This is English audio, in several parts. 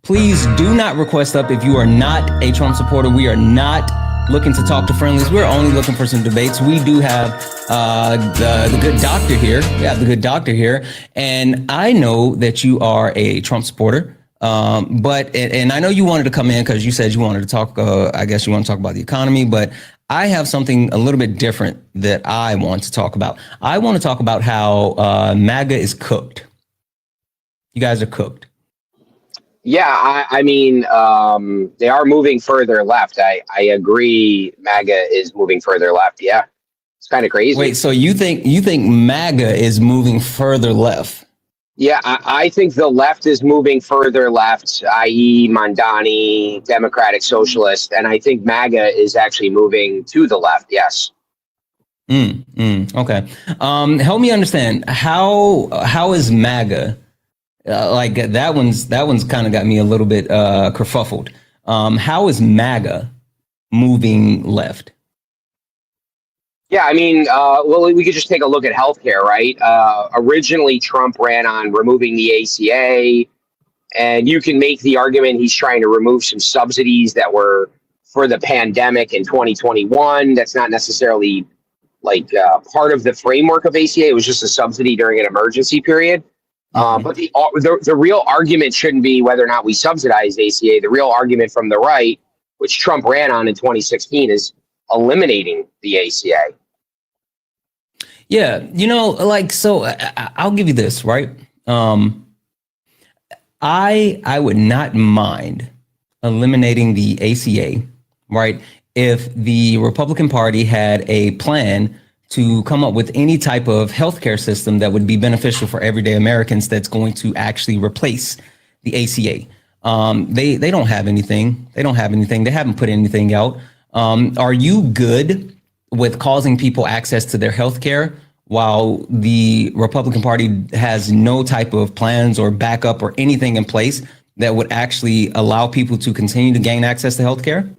Please do not request up if you are not a Trump supporter. We are not looking to talk to friendlies. We're only looking for some debates. We do have the good doctor here. We have the good doctor here. And I know that you are a Trump supporter. But I know you wanted to come in because you said you wanted to talk, I guess you want to talk about the economy, but I have something a little bit different that I want to talk about. I want to talk about how MAGA is cooked. You guys are cooked. Yeah, I mean, they are moving further left. I agree. MAGA is moving further left. Yeah, it's kind of crazy. Wait, so you think MAGA is moving further left? Yeah, I think the left is moving further left, i.e. Mondani, Democratic Socialist, and I think MAGA is actually moving to the left. Yes. Okay. Help me understand how is MAGA? Like that one's kind of got me a little bit kerfuffled. How is MAGA moving left? Yeah, I mean, well, we could just take a look at healthcare, right? Originally, Trump ran on removing the ACA, and you can make the argument he's trying to remove some subsidies that were for the pandemic in 2021. That's not necessarily like part of the framework of ACA. It was just a subsidy during an emergency period. But the real argument shouldn't be whether or not we subsidize ACA. The real argument from the right, which Trump ran on in 2016, is eliminating the ACA. Yeah, so I'll give you this, right? I would not mind eliminating the ACA, right? If the Republican Party had a plan to come up with any type of healthcare system that would be beneficial for everyday Americans that's going to actually replace the ACA. They don't have anything. They haven't put anything out. Are you good with causing people access to their health care while the Republican Party has no type of plans or backup or anything in place that would actually allow people to continue to gain access to health care?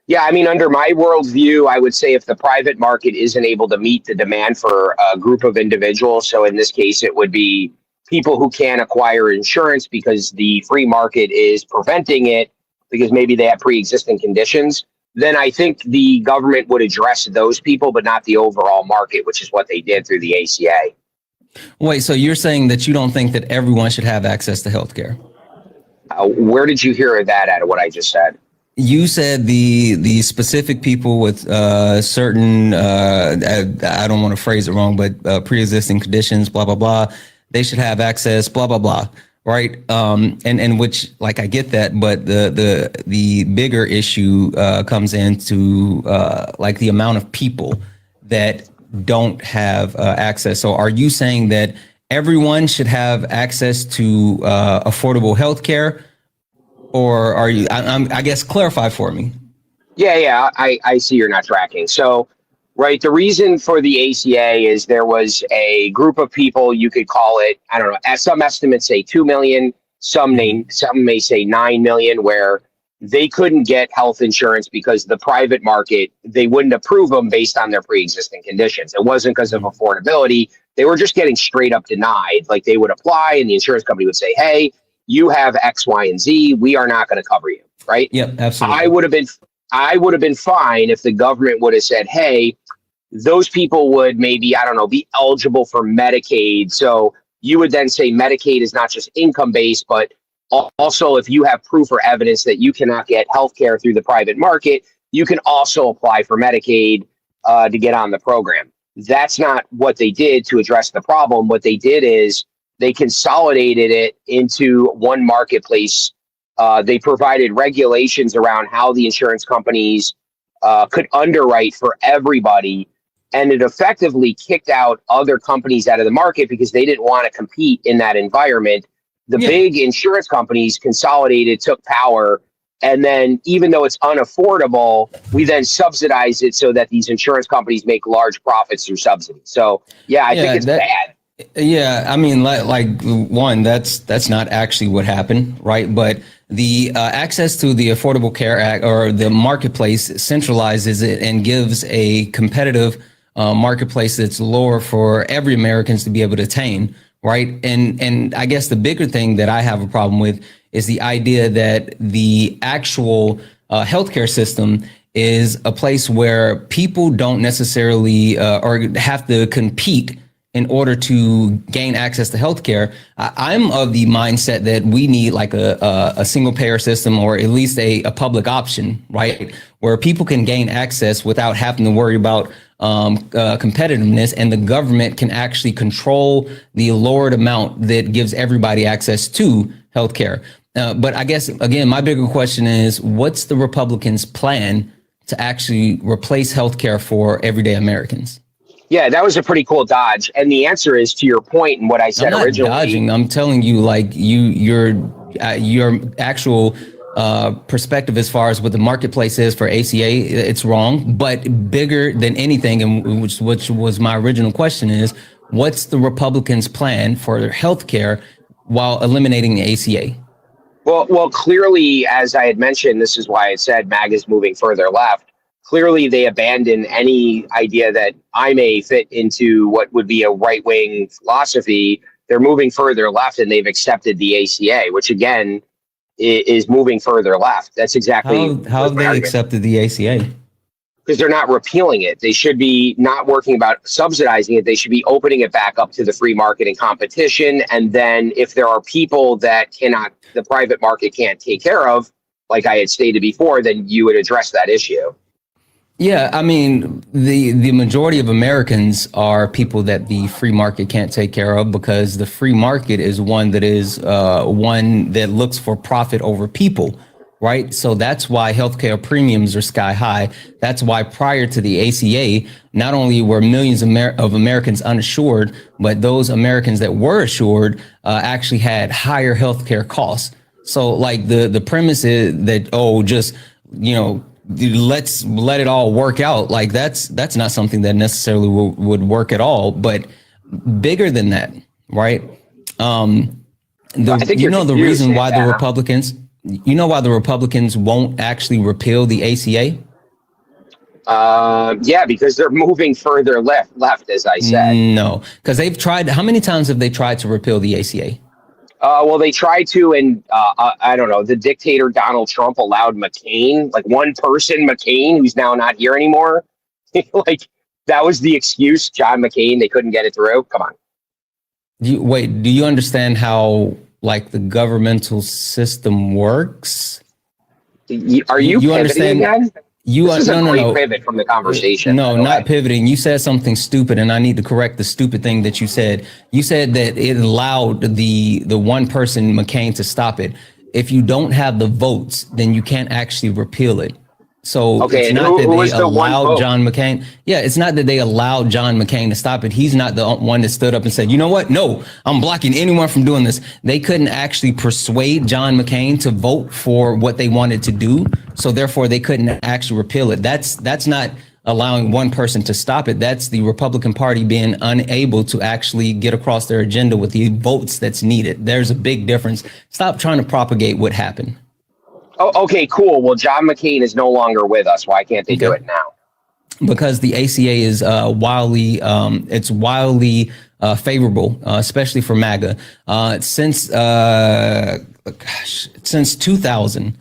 Yeah, I mean, under my worldview, I would say if the private market isn't able to meet the demand for a group of individuals, so in this case, it would be people who can't acquire insurance because the free market is preventing it because maybe they have pre-existing conditions, then I think the government would address those people, but not the overall market, which is what they did through the ACA. Wait, so you're saying that you don't think that everyone should have access to healthcare? Where did you hear that out of what I just said? You said the specific people with certain, I don't want to phrase it wrong, but pre-existing conditions, blah, blah, blah, they should have access, blah, blah, blah. Right. And which, like, I get that, but the bigger issue comes into like the amount of people that don't have access. So are you saying that everyone should have access to affordable health care? Or are you, I guess, clarify for me. Yeah, I see you're not tracking. So, right, the reason for the ACA is there was a group of people, you could call it, I don't know, some estimates say 2 million, some may say 9 million, where they couldn't get health insurance because the private market, they wouldn't approve them based on their pre-existing conditions. It wasn't because of affordability. They were just getting straight up denied. Like, they would apply and the insurance company would say, hey, you have X, Y, and Z. We are not going to cover you, right? Yep, absolutely. I would have been fine if the government would have said, hey, those people would maybe, I don't know, be eligible for Medicaid. So you would then say Medicaid is not just income-based, but also if you have proof or evidence that you cannot get health care through the private market, you can also apply for Medicaid to get on the program. That's not what they did to address the problem. What they did is they consolidated it into one marketplace. They provided regulations around how the insurance companies could underwrite for everybody. And it effectively kicked out other companies out of the market because they didn't want to compete in that environment. The big insurance companies consolidated, took power. And then even though it's unaffordable, we then subsidize it so that these insurance companies make large profits through subsidies. So, I think it's bad. Yeah, I mean, like one, that's not actually what happened, right? But the access to the Affordable Care Act or the marketplace centralizes it and gives a competitive marketplace that's lower for every Americans to be able to attain, right? And I guess the bigger thing that I have a problem with is the idea that the actual healthcare system is a place where people don't necessarily or have to compete in order to gain access to healthcare. I'm of the mindset that we need like a single payer system, or at least a public option, right? Where people can gain access without having to worry about competitiveness, and the government can actually control the lowered amount that gives everybody access to healthcare. But I guess, again, my bigger question is, what's the Republicans' plan to actually replace healthcare for everyday Americans? Yeah, that was a pretty cool dodge. And the answer is, to your point and what I said I'm not originally. dodging. I'm telling you, like your actual perspective as far as what the marketplace is for ACA, it's wrong. But bigger than anything, and which was my original question, is what's the Republicans' plan for their healthcare while eliminating the ACA? Well, clearly, as I had mentioned, this is why I said MAGA is moving further left. Clearly, they abandon any idea that I may fit into what would be a right-wing philosophy. They're moving further left, and they've accepted the ACA, which again is moving further left. That's exactly how have they accepted the ACA? Because they're not repealing it. They should be not working about subsidizing it. They should be opening it back up to the free market and competition. And then if there are people that the private market can't take care of, like I had stated before, then you would address that issue. Yeah, I mean, the majority of Americans are people that the free market can't take care of, because the free market is one that looks for profit over people, right? So that's why healthcare premiums are sky high. That's why prior to the ACA, not only were millions of Americans uninsured, but those Americans that were assured actually had higher healthcare costs. So like the premise is that, let's let it all work out. Like that's not something that necessarily would work at all. But bigger than that, right? The reason why the Republicans, why the Republicans won't actually repeal the ACA? Yeah, because they're moving further left, as I said. No, because they've tried. How many times have they tried to repeal the ACA? Well, they tried to, and I don't know, the dictator Donald Trump allowed McCain, like one person, McCain, who's now not here anymore. Like, that was the excuse, John McCain, they couldn't get it through. Come on. Do you understand how, like, the governmental system works? Are you understand? Again? This is a great pivot from the conversation. No, not pivoting. You said something stupid, and I need to correct the stupid thing that you said. You said that it allowed the one person, McCain, to stop it. If you don't have the votes, then you can't actually repeal it. So it's not that they allowed John McCain. Yeah, it's not that they allowed John McCain to stop it. He's not the one that stood up and said, you know what? No, I'm blocking anyone from doing this. They couldn't actually persuade John McCain to vote for what they wanted to do. So therefore, they couldn't actually repeal it. That's not allowing one person to stop it. That's the Republican Party being unable to actually get across their agenda with the votes that's needed. There's a big difference. Stop trying to propagate what happened. Oh, okay, cool. Well, John McCain is no longer with us. Why can't they do it now? Because the ACA is wildly favorable, especially for MAGA. Since 2000.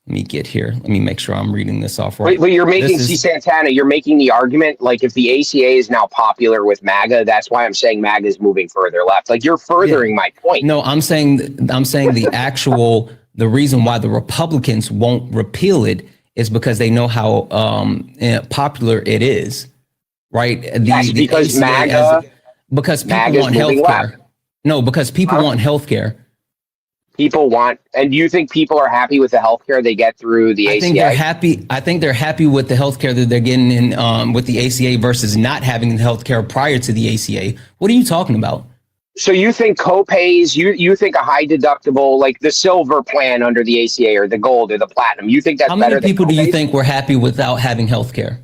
Let me get here. Let me make sure I'm reading this off right. But you're making, Santana, you're making the argument, like, if the ACA is now popular with MAGA, that's why I'm saying MAGA is moving further left. Like, you're furthering my point. No, I'm saying the actual, the reason why the Republicans won't repeal it is because they know how popular it is, right? Because MAGA, because people want healthcare. No, because people want healthcare. People want, and do you think people are happy with the healthcare they get through the ACA? I think they're happy with the healthcare that they're getting in with the ACA versus not having the healthcare prior to the ACA. What are you talking about? So you think co-pays, you think a high deductible, like the silver plan under the ACA or the gold or the platinum, you think that's better? How many people do you think were happy without having healthcare?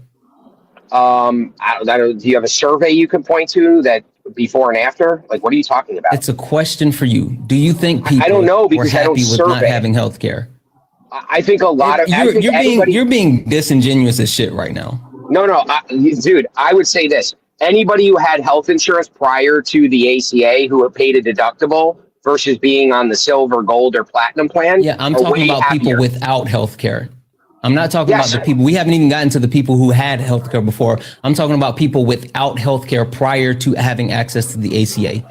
I don't, do you have a survey you can point to that before and after? Like, what are you talking about? It's a question for you. Do you think people I don't know, because were happy I don't with survey. not having healthcare? I think a lot of you're being disingenuous as shit right now. No, dude, I would say this. Anybody who had health insurance prior to the ACA who had paid a deductible versus being on the silver, gold, or platinum plan Yeah, I'm are talking way about people happier. without healthcare. I'm not talking about Yes. the people. We haven't even gotten to the people who had healthcare before. I'm talking about people without healthcare prior to having access to the ACA.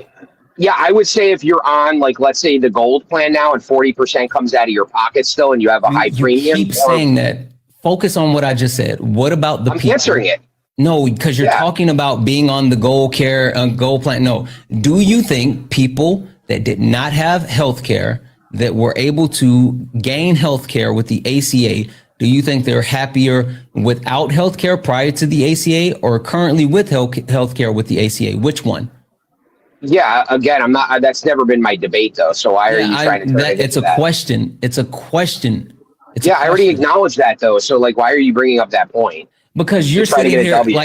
Yeah, I would say if you're on, like, let's say the gold plan now and 40% comes out of your pocket still and you have a high You premium. keep saying that. Focus on what I just said. What about the I'm people? answering it. No, because you're talking about being on the gold care, gold plan. No. Do you think people that did not have health care, that were able to gain health care with the ACA, do you think they're happier without health care prior to the ACA or currently with health care with the ACA? Which one? Yeah, again, I'm not, that's never been my debate though. So why are you trying to turn it it's into a that? question. It's a question. Yeah, I already acknowledged that though. So like, why are you bringing up that point? Because you're try to sitting get a here W.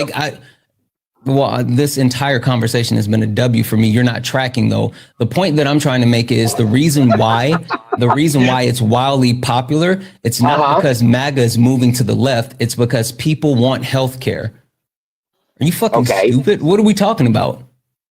like this entire conversation has been a W for me. You're not tracking though. The point that I'm trying to make is the reason why it's wildly popular. It's not because MAGA is moving to the left. It's because people want health care. Are you fucking stupid? What are we talking about?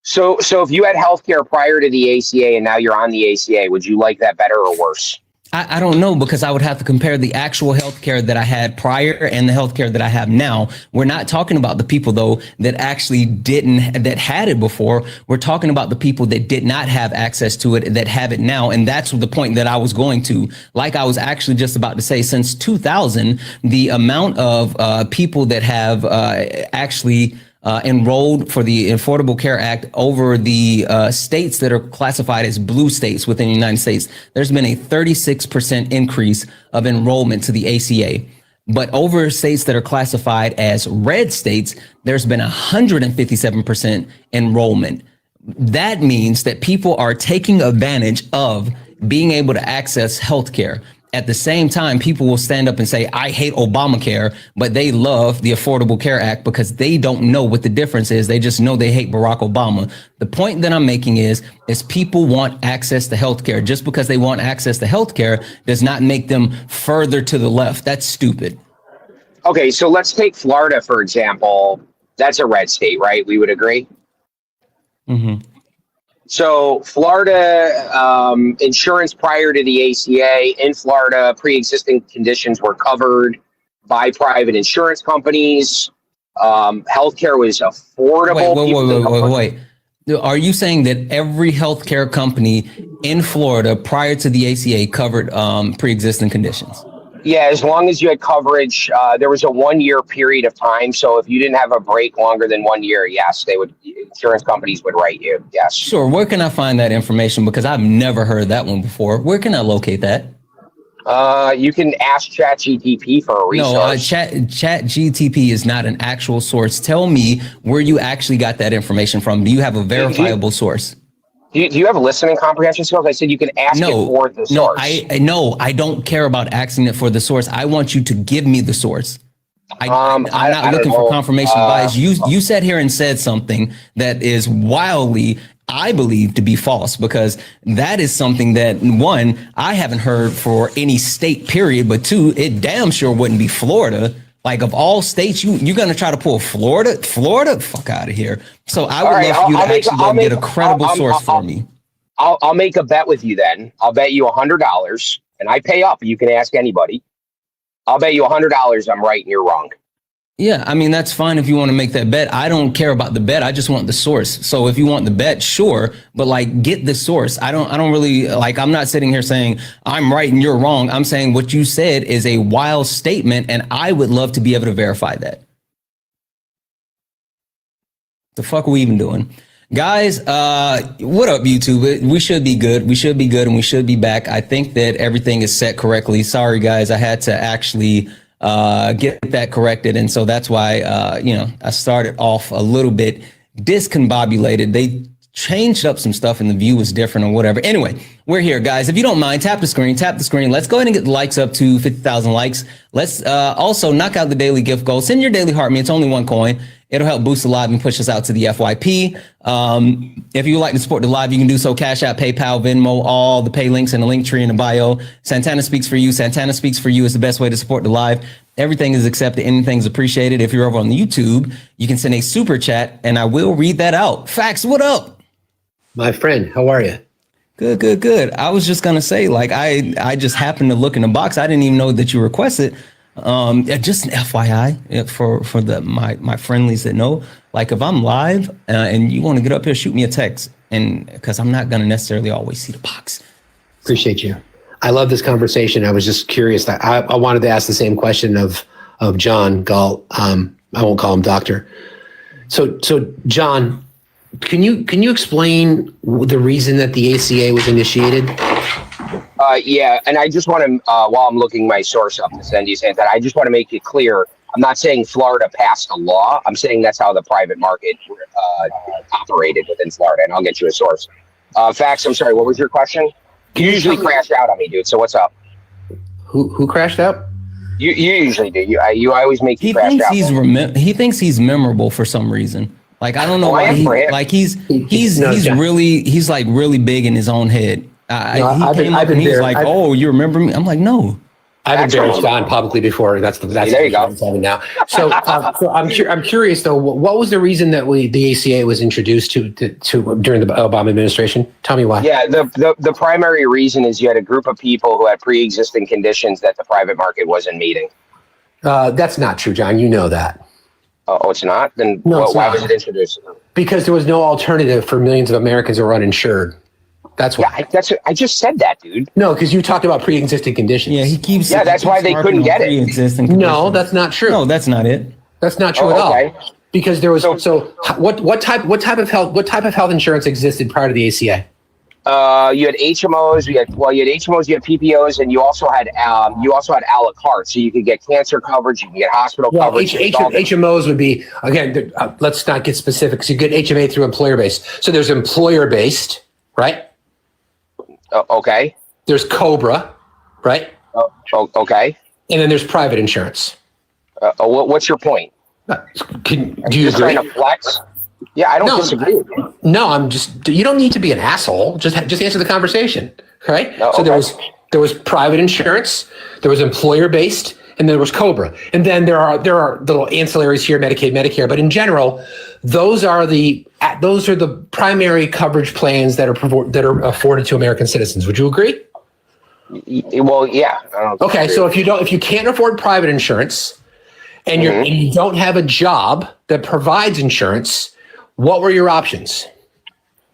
So if you had health care prior to the ACA and now you're on the ACA, would you like that better or worse? I don't know, because I would have to compare the actual healthcare that I had prior and the healthcare that I have now. We're not talking about the people though that actually that had it before. We're talking about the people that did not have access to it that have it now. And that's the point that I was going to, like I was actually just about to say, since 2000, the amount of people that have actually enrolled for the Affordable Care Act over the states that are classified as blue states within the United States, there's been a 36% increase of enrollment to the ACA. But over states that are classified as red states, there's been 157% enrollment. That means that people are taking advantage of being able to access healthcare. At the same time, people will stand up and say, I hate Obamacare, but they love the Affordable Care Act because they don't know what the difference is. They just know they hate Barack Obama. The point that I'm making is people want access to healthcare. Just because they want access to healthcare does not make them further to the left. That's stupid. Okay, so let's take Florida, for example. That's a red state, right? We would agree? Mm-hmm. So Florida insurance prior to the ACA in Florida, pre-existing conditions were covered by private insurance companies. Healthcare was affordable. Wait. Are you saying that every healthcare company in Florida prior to the ACA covered pre-existing conditions? Yeah, as long as you had coverage, there was a 1-year period of time. So if you didn't have a break longer than 1 year, yes, insurance companies would write you. Yes. Sure. Where can I find that information? Because I've never heard that one before. Where can I locate that? You can ask ChatGTP for a resource. No, ChatGTP is not an actual source. Tell me where you actually got that information from. Do you have a verifiable source? Do you have listening comprehension skills? I said you can ask it for the source. I don't care about asking it for the source. I want you to give me the source. I'm not looking for confirmation bias. You sat here and said something that is wildly, I believe, to be false, because that is something that, one, I haven't heard for any state, period, but two, it damn sure wouldn't be Florida. Like, of all states, you're going to try to pull Florida? Fuck out of here. So I would love for you to actually get a credible source for me. I'll make a bet with you then. I'll bet you $100, and I pay up. You can ask anybody. I'll bet you $100 I'm right and you're wrong. Yeah, I mean, that's fine if you want to make that bet. I don't care about the bet. I just want the source. So if you want the bet, sure, but like, get the source. I don't really, like, I'm not sitting here saying I'm right and you're wrong. I'm saying what you said is a wild statement, and I would love to be able to verify that. The fuck are we even doing? Guys, what up, YouTube? We should be good. We should be good, and we should be back. I think that everything is set correctly. Sorry, guys. I had to actually get that corrected. And so that's why, I started off a little bit discombobulated. They changed up some stuff and the view was different or whatever. Anyway, we're here, guys. If you don't mind, tap the screen. Let's go ahead and get the likes up to 50,000 likes. Let's also knock out the daily gift goal. Send your daily heart me. It's only one coin. It'll help boost the live and push us out to the FYP. If you would like to support the live, you can do so. Cash App, PayPal, Venmo, all the pay links in the link tree in the bio. Santana Speaks for You. Santana Speaks for You is the best way to support the live. Everything is accepted. Anything's appreciated. If you're over on the YouTube, you can send a super chat and I will read that out. Facts, what up? My friend, how are you? Good. I was just gonna say, like, I just happened to look in the box. I didn't even know that you requested. Just an FYI for my friendlies that know. Like, if I'm live and you want to get up here, shoot me a text, and because I'm not gonna necessarily always see the box. Appreciate you. I love this conversation. I was just curious. That I wanted to ask the same question of John Galt. I won't call him doctor. So John, can you explain the reason that the ACA was initiated? Yeah, and I just want to, while I'm looking my source up to send you, Santana, I just want to make it clear. I'm not saying Florida passed a law. I'm saying that's how the private market operated within Florida, and I'll get you a source. Facts, I'm sorry, what was your question? You usually crash out on me, dude, so what's up? Who crashed out? You usually do. You always make He crash thinks out. he thinks he's memorable for some reason. Like, I don't know I why am for him. like he's like really big in his own head. He came up and he's like, "Oh, you remember me?" I'm like, "No." I've embarrassed John publicly before. That's there you go. I'm telling now. So I'm curious though. What was the reason that the ACA was introduced to during the Obama administration? Tell me why. Yeah, the primary reason is you had a group of people who had pre-existing conditions that the private market wasn't meeting. That's not true, John. You know that. Oh, it's not? Then No, why was it introduced? Because there was no alternative for millions of Americans who are uninsured. That's why. Yeah, I just said that, dude. No, because you talked about pre-existing conditions. Yeah, he keeps. Yeah, that's why they couldn't get it. No, that's not true. No, that's not it. That's not true at all. Because there was what type of health insurance existed prior to the ACA? You had HMOs. You had HMOs. You had PPOs, and you also had a la carte, so you could get cancer coverage. You can get hospital coverage. HMOs would be, again. Let's not get specific. Because you get HMA through employer based. So there's employer based, right? Okay. There's COBRA, right? Okay. And then there's private insurance. What's your point? Do you agree? Trying to flex? Yeah, I don't disagree. No, I'm just. You don't need to be an asshole. Just answer the conversation, right? No, so there was private insurance, there was employer based, and there was COBRA, and then there are little ancillaries here, Medicaid, Medicare, but in general, those are the primary coverage plans that are afforded to American citizens. Would you agree? Well, yeah. I don't Okay, agree. so if you can't afford private insurance, and you don't have a job that provides insurance, what were your options?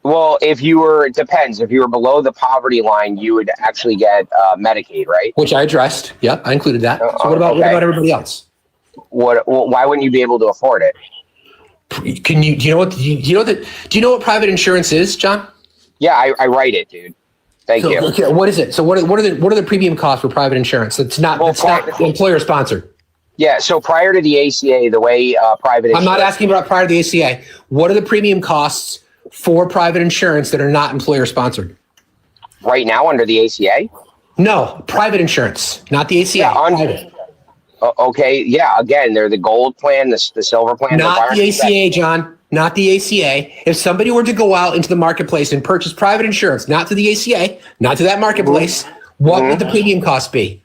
Well, it depends. If you were below the poverty line, you would actually get Medicaid, right? Which I addressed. Yeah, I included that. So what about everybody else? Why wouldn't you be able to afford it? Do you know what private insurance is, John? Yeah, I write it, dude. Thank you. Okay, what is it? So what are the premium costs for private insurance? It's not employer sponsored. Yeah, so prior to the ACA, the way private insurance... I'm not asking about prior to the ACA. What are the premium costs for private insurance that are not employer sponsored? Right now under the ACA? No, private insurance, not the ACA. Yeah, okay, yeah, again, they're the gold plan, the silver plan. Not the ACA, John. Not the ACA. If somebody were to go out into the marketplace and purchase private insurance, not to the ACA, not to that marketplace, what would the premium cost be?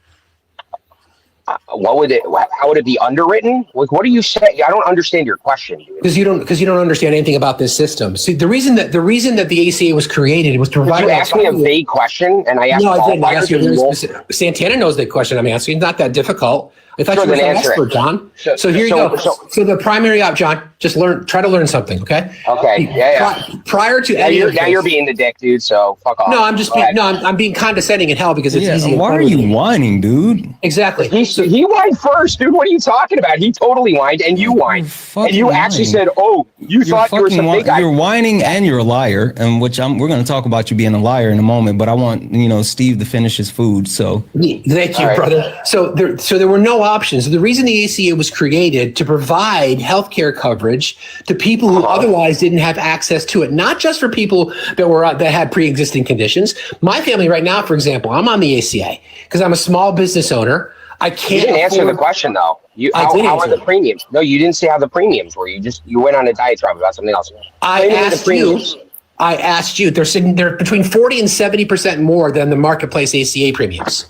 How would it be underwritten? Like, what are you saying? I don't understand your question, dude. Because you don't understand anything about this system. See, the reason that the ACA was created was to provide. Did you ask me a vague question, and I asked. No, I didn't. I asked you a very specific. Santana knows the question I'm asking. It's not that difficult. I thought you were an expert, John. So here you go. So the primary John, just try to learn something, okay? Okay. Yeah. Prior to now you're being the dick, dude. So fuck off. No, I'm being condescending in hell because it's easy. Why are you whining, dude? Exactly. He whined first, dude. What are you talking about? He totally whined, and you whined, and you actually said, "Oh, you thought you were some big guy." You're whining and you're a liar, and we're going to talk about you being a liar in a moment. But I want Steve to finish his food. So thank you, brother. So there were no options. The reason the ACA was created to provide healthcare coverage to people who otherwise didn't have access to it, not just for people that had pre-existing conditions. My family right now, for example, I'm on the ACA because I'm a small business owner. I can't. You didn't answer the question though. How are the premiums? No, you didn't say how the premiums were. You went on a diatribe about something else. I asked you. They're between 40 and 70% more than the marketplace ACA premiums.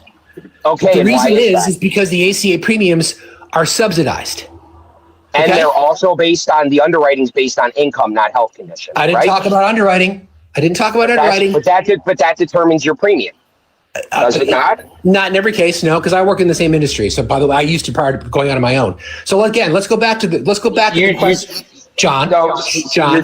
Okay. The reason is because the ACA premiums are subsidized. And Okay. they're also based on the underwriting's based on income, not health condition. I didn't right? talk about underwriting. But that determines your premium. Does it not? Not in every case, no, because I work in the same industry. So, by the way, I used to prior to going out on my own. So again, let's go back to the question, John. No, John,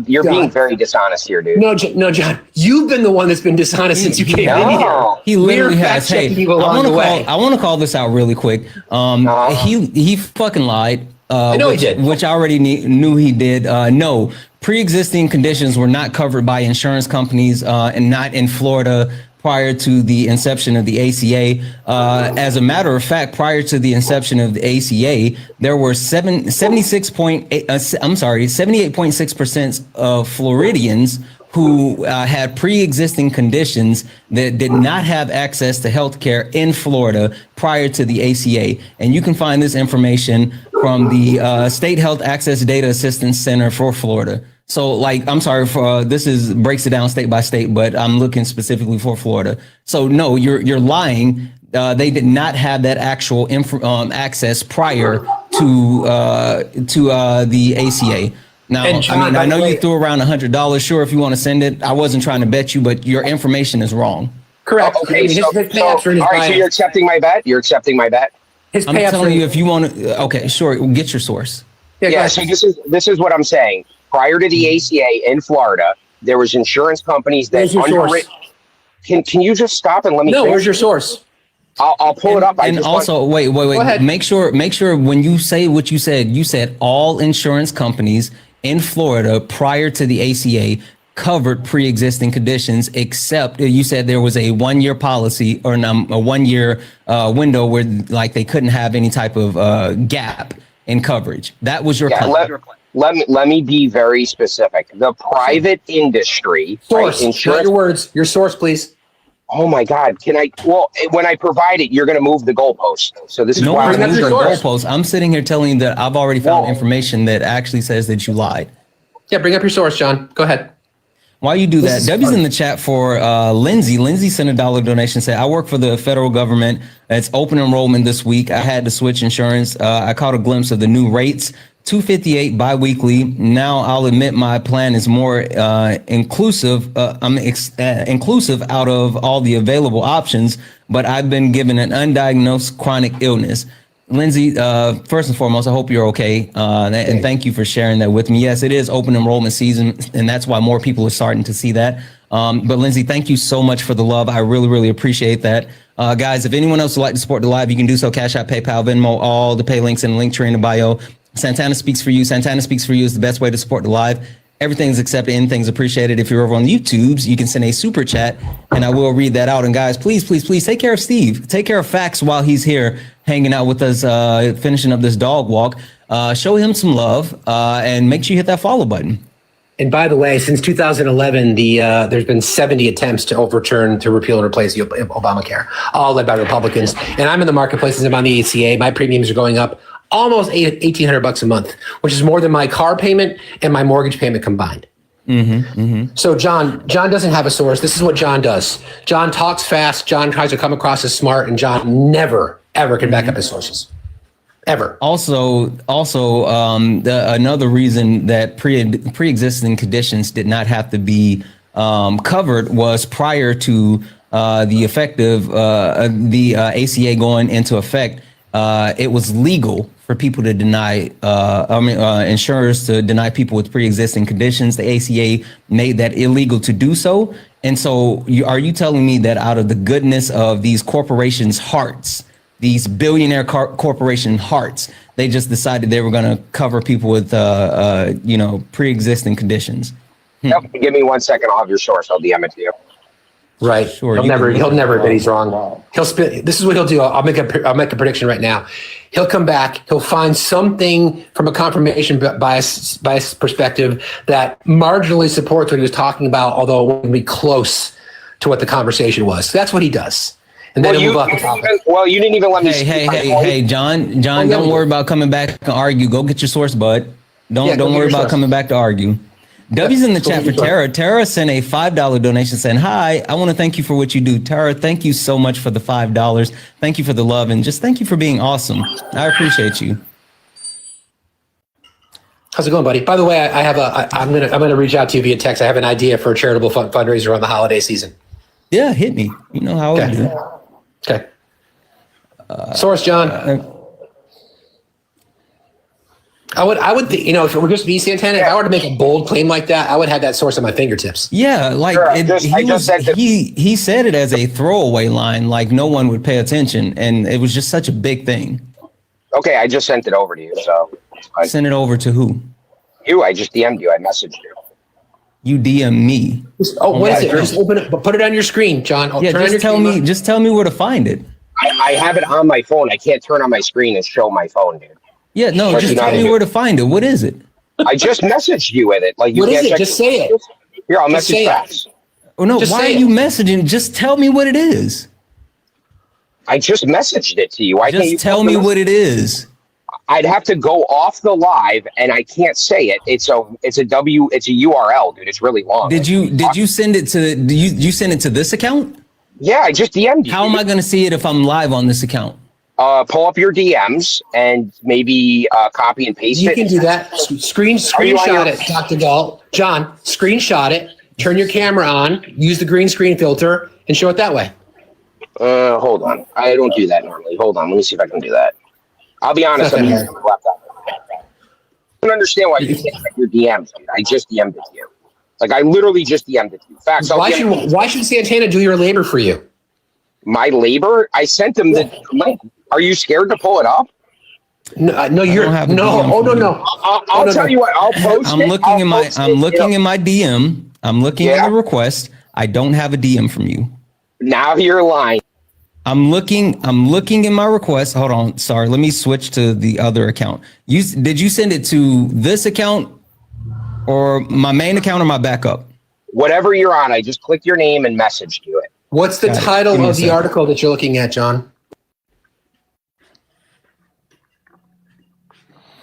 you're being very dishonest here, dude. no, John, you've been the one that's been dishonest since you came in here. He literally We're has. Hey, fact-checking people along the way. I want to call this out really quick. He fucking lied. I know he did. Which I already knew he did. No, pre-existing conditions were not covered by insurance companies and not in Florida prior to the inception of the ACA. As a matter of fact, prior to the inception of the ACA, there were 78.6% of Floridians who had pre-existing conditions that did not have access to health care in Florida prior to the ACA. And you can find this information from the State Health Access Data Assistance Center for Florida. So, like, I'm sorry for breaks it down state by state, but I'm looking specifically for Florida. So, no, you're lying. They did not have that actual access prior to the ACA. Now, John, I know you threw around $100. Sure, if you want to send it. I wasn't trying to bet you, but your information is wrong. Correct. Okay, his so you're accepting my bet? You're accepting my bet? His I'm payouts telling are- you, if you want to, okay, sure, get your source. go Yeah, ahead. so this is what I'm saying. Prior to the ACA in Florida, there was insurance companies that Where's your source? underwritten. Can you just stop and let me No, finish? where's your source? I'll pull it up. And also, wait. ahead. Make sure when you say what you said all insurance companies in Florida prior to the ACA covered pre-existing conditions, except you said there was a 1-year policy or a 1-year window where like they couldn't have any type of gap in coverage. That was your claim. Let me be very specific. The private industry, Source, right, not your words. Your source, please. Oh my God! Can I? Well, when I provide it, you're going to move the goalpost. So this is No why one's Bring up moved your your source. goalpost. I'm sitting here telling you that I've already found Well- information that actually says that you lied. Yeah, bring up your source, John. Go ahead. While you do that, is Debbie's fun. in the chat for Lindsay. Lindsay sent a $1 donation. Said, I work for the federal government. It's open enrollment this week. I had to switch insurance. I caught a glimpse of the new rates. $258 biweekly. Now I'll admit my plan is more inclusive. Inclusive out of all the available options, but I've been given an undiagnosed chronic illness. Lindsay, first and foremost, I hope you're okay. And thank you for sharing that with me. Yes, it is open enrollment season, and that's why more people are starting to see that. But Lindsay, thank you so much for the love. I really, really appreciate that. Guys, if anyone else would like to support the live, you can do so. Cash App, PayPal, Venmo, all the pay links in the link tree in the bio. Santana Speaks for You. Santana Speaks for You is the best way to support the live. Everything's accepted, anything's appreciated. If you're over on YouTube's, you can send a super chat and I will read that out. And guys, please, please, please take care of Steve. Take care of Fax while he's here hanging out with us, finishing up this dog walk. Show him some love and make sure you hit that follow button. And by the way, since 2011, there's been 70 attempts to repeal and replace the Obamacare, all led by Republicans. And I'm in the marketplace as I'm on the ACA. My premiums are going up almost $1,800 a month, which is more than my car payment and my mortgage payment combined. So John doesn't have a source. This is what John does. John talks fast. John tries to come across as smart, and John never, ever can back up his sources. Ever. Also, another reason that pre-existing conditions did not have to be covered was prior to the effective the ACA going into effect. It was legal for people to deny, insurers to deny people with pre-existing conditions. The ACA made that illegal to do so. And so are you telling me that out of the goodness of these corporations' hearts, these billionaire corporation hearts, they just decided they were going to cover people with, pre-existing conditions? Yep. Give me 1 second. I'll have your source. I'll DM it to you. Right. Sure, He'll never admit he's wrong. He'll spit. This is what he'll do. I'll make a prediction right now. He'll come back. He'll find something from a confirmation bias perspective that marginally supports what he was talking about, although it wouldn't be close to what the conversation was. That's what he does. And then he'll move off the topic. You didn't even let me. Hey, John, don't worry about coming back and argue. Go get your source, bud. Don't worry about coming back to argue. W's in the chat for Tara. Tara sent a $5 donation saying, "Hi, I want to thank you for what you do." Tara, thank you so much for the $5. Thank you for the love, and just thank you for being awesome. I appreciate you. How's it going, buddy? By the way, I'm gonna reach out to you via text. I have an idea for a charitable fundraiser on the holiday season. Yeah, hit me. You know how I do. Okay. Source, John. I would think, if it were just me, Santana, if I were to make a bold claim like that, I would have that source at my fingertips. Yeah, like he said it as a throwaway line, like no one would pay attention, and it was just such a big thing. Okay, I just sent it over to you. So send it over to who? You. I just DM'd you. I messaged you. You DM me. What is it? Just open it. Put it on your screen, John. Yeah, just tell me where to find it. I have it on my phone. I can't turn on my screen and show my phone, dude. Yeah, no, just tell me where to find it. What is it? I just messaged you with it. Like, what is it? Just say it. Here, I'll message you. Oh no, why are you messaging? Just tell me what it is. I just messaged it to you. Why can't you tell me what it is? I'd have to go off the live, and I can't say it. It's a URL, dude. It's really long. Did you send it to? You send it to this account? Yeah, I just DM'd you. How am I going to see it if I'm live on this account? Pull up your DMs and maybe copy and paste it. You can do that. Screenshot it, Dr. Galt. John, screenshot it. Turn your camera on. Use the green screen filter and show it that way. Hold on. I don't do that normally. Hold on. Let me see if I can do that. I'll be honest. I'm using my laptop. I don't understand why you can't check your DMs. Dude. I just DM'd it to you. Like, I literally just DM'd it to you. Facts. Why should Santana do your labor for you? My labor? I sent him the link. Are you scared to pull it up? No, you're no. Oh no. I'll tell you what. I'll post I'm looking in my DM. I'm looking at the request. I don't have a DM from you. Now you're lying. I'm looking in my request. Hold on. Sorry. Let me switch to the other account. Did you send it to this account or my main account or my backup? Whatever you're on. I just clicked your name and messaged you it. What's the title of the article that you're looking at, John?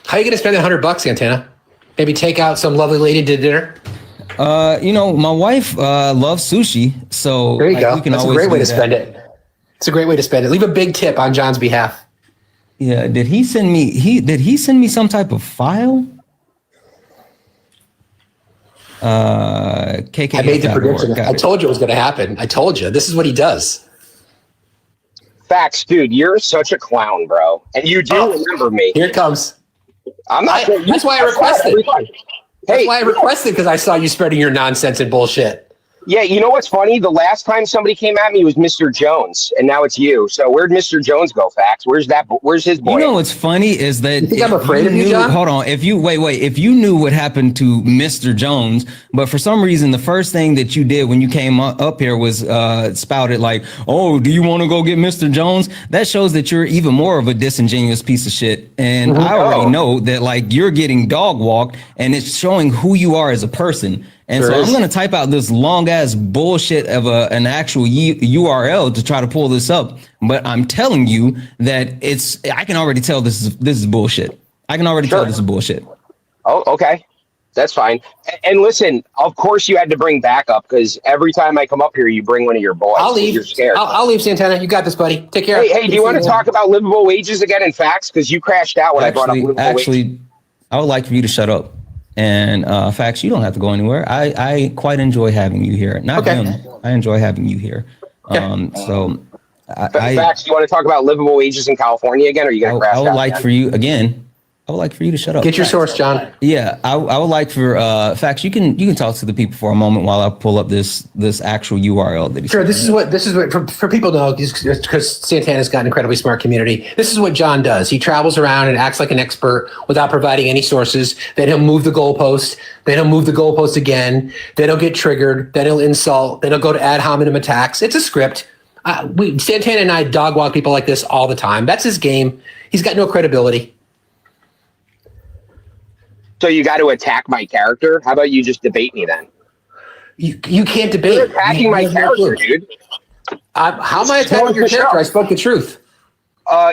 How are you going to spend $100, Santana? Maybe take out some lovely lady to dinner? My wife loves sushi, so there you go. That's a great way to spend it. It's a great way to spend it. Leave a big tip on John's behalf. Yeah. Did he send me some type of file? KK. I made the prediction. I told you it was going to happen. I told you. This is what he does. Facts, dude. You're such a clown, bro. And you do remember me. Here it comes. I'm not. That's why I requested. That's why I requested, because I saw you spreading your nonsense and bullshit. Yeah, you know what's funny? The last time somebody came at me was Mr. Jones, and now it's you. So where'd Mr. Jones go, Fax? Where's his boy? You know what's funny is that you think I'm afraid of you, John? Hold on. If you knew what happened to Mr. Jones, but for some reason the first thing that you did when you came up here was spouted like, "Oh, do you want to go get Mr. Jones?" That shows that you're even more of a disingenuous piece of shit. And I already know that, like, you're getting dog walked, and it's showing who you are as a person. And so I'm going to type out this long ass bullshit of an actual URL to try to pull this up. But I'm telling you that I can already tell this is bullshit. I can already tell this is bullshit. Oh, okay. That's fine. And listen, of course you had to bring backup, because every time I come up here, you bring one of your boys. I'll leave. You're scared. I'll leave, Santana. You got this, buddy. Take care. Hey, do you want to talk about livable wages again in Facts? Because you crashed out when I brought up livable wages. I would like for you to shut up. And Facts, you don't have to go anywhere. I quite enjoy having you here. Not him. I enjoy having you here. So Facts, you want to talk about livable wages in California again, or are you going to crash out? I would like for you to shut up. Get your source, John. Yeah, I would like for Facts. You can talk to the people for a moment while I pull up this actual URL that he. Sure. This is what for people to know, because Santana's got an incredibly smart community. This is what John does. He travels around and acts like an expert without providing any sources. Then he'll move the goalpost. Then he'll move the goalpost again. Then he'll get triggered. Then he'll insult. Then he'll go to ad hominem attacks. It's a script. Santana and I dog walk people like this all the time. That's his game. He's got no credibility. So you got to attack my character? How about you just debate me then? You can't debate. You're attacking my character, dude. How am I attacking your character? I spoke the truth.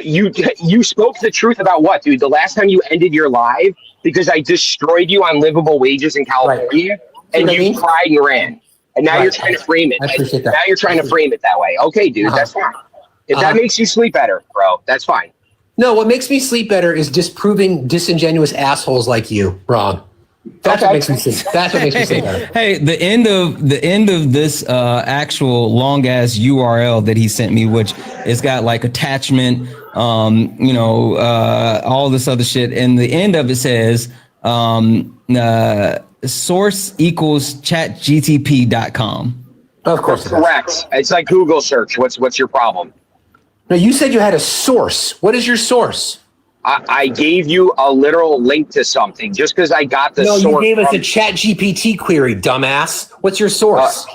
You spoke the truth about what, dude? The last time you ended your live because I destroyed you on livable wages in California, and you cried and ran. And now you're trying to frame it. I appreciate that. Now you're trying to frame it that way. Okay, dude, that's fine. If that makes you sleep better, bro, that's fine. No, what makes me sleep better is disproving disingenuous assholes like you wrong. That's what makes me sleep. That's what makes me sleep better. Hey, the end of this actual long ass URL that he sent me, which it's got like attachment, all this other shit. And the end of it says source equals chatgtp.com. Of course, correct. It's like Google search. What's your problem? No, you said you had a source. What is your source? I gave you a literal link to something just because I got the source. No, you gave us a chat GPT query, dumbass. What's your source?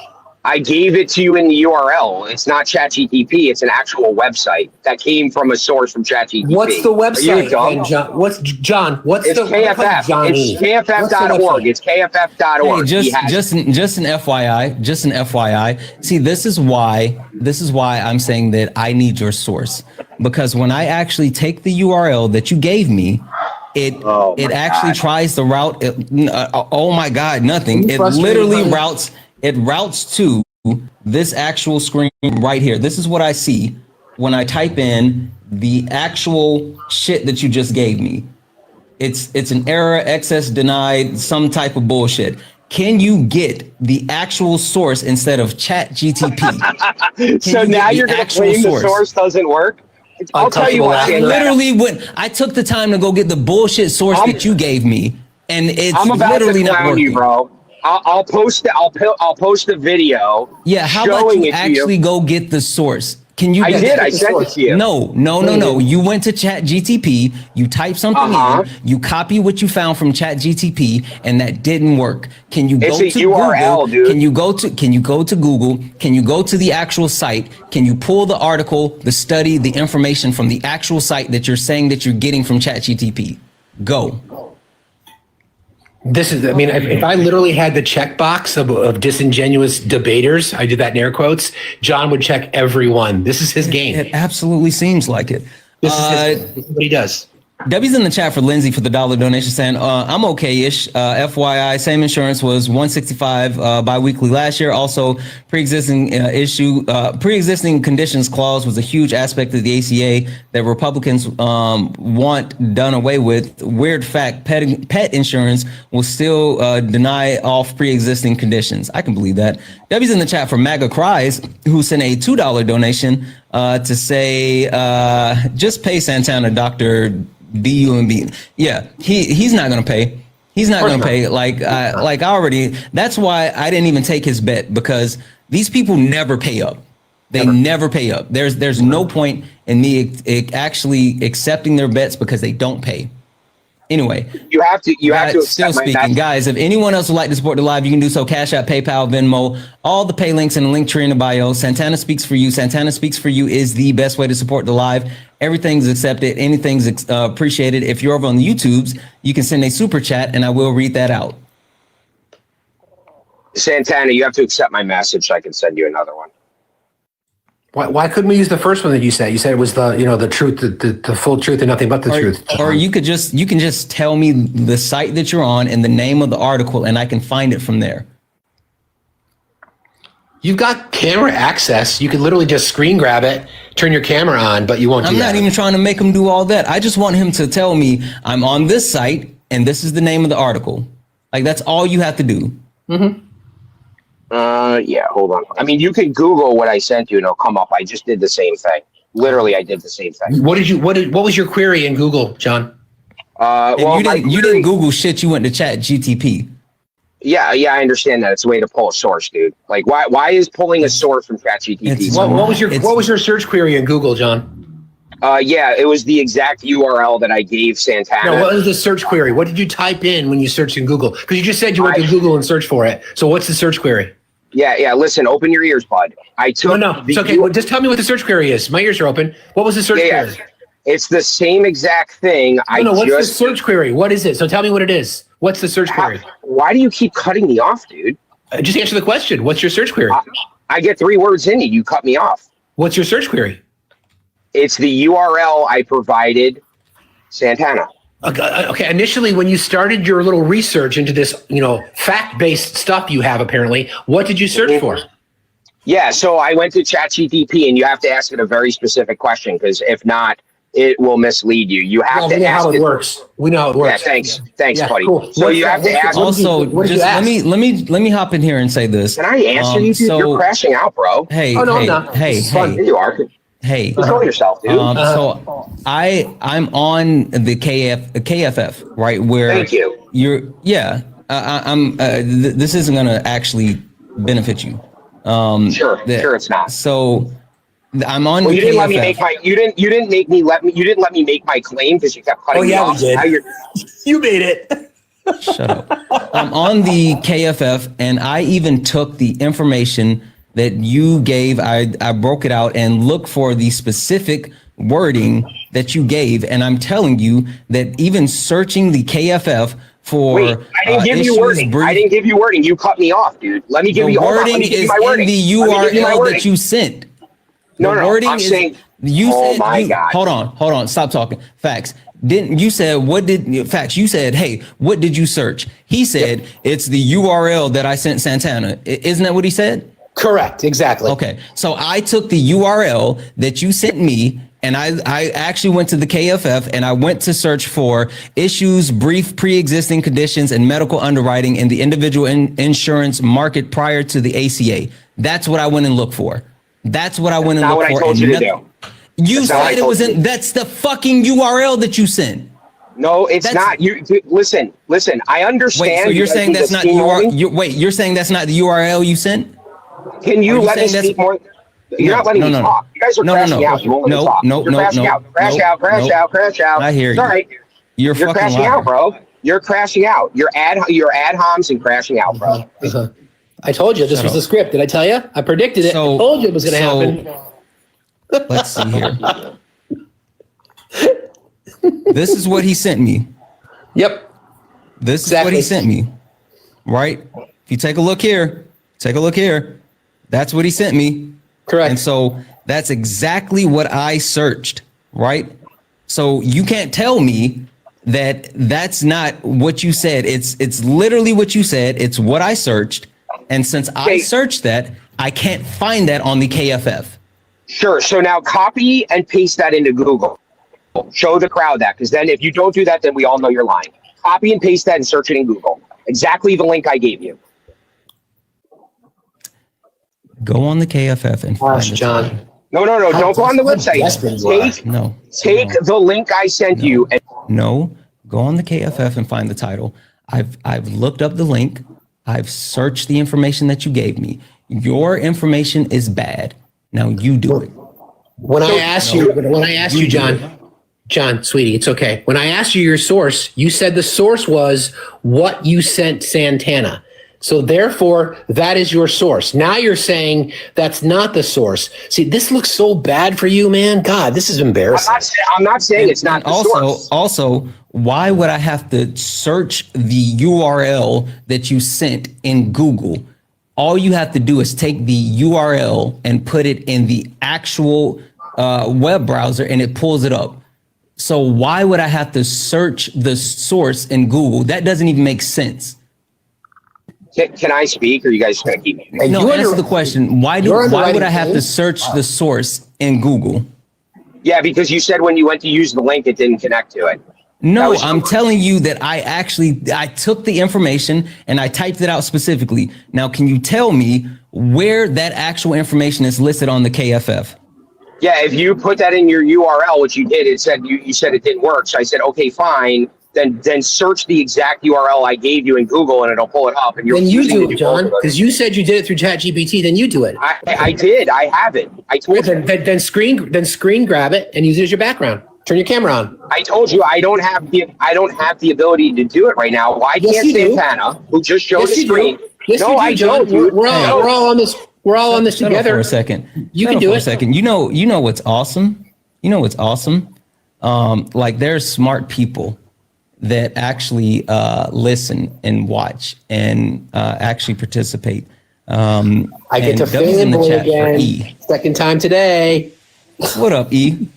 I gave it to you in the URL. It's not ChatGTP. It's an actual website that came from a source from ChatGTP. What's the website? John? What's it's the KFF. Johnny? It's KFF.org. It's KFF.org. Hey, just an FYI. Just an FYI. See, this is why I'm saying that I need your source, because when I actually take the URL that you gave me, it actually tries to route. Oh my God, nothing. It literally routes. It routes to this actual screen right here. This is what I see when I type in the actual shit that you just gave me. It's an error, access denied, some type of bullshit. Can you get the actual source instead of ChatGTP? So now you're going to claim the source doesn't work? I'll tell you what. I literally went. I took the time to go get the bullshit source that you gave me, and it's literally not working. You, bro. I'll post it. I'll post a video. Yeah, how about you actually go get the source? Can you? I did. I sent it to you. No. You went to ChatGTP. You type something in. You copy what you found from ChatGTP, and that didn't work. Can you go to URL, Google? dude. Can you go to Google? Can you go to the actual site? Can you pull the article, the study, the information from the actual site that you're saying that you're getting from ChatGTP? Go. This is, if I literally had the checkbox of disingenuous debaters, I did that in air quotes, John would check every one. This is his game. It absolutely seems like it. This is what he does. Debbie's in the chat for Lindsay for the $1 donation saying, I'm okay-ish. FYI, same insurance was $165 biweekly last year. Also, pre-existing conditions clause was a huge aspect of the ACA that Republicans want done away with. Weird fact, pet insurance will still deny off pre-existing conditions. I can believe that. Debbie's in the chat for MAGA Cries, who sent a $2 donation to say, just pay Santana, Dr. B-U-M-B. Yeah, he's not going to pay. He's not going to pay. That's why I didn't even take his bet, because these people never pay up. They never pay up. There's no point in me actually accepting their bets because they don't pay. Anyway, you have to still speaking, guys. If anyone else would like to support the live, you can do so. Cash App, PayPal, Venmo, all the pay links in the link tree in the bio. Santana Speaks for You. Santana Speaks for You is the best way to support the live. Everything's accepted. Anything's appreciated. If you're over on the YouTubes, you can send a super chat and I will read that out. Santana, you have to accept my message so I can send you another one. Why couldn't we use the first one that you said? You said it was the truth, the full truth and nothing but the truth. Or you can just tell me the site that you're on and the name of the article, and I can find it from there. You've got camera access. You could literally just screen grab it, turn your camera on, but you won't do that. I'm not even trying to make him do all that. I just want him to tell me I'm on this site and this is the name of the article. Like, that's all you have to do. Mm-hmm. Yeah, hold on. I mean, you can Google what I sent you and it'll come up. I just did the same thing. Literally, I did the same thing. What was your query in Google, John? You didn't Google shit. You went to ChatGTP. Yeah, I understand that. It's a way to pull a source, dude. Like, why is pulling a source from ChatGPT? What was your search query in Google, John? Yeah, it was the exact URL that I gave Santana. No, what was the search query? What did you type in when you searched in Google? Because you just said you went to Google and searched for it. So what's the search query? Yeah. Listen, open your ears, bud. It's okay. Well, just tell me what the search query is. My ears are open. What was the search query? It's the same exact thing. What's the search query? What is it? So tell me what it is. What's the search query? Why do you keep cutting me off, dude? Just answer the question. What's your search query? I get 3 words in you. You cut me off. What's your search query? It's the URL I provided Santana. Okay. Initially, when you started your little research into this, fact-based stuff you have, apparently, what did you search for? Yeah, so I went to ChatGPT, and you have to ask it a very specific question, because if not, it will mislead you. You have to we know ask how it works. We know how it works. Yeah, thanks, Yeah, buddy. cool. So you have to ask. Also, what did you just ask? let me hop in here and say this. Can I answer you? Dude? You're crashing out, bro. Hey, no, hey, no. hey, Here you are. hey. Control yourself, dude. So I'm on the KFF, right? Where Thank you. This isn't gonna actually benefit you. Sure it's not. So I'm on. Well, you didn't KFF. let me make my. You didn't let me make my claim because you kept cutting me off. We did. You made it. Shut up. I'm on the KFF, and I even took the information that you gave. I broke it out and looked for the specific wording that you gave, and I'm telling you that even searching the KFF for Wait, I didn't give you wording. I didn't give you wording. You cut me off, dude. Let me give you wording. Let me give you my In wording. the URL that you sent. No, wording I'm saying. You oh said, my God. Hold on. Stop talking. Facts. Didn't you said facts? You said, hey, what did you search? He said it's the URL that I sent Santana. Isn't that what he said? Correct. Exactly. Okay. So I took the URL that you sent me, and I actually went to the KFF and I went to search for issues, brief pre-existing conditions, and medical underwriting in the individual insurance market prior to the ACA. That's what I went and looked for. That's what I went and looked for. Not what I told you to do. You said it was in. That's the fucking URL that you sent. No, it's not. You listen. I understand. Wait, so you're saying that's not you're saying that's not the URL you sent? Can you let me speak more? You're not letting me talk. You guys are crashing out. You won't let me talk. You're crashing out. Crash out. I hear you. All right. You're crashing out, bro. You're crashing out. You're ad homs and crashing out, bro. I told you this was the script. Did I tell you? I predicted it. I told you it was going to happen. Let's see here. This is what he sent me. Yep. This is what he sent me. Right? If you take a look here, that's what he sent me. Correct. And so that's exactly what I searched. Right? So you can't tell me that that's not what you said. It's literally what you said. It's what I searched. And since I searched that, I can't find that on the KFF. Sure. So now copy and paste that into Google. Show the crowd that, because then if you don't do that, then we all know you're lying. Copy and paste that and search it in Google. Exactly the link I gave you. Go on the KFF and find it. John. No. Don't go on the website. Take the link I sent you. No. Go on the KFF and find the title. I've looked up the link. I've searched the information that you gave me. Your information is bad. Now you do it. When I asked you, John, sweetie, it's okay. When I asked you your source, you said the source was what you sent Santana. So therefore, that is your source. Now you're saying that's not the source. See, this looks so bad for you, man. God, this is embarrassing. I'm not saying it's not the source. Also, why would I have to search the URL that you sent in Google? All you have to do is take the URL and put it in the actual web browser and it pulls it up. So why would I have to search the source in Google? That doesn't even make sense. Can I speak, or are you guys going to keep me? No, answer the question. Why would I have to search the source in Google? Yeah, because you said when you went to use the link, it didn't connect to it. No, I'm telling you that I took the information and I typed it out specifically. Now, can you tell me where that actual information is listed on the KFF? Yeah, if you put that in your URL, which you did, it said you said it didn't work. So I said, okay, fine. Then search the exact URL I gave you in Google and it'll pull it up. And then you do it, John, because you said you did it through ChatGPT. Then you do it. I did. I have it. I told you. Then screen grab it and use it as your background. Turn your camera on. I told you I don't have the ability to do it right now. Why can't Santana, who just showed the screen? Yes, no, I don't. We're all on this. We're all on this together. For a second, you can do it. For a second. You know what's awesome. Like there's smart people that actually listen and watch and actually participate. I get to fanboy again. Second time today. What up, E?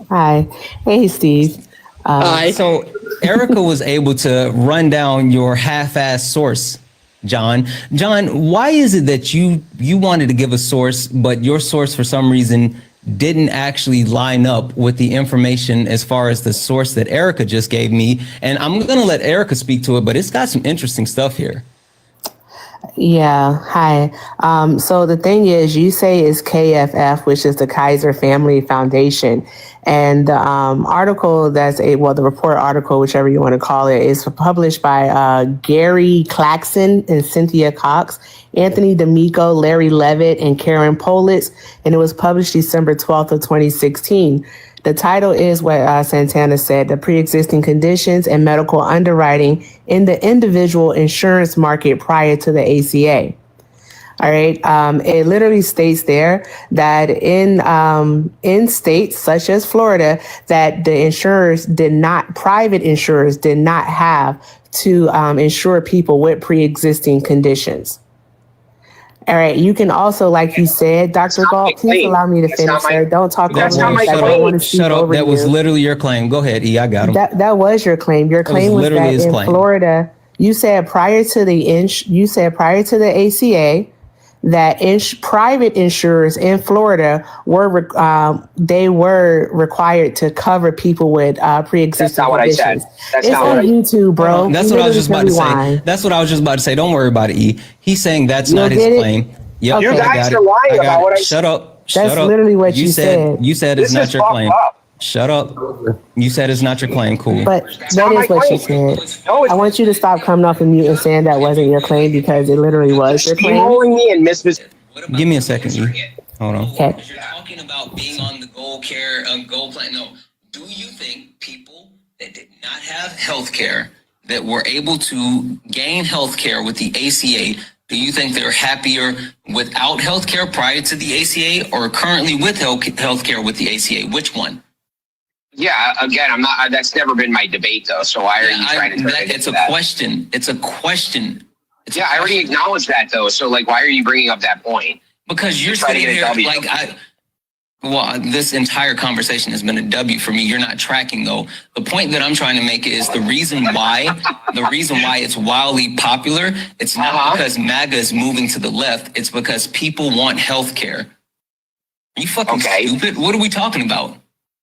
Hi. Hey, Steve. Hi. So Erica was able to run down your half-ass source, John. John, why is it that you wanted to give a source, but your source for some reason didn't actually line up with the information as far as the source that Erica just gave me? And I'm going to let Erica speak to it, but it's got some interesting stuff here. Yeah. Hi. So the thing is, you say is KFF, which is the Kaiser Family Foundation. And the article the report article, whichever you want to call it, is published by Gary Claxon and Cynthia Cox, Anthony D'Amico, Larry Levitt, and Karen Politz. And it was published December 12th of 2016. The title is what Santana said, the pre-existing conditions and medical underwriting in the individual insurance market prior to the ACA. All right. It literally states there that in states such as Florida, that the private insurers did not have to insure people with pre-existing conditions. All right. You can also, like you said, Dr. Galt, please allow me to finish, sir. Don't talk over me. I don't want to speak over you. That was literally your claim. Go ahead, E. I got him. That was your claim. Your claim was that in Florida, you said prior to the ACA, that private insurers in Florida were required to cover people with pre-existing conditions. That's not what I said. It's on YouTube, bro. That's what I was just about to say. That's what I was just about to say. Don't worry about it, E. He's saying that's not his claim. Yep, you guys are lying about what I said. Shut up. That's literally what you said. You said it's not your claim. Shut up. You said it's not your claim. Cool. But that is what you said. I want you to stop coming off of mute and saying that wasn't your claim, because it literally was your claim. Give me a second, E. Hold on. Okay. You're talking about being on the gold plan. No. Do you think people that did not have health care, that were able to gain health care with the ACA, do you think they're happier without health care prior to the ACA or currently with health care with the ACA? Which one? Yeah, again, I'm not. That's never been my debate, though. So why are you trying to turn it into that? Question. It's a question. I already acknowledged that, though. So, like, why are you bringing up that point? Because you're sitting here this entire conversation has been a W for me. You're not tracking, though. The point that I'm trying to make is the reason why it's wildly popular. It's not because MAGA is moving to the left. It's because people want health care. Are you fucking stupid? What are we talking about?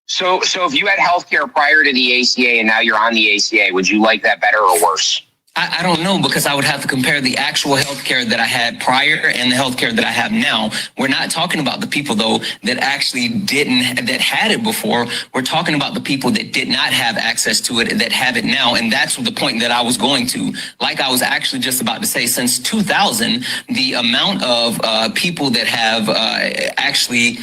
So if you had healthcare prior to the ACA and now you're on the ACA, would you like that better or worse? I don't know, because I would have to compare the actual healthcare that I had prior and the healthcare that I have now. We're not talking about the people, though, that actually that had it before. We're talking about the people that did not have access to it, that have it now. And that's the point that I was going to. Like I was actually just about to say, since 2000, the amount of people that have actually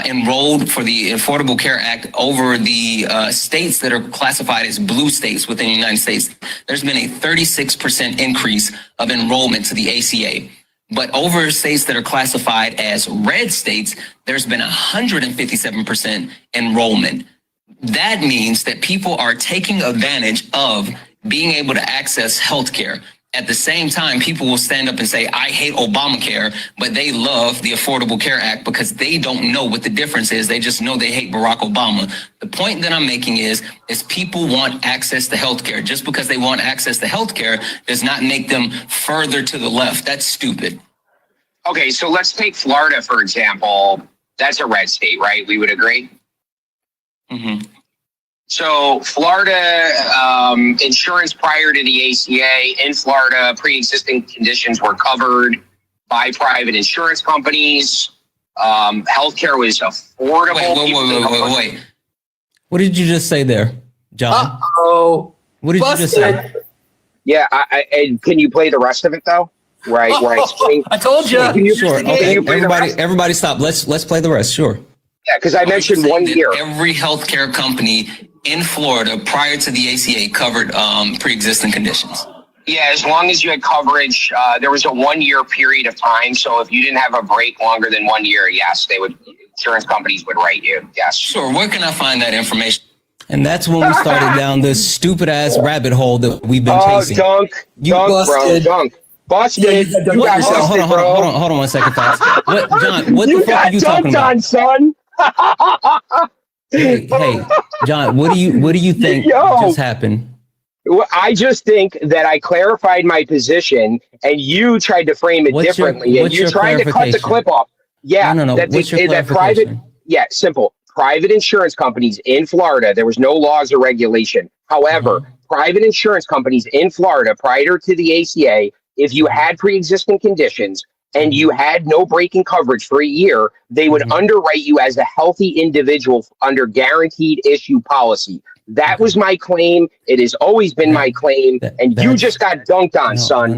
enrolled for the Affordable Care Act over the states that are classified as blue states within the United States, there's been a 36% increase of enrollment to the ACA. But over states that are classified as red states, there's been 157% enrollment. That means that people are taking advantage of being able to access healthcare. At the same time, people will stand up and say, I hate Obamacare, but they love the Affordable Care Act because they don't know what the difference is. They just know they hate Barack Obama. The point that I'm making is people want access to healthcare. Just because they want access to healthcare does not make them further to the left. That's stupid. Okay, so let's take Florida, for example. That's a red state, right? We would agree? Mm-hmm. So Florida, insurance prior to the ACA in Florida, pre-existing conditions were covered by private insurance companies. Healthcare was affordable. Wait. What did you just say there, John? Uh-oh. What did you just say? Yeah, and can you play the rest of it, though? Right. I told you. Sure. Okay. Everybody stop. Let's play the rest. Sure. Yeah, because I mentioned 1 year. Every healthcare company in Florida prior to the ACA covered pre-existing conditions. Yeah, as long as you had coverage, there was a 1 year period of time. So if you didn't have a break longer than 1 year, yes, insurance companies would write you. Yes. Sure. Where can I find that information? And that's when we started down this stupid ass rabbit hole that we've been chasing. Dunk, busted. Bro, dunk. Busted. Hold on 1 second, Fox. John, what the fuck are you talking about? Son. Hey, John, what do you think just happened? Well, I just think that I clarified my position, and you tried to frame it differently, and you tried to cut the clip off. Yeah, no. What's your clarification? Simple. Private insurance companies in Florida, there was no laws or regulation. However, private insurance companies in Florida prior to the ACA, if you had pre-existing conditions and you had no breaking coverage for a year, they would underwrite you as a healthy individual under guaranteed issue policy. That was my claim. It has always been my claim. And you just got dunked on, son.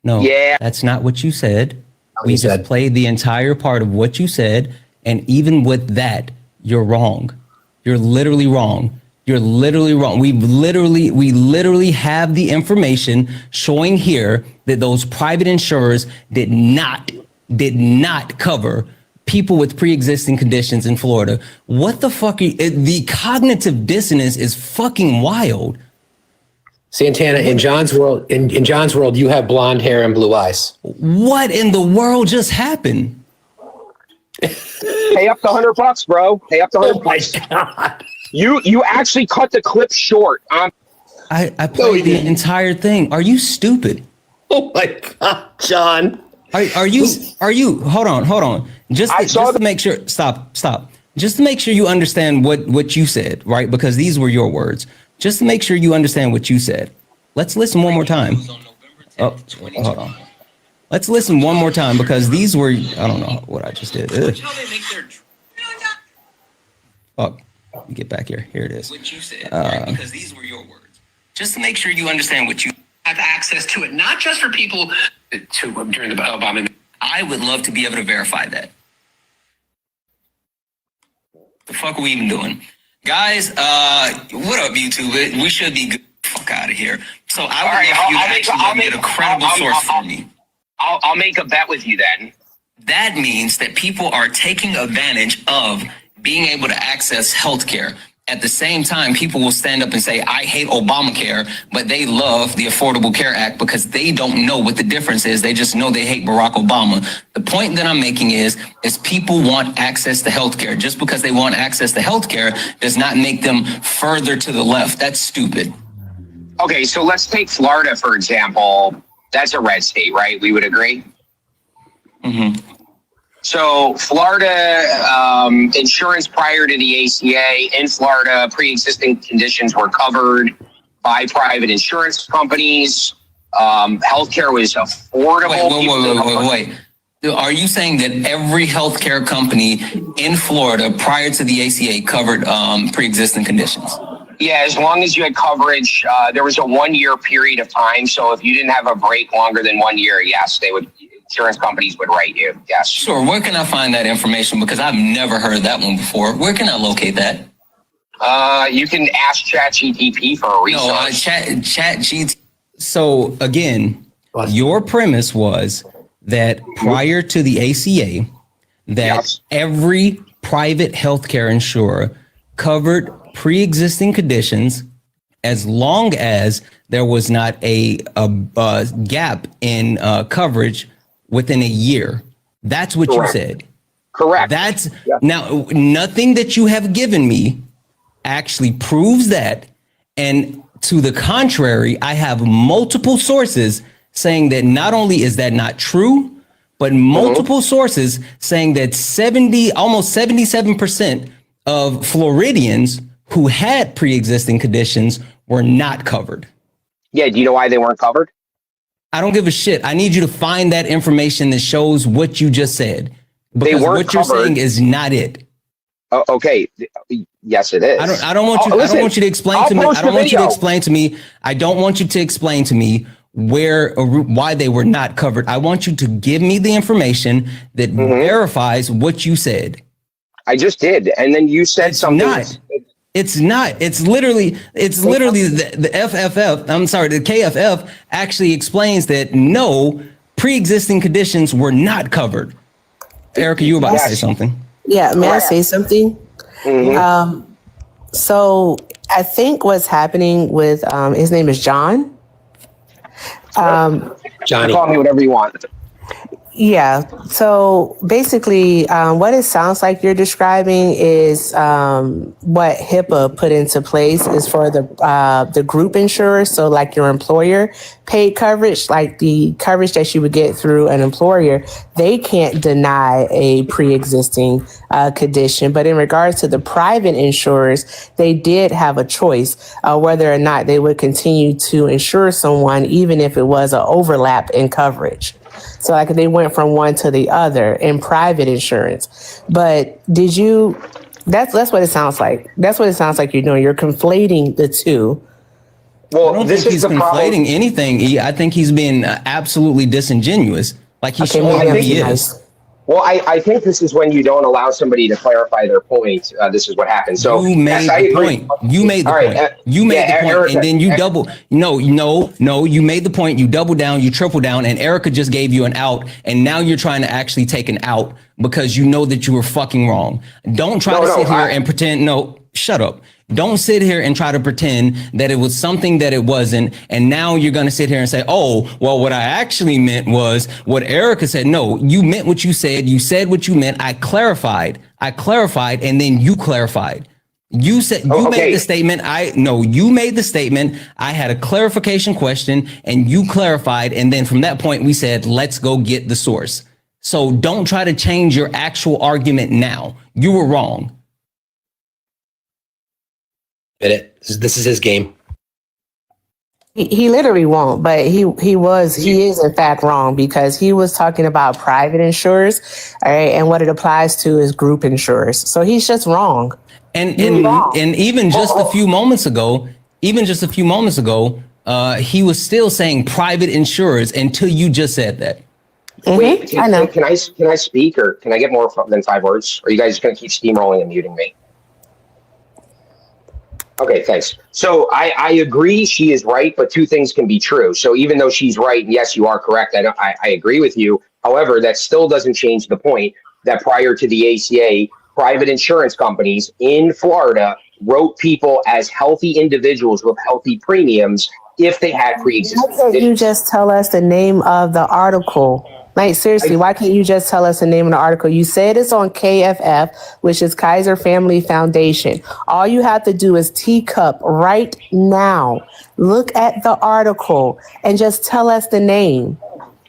No. Yeah. That's not what you said. We just played the entire part of what you said. And even with that, you're wrong. You're literally wrong. You're literally wrong. We literally have the information showing here that those private insurers did not cover people with pre-existing conditions in Florida. What the fuck? The cognitive dissonance is fucking wild. Santana, in John's world, in John's world, you have blonde hair and blue eyes. What in the world just happened? Pay up the $100, bro. Pay up the $100. Oh my God. You actually cut the clip short. I played the entire thing. Are you stupid? Oh my God, John. Are you hold on. Just to make sure, stop. Just to make sure you understand what you said, right? Because these were your words. Just to make sure you understand what you said. Let's listen one more time. Oh, hold on. Let's listen one more time because these were, I don't know what I just did. Fuck. Let me get back here. Here it is. What you said, right? Because these were your words. Just to make sure you understand what you have access to it, not just for people during the Obama. I would love to be able to verify that. The fuck are we even doing? Guys, what up, YouTube? We should be good. Fuck out of here. So I would love you to get a credible source for me. I'll make a bet with you then. That means that people are taking advantage of being able to access healthcare. At the same time, people will stand up and say, I hate Obamacare, but they love the Affordable Care Act because they don't know what the difference is. They just know they hate Barack Obama. The point that I'm making is people want access to healthcare. Just because they want access to healthcare does not make them further to the left. That's stupid. Okay, so let's take Florida, for example. That's a red state, right? We would agree? Mm-hmm. So Florida insurance prior to the ACA in Florida, pre-existing conditions were covered by private insurance companies. Healthcare was affordable. Wait. Are you saying that every healthcare company in Florida prior to the ACA covered pre-existing conditions? Yeah, as long as you had coverage, there was a 1 year period of time. So if you didn't have a break longer than 1 year, yes, insurance companies would write you. Yes. Sure. Where can I find that information? Because I've never heard that one before. Where can I locate that? You can ask ChatGPT for a resource. No, ChatGPT. So again, your premise was that prior to the ACA, that every private healthcare insurer covered pre-existing conditions as long as there was not a gap in coverage within a year. That's what you said. Correct. Now, nothing that you have given me actually proves that. And to the contrary, I have multiple sources saying that not only is that not true, but multiple sources saying that almost 77% of Floridians who had pre-existing conditions were not covered. Yeah, do you know why they weren't covered? I don't give a shit. I need you to find that information that shows what you just said. Because what you're saying is not it. Okay. Yes, it is. I don't want you to explain to me. I don't want you to explain to me. I don't want you to explain to me why they were not covered. I want you to give me the information that verifies what you said. I just did. And then you said something. It's not. It's literally the FFF. I'm sorry, the KFF actually explains that no pre-existing conditions were not covered. Erica, you were about to say something. Yeah, may I say something? So I think what's happening with his name is John. Johnny. Call me whatever you want. Yeah. So basically, what it sounds like you're describing is what HIPAA put into place is for the group insurers. So like your employer paid coverage, like the coverage that you would get through an employer, they can't deny a pre-existing condition. But in regards to the private insurers, they did have a choice whether or not they would continue to insure someone, even if it was an overlap in coverage. So like they went from one to the other in private insurance. But that's what it sounds like. That's what it sounds like you're doing. You're conflating the two. Well, I don't this think is he's the conflating problem. anything. I think he's being absolutely disingenuous. Like he's showing well, who that's he nice. is. Well, I think this is when you don't allow somebody to clarify their point. This is what happens. So You made yes, I the agree. point. You made the All right, point. You made yeah, the point, Erica, and then you double. No, you made the point. You double down. You triple down, and Erica just gave you an out, and now you're trying to actually take an out because you know that you were fucking wrong. Don't try to sit here and pretend. No, shut up. Don't sit here and try to pretend that it was something that it wasn't. And now you're going to sit here and say, oh, well, what I actually meant was what Erica said. No, you meant what you said. You said what you meant. I clarified, and then you clarified. You said you made the statement. You made the statement. I had a clarification question and you clarified. And then from that point, we said, let's go get the source. So don't try to change your actual argument now. You were wrong. This is his game. He literally won't, but he is in fact wrong because he was talking about private insurers, all right, and what it applies to is group insurers. So he's just wrong. And even just a few moments ago, he was still saying private insurers until you just said that. Wait, I know. Can I speak, or can I get more than 5 words? Or are you guys just going to keep steamrolling and muting me? Okay, thanks. So I agree she is right, but two things can be true. So even though she's right, and yes, you are correct, I agree with you. However, that still doesn't change the point that prior to the ACA, private insurance companies in Florida wrote people as healthy individuals with healthy premiums if they had pre-existing Why can't you just tell us the name of the article? Like, seriously, why can't you just tell us the name of the article? You said it's on KFF, which is Kaiser Family Foundation. All you have to do is teacup right now. Look at the article and just tell us the name.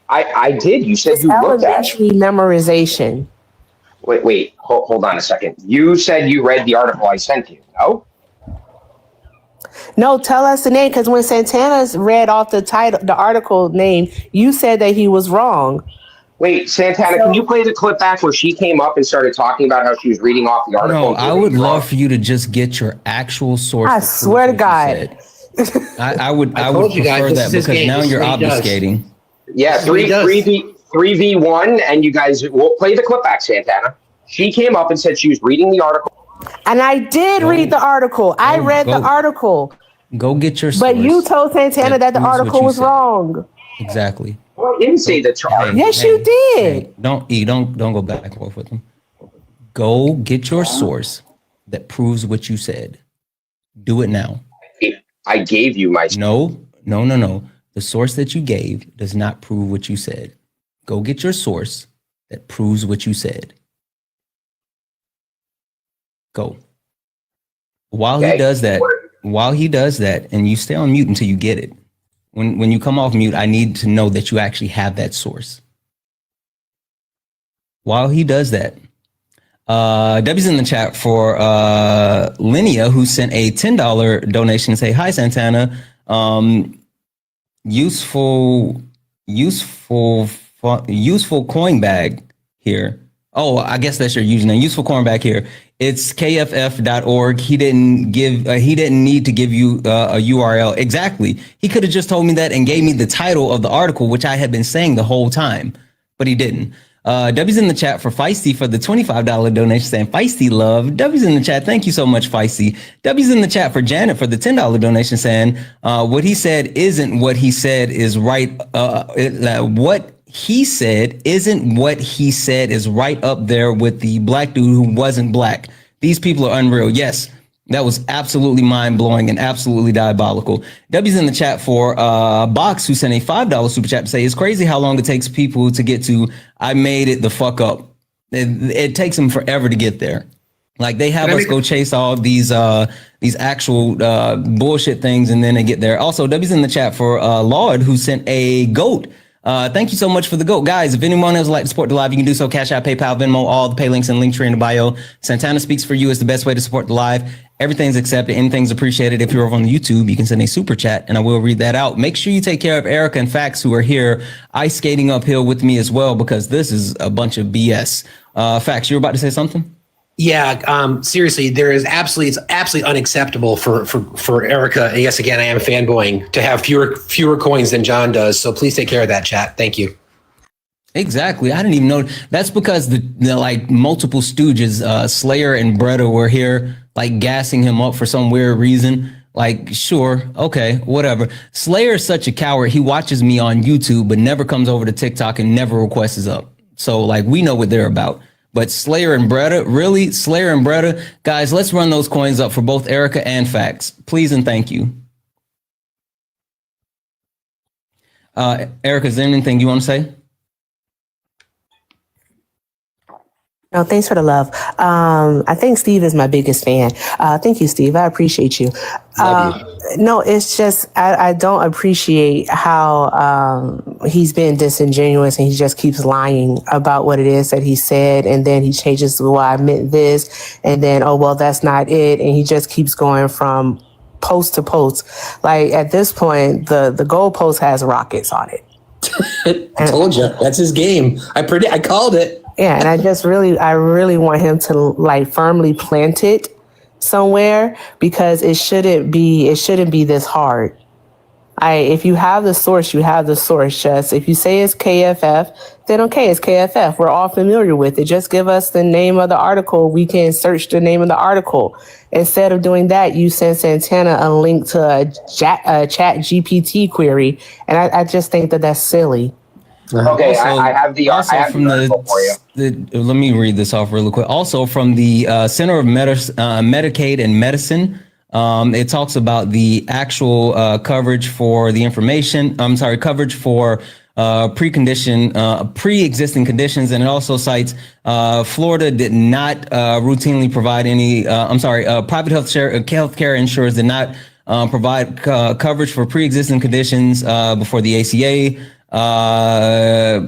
I did. You said it's you looked at it. Elementary memorization. Wait, hold on a second. You said you read the article I sent you, no? No, tell us the name, because when Santana's read off the article name, you said that he was wrong. Wait, Santana, can you play the clip back where she came up and started talking about how she was reading off the article? No, I would love for you to just get your actual source. I swear to God. I would prefer that because now you're obfuscating. Yeah, 3v1, and you guys will play the clip back, Santana. She came up and said she was reading the article. And I did read the article. I read the article. Go get your source. But you told Santana that the article was wrong. Exactly. Well, I didn't say the charge. Yes, you did. Don't go back and forth with them. Go get your source that proves what you said. Do it now. I gave you my... No. The source that you gave does not prove what you said. Go get your source that proves what you said. Go. While he does that, and you stay on mute until you get it. When you come off mute, I need to know that you actually have that source. While he does that, Debbie's in the chat for Linnea, who sent a $10 donation. Say hi, Santana. Useful coin bag here. Oh, I guess that's your username. Useful coin bag here. It's kff.org. He didn't need to give you a URL. Exactly. He could have just told me that and gave me the title of the article, which I had been saying the whole time, but he didn't. W's in the chat for Feisty for the $25 donation saying Feisty love. W's in the chat. Thank you so much, Feisty. W's in the chat for Janet for the $10 donation saying what he said isn't what he said is right. What he said isn't what he said is right up there with the black dude who wasn't black. These people are unreal. Yes, That was absolutely mind-blowing and absolutely diabolical. W's in the chat for Box, who sent a $5 super chat to say, it's crazy how long it takes people to get to, I made it the fuck up. It takes them forever to get there. Like they have us go chase all these actual bullshit things and then they get there. Also, W's in the chat for Lord, who sent a GOAT. Thank you so much for the GOAT. Guys, if anyone else would like to support the live, you can do so. Cash App, PayPal, Venmo, all the pay links and Linktree in the bio. Santana Speaks For You is the best way to support the live. Everything's accepted. Anything's appreciated. If you're over on YouTube, you can send a super chat and I will read that out. Make sure you take care of Erica and Fax, who are here ice skating uphill with me as well, because this is a bunch of BS. Fax, you were about to say something? Yeah, seriously, it's absolutely unacceptable for Erica. And yes, again, I am fanboying to have fewer coins than John does. So please take care of that, chat. Thank you. Exactly. I didn't even know. That's because the like multiple stooges, Slayer and Bretta, were here like gassing him up for some weird reason. Like, sure, okay, whatever. Slayer is such a coward. He watches me on YouTube, but never comes over to TikTok and never requests us up. So like, we know what they're about. But Slayer and Bretta, really? Slayer and Bretta? Guys, let's run those coins up for both Erica and Fax. Please and thank you. Erica, is there anything you want to say? No, thanks for the love. I think Steve is my biggest fan. Thank you, Steve. I appreciate you. No, it's just I don't appreciate how he's been disingenuous and he just keeps lying about what it is that he said, and then he changes, well, I meant this, and then, oh, well, that's not it, and he just keeps going from post to post. Like at this point, the goalpost has rockets on it. I told you, that's his game. I called it. Yeah, and I really want him to like firmly plant it somewhere, because it shouldn't be this hard. If you have the source, you have the source. Just if you say it's KFF, then okay, it's KFF. We're all familiar with it. Just give us the name of the article. We can search the name of the article. Instead of doing that, you send Santana a link to a chat GPT query, and I just think that that's silly. Okay, also, I have the article for you. Let me read this off really quick. Also, from the Center of Medicaid and Medicine, it talks about the actual coverage for the information. Coverage for pre-existing conditions, and it also cites Florida did not routinely provide any. Private healthcare insurers did not provide coverage for pre-existing conditions before the ACA.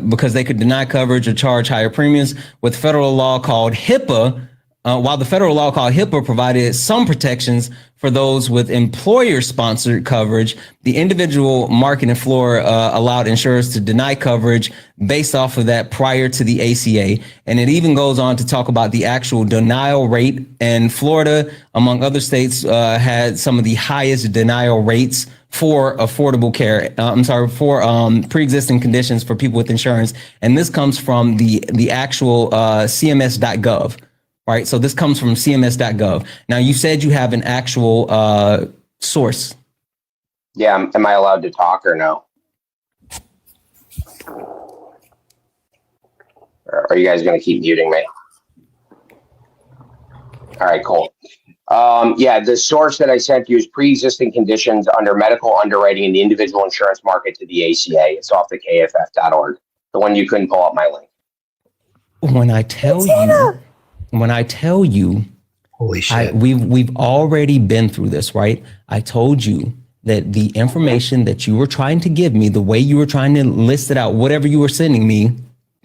Because they could deny coverage or charge higher premiums, with federal law called HIPAA. While the federal law called HIPAA provided some protections for those with employer-sponsored coverage, the individual market in Florida allowed insurers to deny coverage based off of that prior to the ACA. And it even goes on to talk about the actual denial rate. And Florida, among other states, had some of the highest denial rates for affordable care. For pre-existing conditions for people with insurance. And this comes from the actual CMS.gov. Right. So this comes from CMS.gov. Now, you said you have an actual source. Yeah. Am I allowed to talk or no? Or are you guys going to keep muting me? All right, cool. The source that I sent you is pre-existing conditions under medical underwriting in the individual insurance market to the ACA. It's off the KFF.org. The one you couldn't pull up my link. When I tell you, holy shit, we've already been through this, right? I told you that the information that you were trying to give me, the way you were trying to list it out, whatever you were sending me,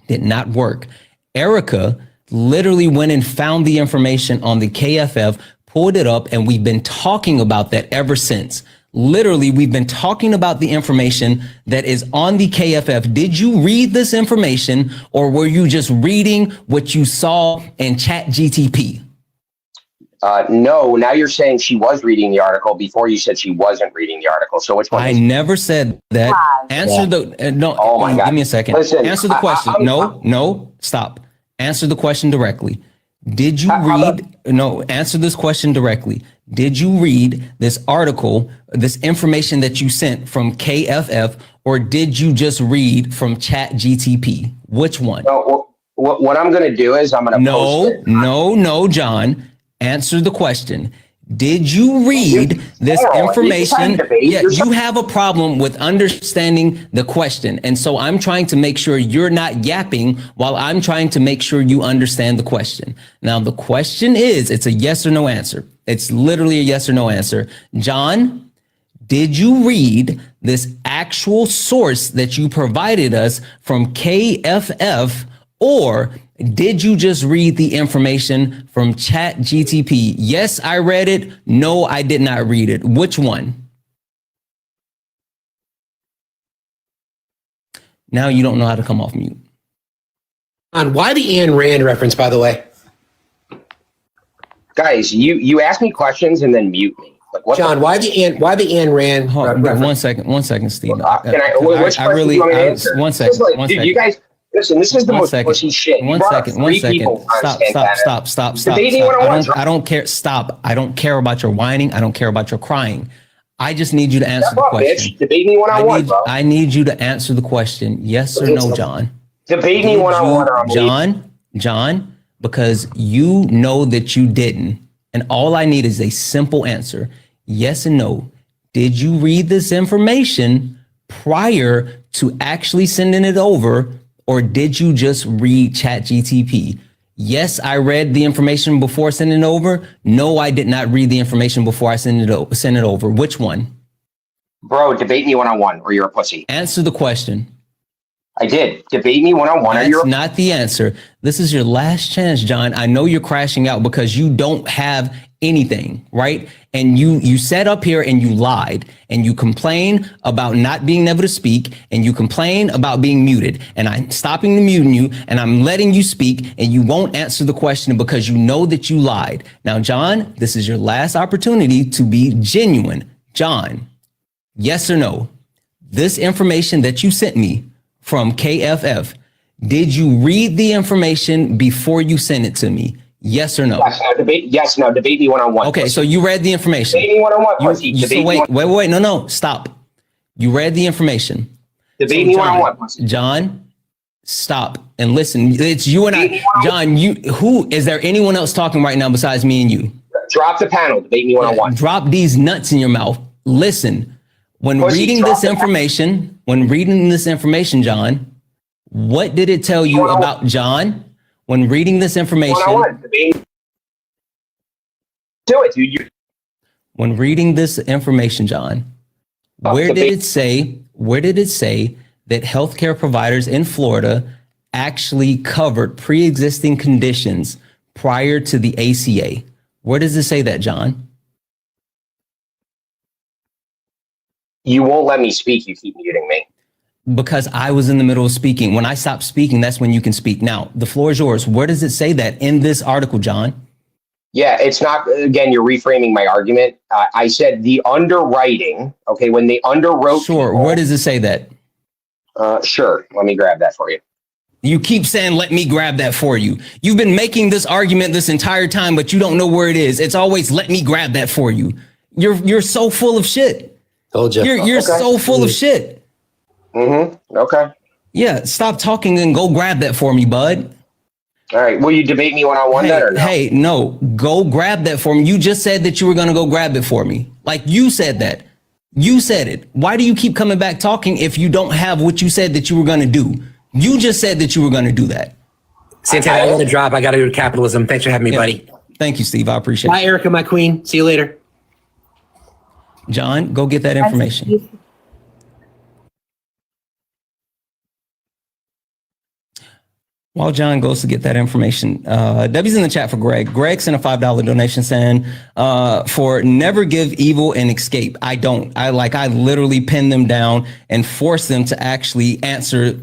did not work. Erica literally went and found the information on the KFF, pulled it up, and we've been talking about that ever since. Literally, we've been talking about the information that is on the KFF. Did you read this information, or were you just reading what you saw in Chat GTP? No, now you're saying she was reading the article. Before you said she wasn't reading the article. So which one? I never said that. Answer no. Oh my God. Give me a second. Listen, answer the question. No, stop. Answer the question directly. Did you answer this question directly. Did you read this article, this information that you sent from KFF, or did you just read from Chat GTP? Which one? No, what I'm going to do is I'm going to post it. No, John. Answer the question. Did you read this information? Yeah, you have a problem with understanding the question. And so I'm trying to make sure you're not yapping while I'm trying to make sure you understand the question. Now, the question is, it's a yes or no answer. It's literally a yes or no answer. John, did you read this actual source that you provided us from KFF, or did you just read the information from ChatGTP? Yes, I read it. No, I did not read it. Which one? Now you don't know how to come off mute. On why the Ayn Rand reference, by the way? Guys, you ask me questions and then mute me. Like, what John, why the Ayn Rand reference? One second, Steve. One second. Dude, you guys, listen, this is the most pussy shit. One second. Stop. I don't care. Stop. I don't care about your whining. I don't care about your crying. I just need you to answer the question. Debate me one-on-one, bro. I need you to answer the question. Yes or no, John? Debate me one-on-one. John, because you know that you didn't. And all I need is a simple answer. Yes and no. Did you read this information prior to actually sending it over, or did you just read ChatGTP? Yes, I read the information before sending it over. No, I did not read the information before I send it over. Which one? Bro, debate me one-on-one or you're a pussy. Answer the question. I did. Debate me one-on-one or you're... That's not the answer. This is your last chance, John. I know you're crashing out because you don't have anything, right? And you sat up here and you lied and you complain about not being able to speak and you complain about being muted, and I'm stopping the muting you and I'm letting you speak and you won't answer the question because you know that you lied. Now, John, this is your last opportunity to be genuine. John, yes or no? This information that you sent me from KFF, did you read the information before you sent it to me? Yes or no? Yes, no, debate me one-on-one. Okay, so you read the information. Debate me one-on-one. Wait, no, stop. You read the information. Debate me one-on-one. John, stop and listen. It's you and I. John, is there anyone else talking right now besides me and you? Drop the panel. Debate me one-on-one. Drop these nuts in your mouth. Listen, when reading this information, John, what did it tell you about John? When reading this information, do it, dude. When reading this information, John, where did it say that healthcare providers in Florida actually covered pre-existing conditions prior to the ACA? Where does it say that, John? You won't let me speak. You keep muting me. Because I was in the middle of speaking. When I stop speaking, that's when you can speak. Now, the floor is yours. Where does it say that in this article, John? Yeah, it's not, again, you're reframing my argument. I said the underwriting, okay, when they underwrote. Sure, where does it say that? Sure, let me grab that for you. You keep saying, let me grab that for you. You've been making this argument this entire time, but you don't know where it is. It's always, let me grab that for you. You're so full of shit. Told you. You're so full of shit. Mm-hmm. Okay. Yeah, stop talking and go grab that for me, bud. All right. Will you debate me one-on-one then or no? Hey, no. Go grab that for me. You just said that you were going to go grab it for me. Like, you said that. You said it. Why do you keep coming back talking if you don't have what you said that you were going to do? You just said that you were going to do that. Santana, I got to drop. I got to do capitalism. Thanks for having me, buddy. Thank you, Steve. I appreciate it. Bye, Erica, my queen. See you later. John, go get that information. While John goes to get that information, Debbie's in the chat for Greg. Greg sent a $5 donation saying, for never give evil an escape. I don't. I literally pin them down and force them to actually answer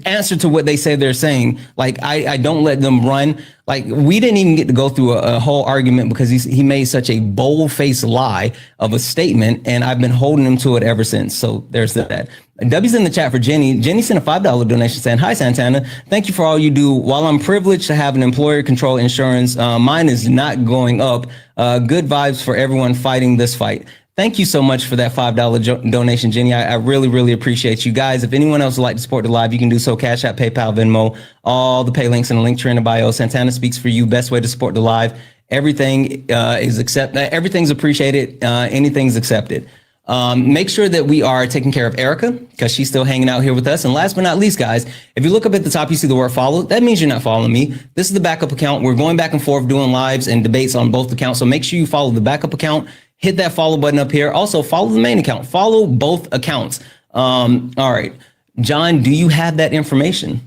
answer to what they say they're saying. Like, I don't let them run. Like, we didn't even get to go through a whole argument because he made such a bold-faced lie of a statement, and I've been holding him to it ever since. So there's that. W's in the chat for Jenny. Jenny sent a $5 donation saying, hi, Santana. Thank you for all you do. While I'm privileged to have an employer-controlled insurance, mine is not going up. Good vibes for everyone fighting this fight. Thank you so much for that $5 donation, Jenny. I really, really appreciate you guys. If anyone else would like to support the live, you can do so. Cash App, PayPal, Venmo, all the pay links in the link tree in the bio. Santana speaks for you. Best way to support the live. everything is everything's appreciated, anything's accepted. Make sure that we are taking care of Erica because she's still hanging out here with us. And last but not least, guys, if you look up at the top, you see the word follow. That means you're not following me. This is the backup account. We're going back and forth doing lives and debates on both accounts. So make sure you follow the backup account. Hit that follow button up here. Also follow the main account. Follow both accounts. All right. John, do you have that information?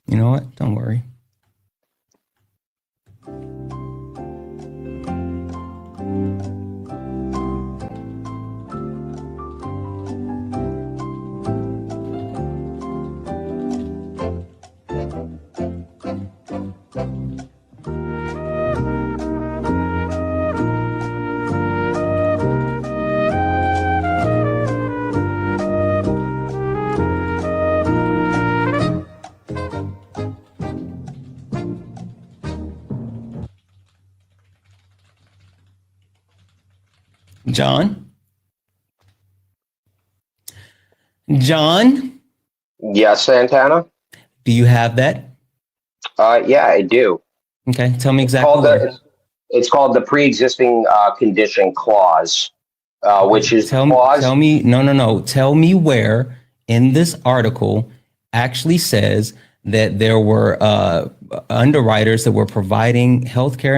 You know what? Don't worry. John? John? Yes, Santana? Do you have that? Yeah, I do. Okay, tell me exactly. It's called the pre-existing condition clause, which is Tell me, no. Tell me where in this article actually says that there were underwriters that were providing healthcare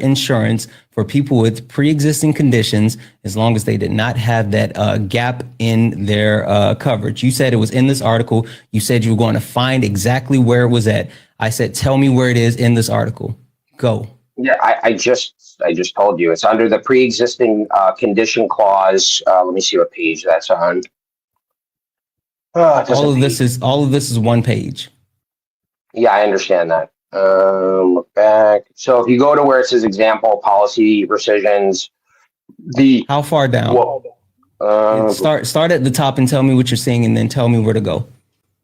insurance for people with pre-existing conditions as long as they did not have that gap in their coverage. You said it was in this article. You said you were going to find exactly where it was at. I said, tell me where it is in this article. Go. Yeah, I just told you it's under the pre-existing condition clause. Let me see what page that's on. All of this is one page. Yeah, I understand that. Look back. So if you go to where it says example policy rescissions, how far down? Start at the top and tell me what you're seeing, and then tell me where to go.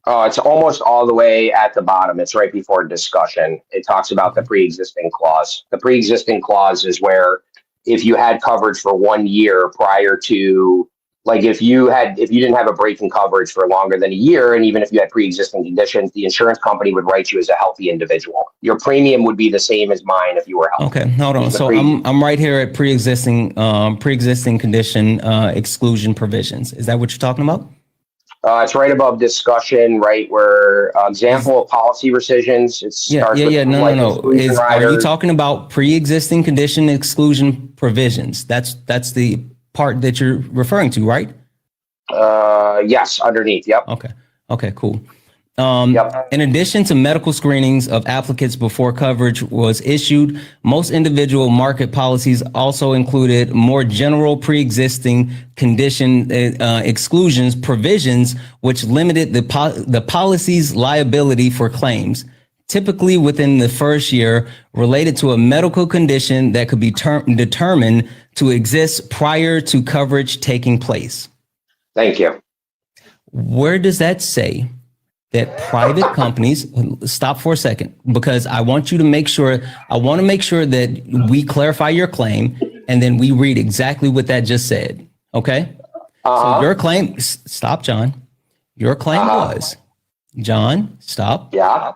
Oh, it's almost all the way at the bottom. It's right before discussion. It talks about the pre-existing clause. The pre-existing clause is where if you had coverage for 1 year prior to, like if you didn't have a break in coverage for longer than a year, and even if you had pre-existing conditions, the insurance company would write you as a healthy individual. Your premium would be the same as mine if you were healthy. Okay, hold on. So I'm right here at pre-existing condition exclusion provisions. Is that what you're talking about? It's right above discussion, right where example of policy rescissions. It starts with no. Are you talking about pre-existing condition exclusion provisions? That's the part that you're referring to, right? Yes, underneath. Yep. Okay, cool. In addition to medical screenings of applicants before coverage was issued, most individual market policies also included more general pre-existing condition exclusions provisions, which limited the policy's liability for claims, typically within the first year, related to a medical condition that could be determined to exist prior to coverage taking place. Thank you. Where does that say that private companies, stop for a second, because I want to make sure that we clarify your claim and then we read exactly what that just said. Okay. So your claim, stop, John. Your claim was, John, stop. Yeah.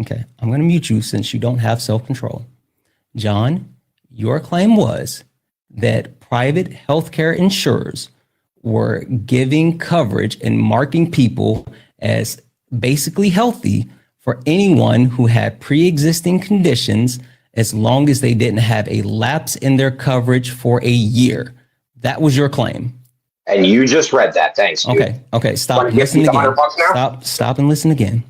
Okay. I'm going to mute you since you don't have self-control. John, your claim was that private healthcare insurers were giving coverage and marking people as basically healthy for anyone who had pre-existing conditions as long as they didn't have a lapse in their coverage for a year. That was your claim. And you just read that. Thanks. Dude. Okay. Stop. Listen again. Stop and listen again.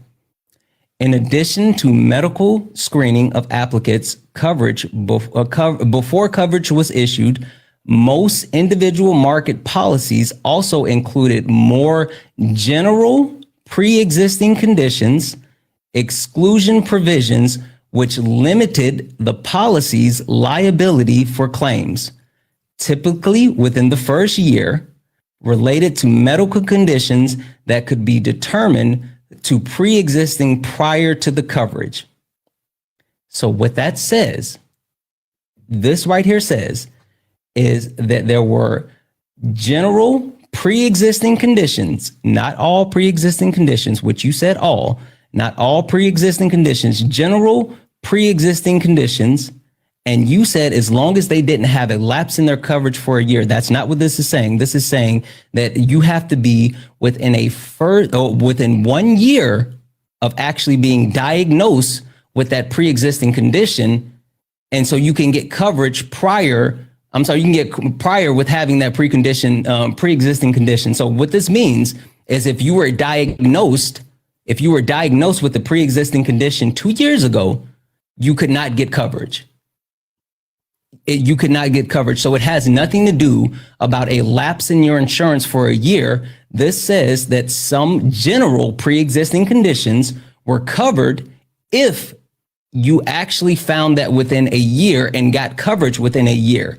In addition to medical screening of applicants, coverage before coverage was issued, most individual market policies also included more general pre-existing conditions, exclusion provisions, which limited the policy's liability for claims, typically within the first year, related to medical conditions that could be determined to pre-existing prior to the coverage. So what that says this right here says is that there were general pre-existing conditions, not all pre-existing conditions, which you said all, not all pre-existing conditions, general pre-existing conditions. And you said as long as they didn't have a lapse in their coverage for a year. That's not what this is saying. This is saying that you have to be within within 1 year of actually being diagnosed with that pre-existing condition. And so you can get coverage prior. I'm sorry, you can get prior with having that pre-existing condition. So what this means is if you were diagnosed with the pre-existing condition 2 years ago, you could not get coverage. You could not get coverage. So it has nothing to do about a lapse in your insurance for a year. This says that some general pre-existing conditions were covered if you actually found that within a year and got coverage within a year.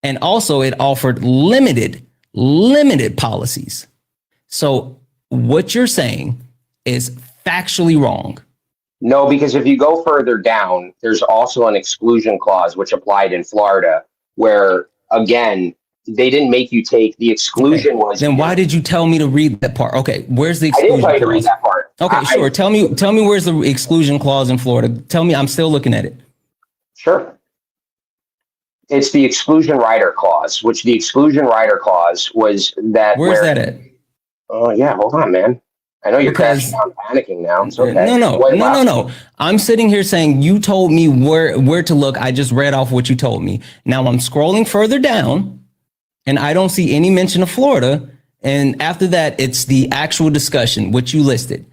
And also it offered limited policies. So what you're saying is factually wrong. No, because if you go further down, there's also an exclusion clause which applied in Florida where, again, they didn't make you take the exclusion was. Then why did you tell me to read that part? Okay, where's the exclusion I didn't tell you to clause? read that part. Okay, sure. Tell me where's the exclusion clause in Florida? Tell me, I'm still looking at it. Sure. It's the exclusion rider clause, which the exclusion rider clause was that. Where's that at? Oh, yeah. Hold on, man. I know you're crashing out, panicking now. It's okay. No. I'm sitting here saying you told me where to look. I just read off what you told me. Now I'm scrolling further down and I don't see any mention of Florida. And after that, it's the actual discussion, which you listed.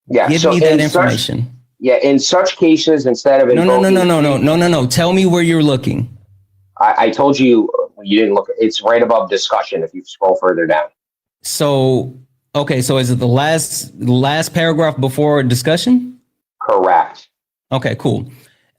Yeah. Give me that information. In such cases, instead of No. Tell me where you're looking. I told you didn't look. It's right above discussion if you scroll further down. So, okay. So is it the last paragraph before discussion? Correct. Okay, cool.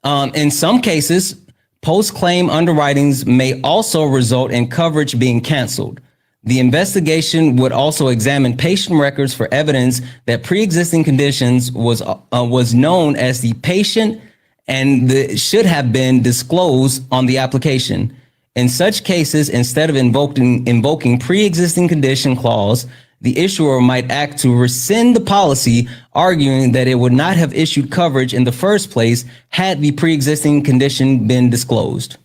In some cases, post-claim underwritings may also result in coverage being canceled. The investigation would also examine patient records for evidence that pre-existing conditions was known as the patient and should have been disclosed on the application. In such cases, instead of invoking pre-existing condition clause, the issuer might act to rescind the policy, arguing that it would not have issued coverage in the first place had the pre-existing condition been disclosed.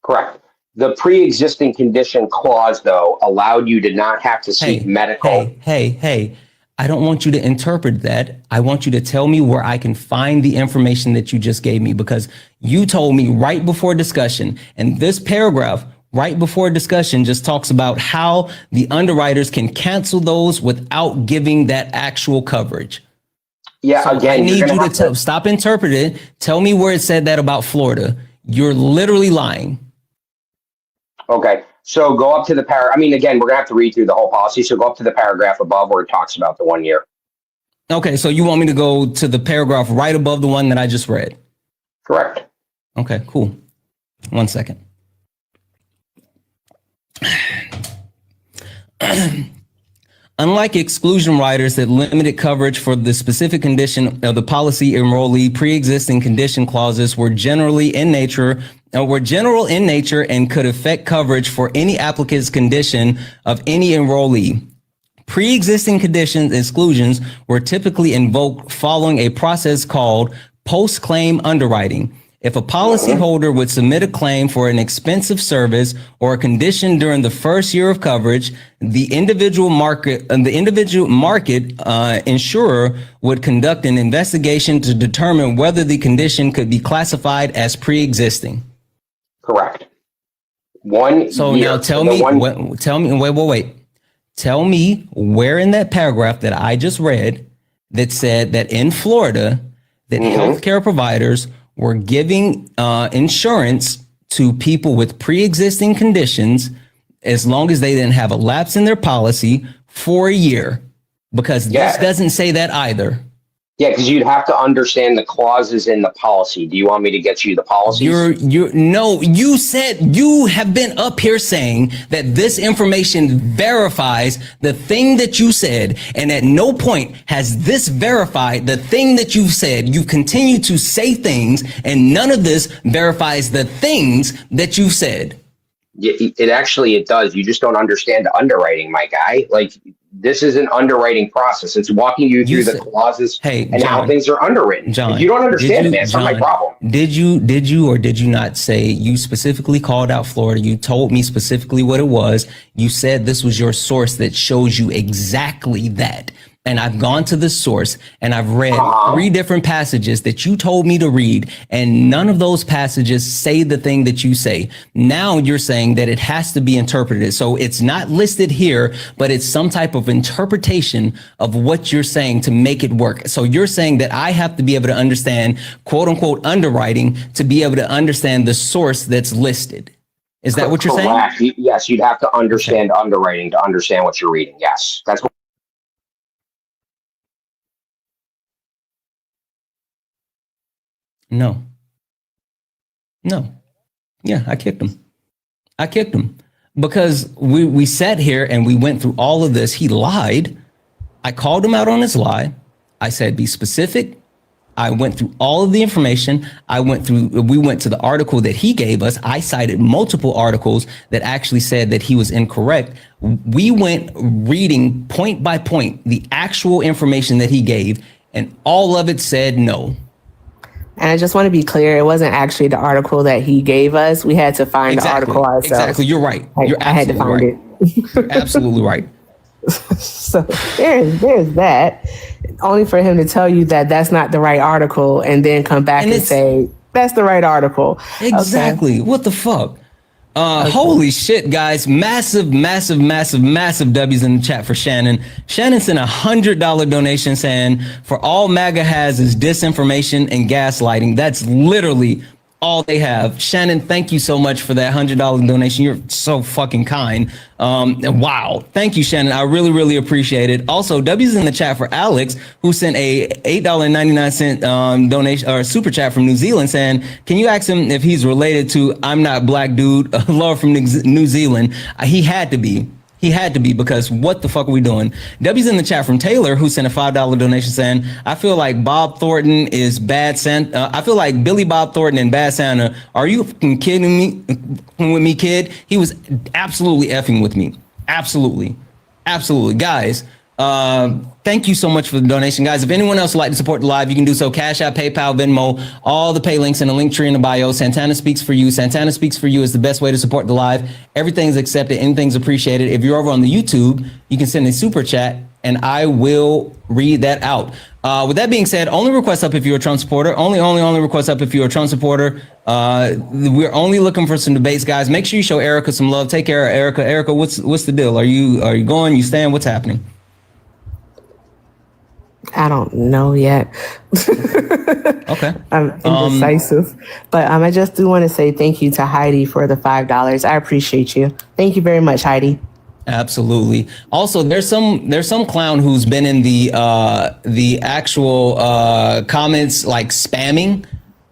Correct. The pre-existing condition clause, though, allowed you to not have to seek medical. Hey, I don't want you to interpret that. I want you to tell me where I can find the information that you just gave me, because you told me right before discussion, and this paragraph right before discussion just talks about how the underwriters can cancel those without giving that actual coverage. Yeah, so again, I need you to stop interpreting it. Tell me where it said that about Florida. You're literally lying. Okay, so go up to the again, we're gonna have to read through the whole policy. So go up to the paragraph above where it talks about the 1 year. Okay, so you want me to go to the paragraph right above the one that I just read? Correct. Okay, cool. 1 second. Unlike exclusion riders that limited coverage for the specific condition of the policy enrollee, pre-existing condition clauses were general in nature and could affect coverage for any applicant's condition of any enrollee. Pre-existing conditions exclusions were typically invoked following a process called post-claim underwriting. If a policyholder would submit a claim for an expensive service or a condition during the first year of coverage, the individual market insurer would conduct an investigation to determine whether the condition could be classified as pre-existing. Correct. 1 So year. now tell me where in that paragraph that I just read that said that in Florida that healthcare providers were giving insurance to people with pre-existing conditions as long as they didn't have a lapse in their policy for a year, because this doesn't say that either. Yeah, because you'd have to understand the clauses in the policy. Do you want me to get you the policies? No, you said you have been up here saying that this information verifies the thing that you said, and at no point has this verified the thing that you've said. You continue to say things, and none of this verifies the things that you said. It does. You just don't understand the underwriting, my guy. Like, this is an underwriting process. It's walking you through the clauses and John, how things are underwritten. John, if you don't understand it, man, it's not my problem. Did you or did you not say you specifically called out Florida? You told me specifically what it was. You said this was your source that shows you exactly that. And I've gone to the source and I've read 3 different passages that you told me to read, and none of those passages say the thing that you say. Now you're saying that it has to be interpreted. So it's not listed here, but it's some type of interpretation of what you're saying to make it work. So you're saying that I have to be able to understand, quote unquote, underwriting to be able to understand the source that's listed. Is that what you're saying? Yes, you'd have to understand underwriting to understand what you're reading. Yes, that's what. No. Yeah, I kicked him because we sat here and we went through all of this. He lied. I called him out on his lie. I said, be specific. I went through all of the information. We went to the article that he gave us. I cited multiple articles that actually said that he was incorrect. We went reading point by point the actual information that he gave, and all of it said no. And I just want to be clear, it wasn't actually the article that he gave us. We had to find the article ourselves. Exactly. You're right. I had to find it. You're absolutely right. So there's that. Only for him to tell you that that's not the right article and then come back and say, that's the right article. Exactly. Okay. What the fuck? Holy shit, guys. Massive W's in the chat for Shannon. Shannon sent $100 donation saying, for all MAGA has is disinformation and gaslighting. That's literally all they have. Shannon, thank you so much for that $100 donation. You're so fucking kind. Wow. Thank you, Shannon. I really, really appreciate it. Also, W's in the chat for Alex, who sent a $8.99 donation or super chat from New Zealand saying, can you ask him if he's related to I'm Not Black Dude, Laura from New Zealand? He had to be. He had to be, because what the fuck are we doing? W's in the chat from Taylor, who sent a $5 donation saying, I feel like Bob Thornton is bad Santa. I feel like Billy Bob Thornton and bad Santa. Are you fucking kidding me with me, kid? He was absolutely effing with me. Absolutely. Guys, thank you so much for the donation, guys. If anyone else would like to support the live, you can do so. Cash App, PayPal, Venmo, all the pay links in the link tree in the bio. Santana Speaks For You. Santana Speaks For You is the best way to support the live. Everything's accepted. Anything's appreciated. If you're over on the YouTube, you can send a super chat and I will read that out. With that being said, only request up if you're a Trump supporter. Only request up if you're a Trump supporter. We're only looking for some debates, guys. Make sure you show Erica some love. Take care of Erica. Erica, what's the deal? Are you going? You staying? What's happening? I don't know yet. Okay. I'm indecisive. But I just do want to say thank you to Heidi for the $5. I appreciate you. Thank you very much, Heidi. Absolutely. Also, there's some clown who's been in the actual comments, like spamming.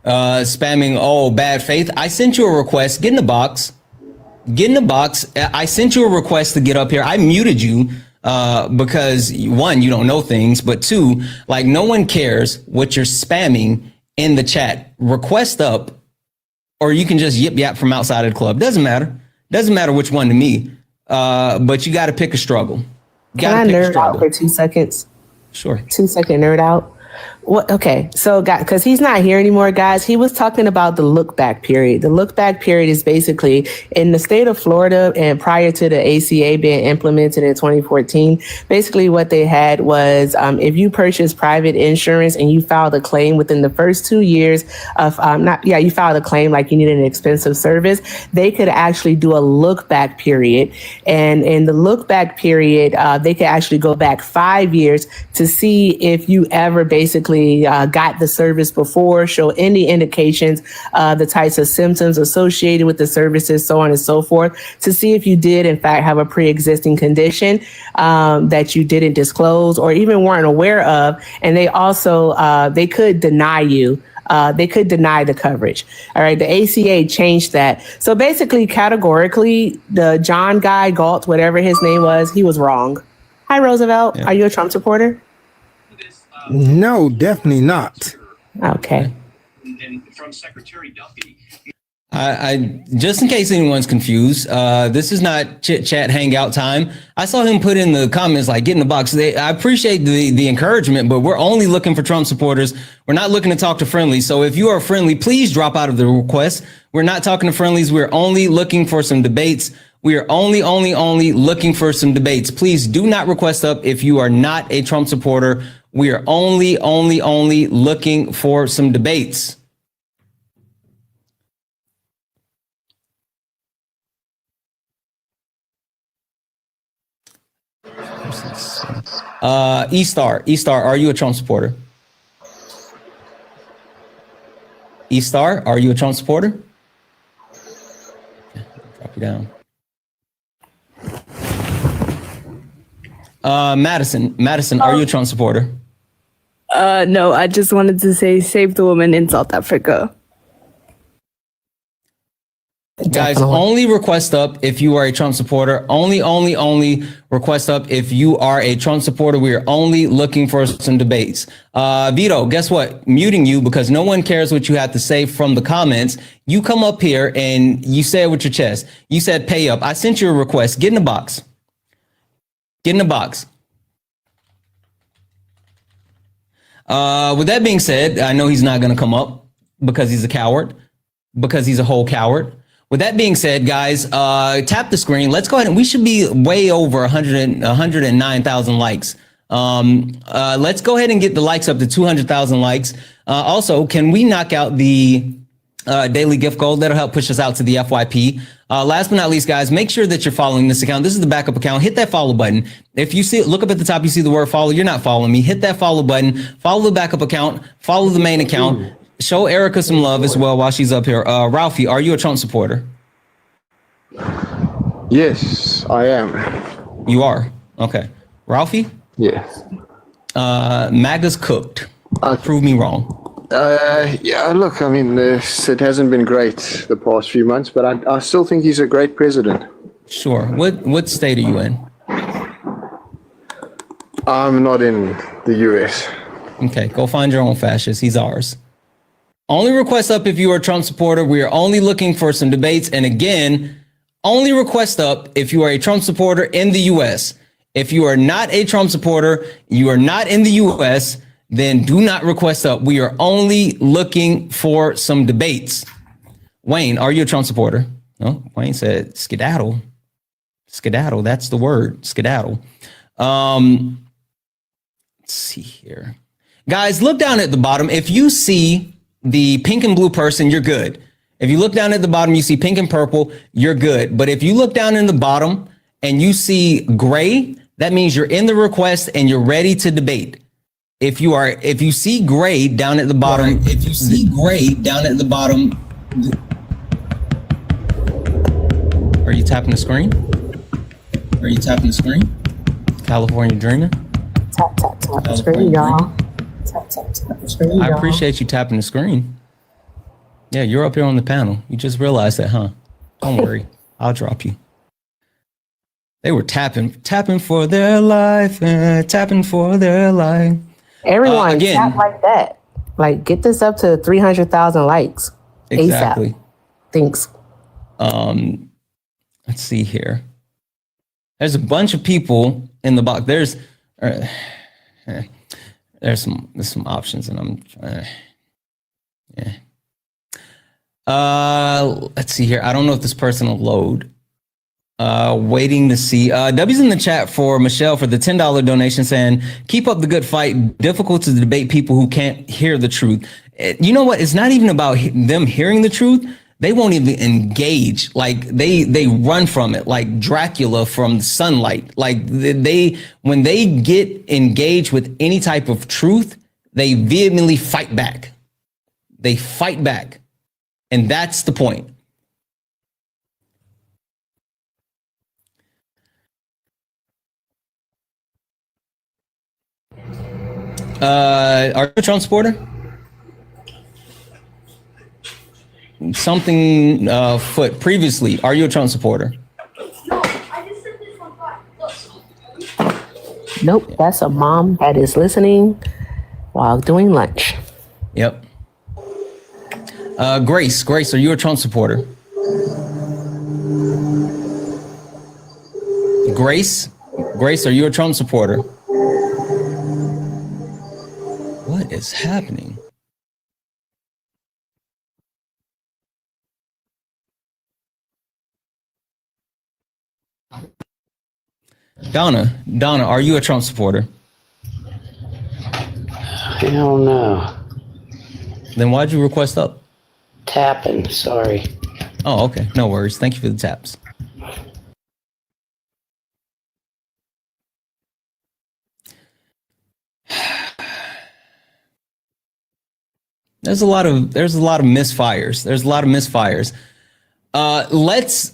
Oh, bad faith. I sent you a request. Get in the box. I sent you a request to get up here. I muted you. Because 1, you don't know things, but 2, like, no one cares what you're spamming in the chat. Request up, or you can just yip from outside of the club. Doesn't matter which one to me. But you got to pick a struggle. Can I nerd out for 2 seconds? Sure. 2-second nerd out. What? Okay, so because he's not here anymore, guys, he was talking about the look back period. The look back period is basically in the state of Florida, and prior to the ACA being implemented in 2014, basically what they had was if you purchased private insurance and you filed a claim within the first 2 years of you filed a claim like you needed an expensive service, they could actually do a look back period. And in the look back period, they could actually go back 5 years to see if you ever basically actually got the service before, show any indications, the types of symptoms associated with the services, so on and so forth, to see if you did in fact have a pre-existing condition that you didn't disclose or even weren't aware of. And they also, they could deny you. They could deny the coverage. All right. The ACA changed that. So basically, categorically, the John Guy Galt, whatever his name was, he was wrong. Hi, Roosevelt. Yeah. Are you a Trump supporter? No, definitely not. Okay. And from Secretary Duffy. I just in case anyone's confused, this is not chit chat hangout time. I saw him put in the comments like, get in the box. I appreciate the encouragement, but we're only looking for Trump supporters. We're not looking to talk to friendlies. So if you are friendly, please drop out of the request. We're not talking to friendlies. We're only looking for some debates. We are only looking for some debates. Please do not request up if you are not a Trump supporter. We are only looking for some debates. E-Star, are you a Trump supporter? E-Star, are you a Trump supporter? Okay, drop you down. Madison, are you a Trump supporter? No, I just wanted to say save the woman in South Africa. Guys, only request up if you are a Trump supporter. Only request up if you are a Trump supporter. We are only looking for some debates. Vito, guess what? Muting you because no one cares what you have to say from the comments. You come up here and you say it with your chest. You said pay up. I sent you a request. Get in the box. Get in the box. With that being said, I know he's not going to come up because he's a coward, because he's a whole coward. With that being said, guys, tap the screen. Let's go ahead and we should be way over 109,000 likes. Let's go ahead and get the likes up to 200,000 likes. Also, can we knock out the daily gift goal? That'll help push us out to the FYP. Last but not least, guys, make sure that you're following this account. This is the backup account. Hit that follow button. If you see, look up at the top, you see the word follow. You're not following me. Hit that follow button. Follow the backup account. Follow the main account. Show Erica some love as well while she's up here. Ralphie, are you a Trump supporter? Yes, I am. You are? Okay. Ralphie? Yes. MAGA's cooked. Prove me wrong. Yeah, look, I mean, it hasn't been great the past few months, but I still think he's a great president. Sure. What state are you in? I'm not in the US. Okay, go find your own fascist. He's ours. Only request up if you are a Trump supporter. We are only looking for some debates. And again, only request up if you are a Trump supporter in the US. If you are not a Trump supporter, you are not in the US, then do not request up. We are only looking for some debates. Wayne, are you a Trump supporter? No, Wayne said skedaddle. Skedaddle, that's the word, skedaddle. Let's see here. Guys, look down at the bottom. If you see the pink and blue person, you're good. If you look down at the bottom, you see pink and purple, you're good. But if you look down in the bottom and you see gray, that means you're in the request and you're ready to debate. If you see gray down at the bottom, are you tapping the screen? Are you tapping the screen? California dreaming? Tap the screen, y'all. Tap the screen, y'all. I appreciate you tapping the screen. Yeah, you're up here on the panel. You just realized that, huh? Don't worry. I'll drop you. They were tapping for their life, tapping for their life. Everyone, again, tap like that. Like, get this up to 300,000 likes. Exactly. ASAP. Thanks. Let's see here. There's a bunch of people in the box. There's some options, and I'm let's see here. I don't know if this person will load. Waiting to see. W's in the chat for Michelle for the $10 donation saying, keep up the good fight. Difficult to debate people who can't hear the truth. You know what? It's not even about them hearing the truth. They won't even engage. Like they run from it, like Dracula from sunlight. Like when they get engaged with any type of truth, they vehemently fight back. They fight back. And that's the point. Are you a Trump supporter? Something foot previously. Are you a Trump supporter? Nope, that's a mom that is listening while doing lunch. Yep. Grace, are you a Trump supporter? Grace, are you a Trump supporter? What is happening? Donna, are you a Trump supporter? Hell no. Then why'd you request up? Tapping, sorry. Oh, okay. No worries. Thank you for the taps. There's a lot of misfires. There's a lot of misfires.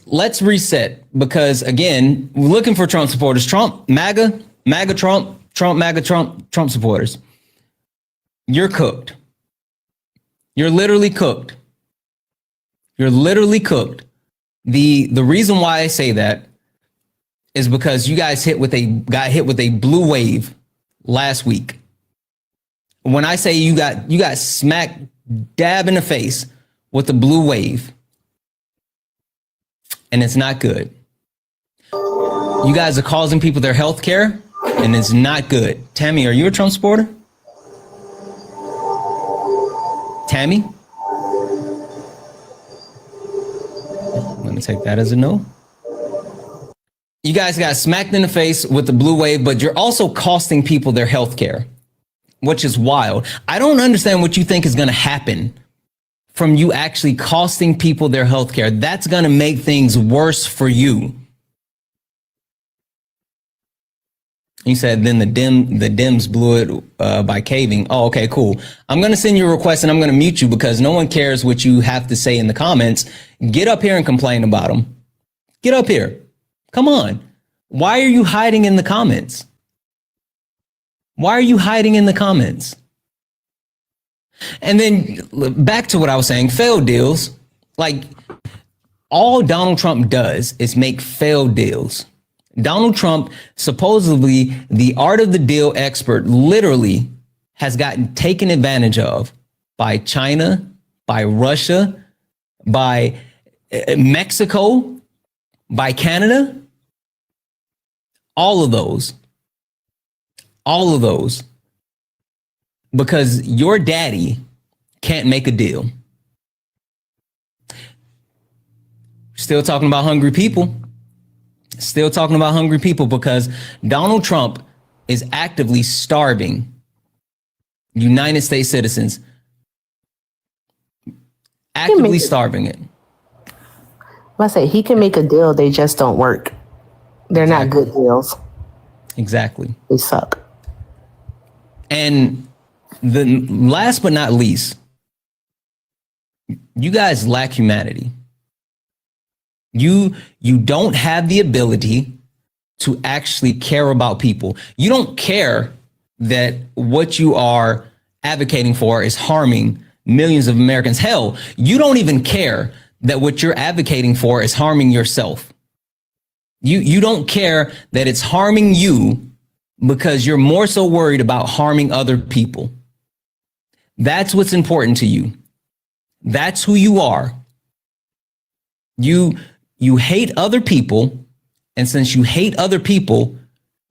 Let's reset, because again, we're looking for Trump supporters. Trump, MAGA, Trump, MAGA, Trump supporters. You're cooked. You're literally cooked. You're literally cooked. The reason why I say that is because you guys got hit with a blue wave last week. When I say you got smacked dab in the face with the blue wave, and it's not good. You guys are causing people their health care, and it's not good. Tammy, are you a Trump supporter? Tammy? Let me take that as a no. You guys got smacked in the face with the blue wave, but you're also costing people their health care, which is wild. I don't understand what you think is going to happen from you actually costing people their health care. That's going to make things worse for you. You said then the Dems blew it by caving. Oh, okay, cool. I'm going to send you a request and I'm going to mute you because no one cares what you have to say in the comments. Get up here and complain about them. Get up here. Come on. Why are you hiding in the comments? Why are you hiding in the comments? And then back to what I was saying, failed deals. Like, all Donald Trump does is make failed deals. Donald Trump, supposedly the art of the deal expert, literally has gotten taken advantage of by China, by Russia, by Mexico, by Canada. All of those. Because your daddy can't make a deal. Still talking about hungry people. Still talking about hungry people because Donald Trump is actively starving United States citizens. Actively starving it. I say he can make a deal, they just don't work. They're not good deals. Exactly. They suck. And the last but not least, you guys lack humanity. You don't have the ability to actually care about people. You don't care that what you are advocating for is harming millions of Americans. Hell, you don't even care that what you're advocating for is harming yourself. You don't care that it's harming you because you're more so worried about harming other people. That's what's important to you. That's who you are. You hate other people, and since you hate other people,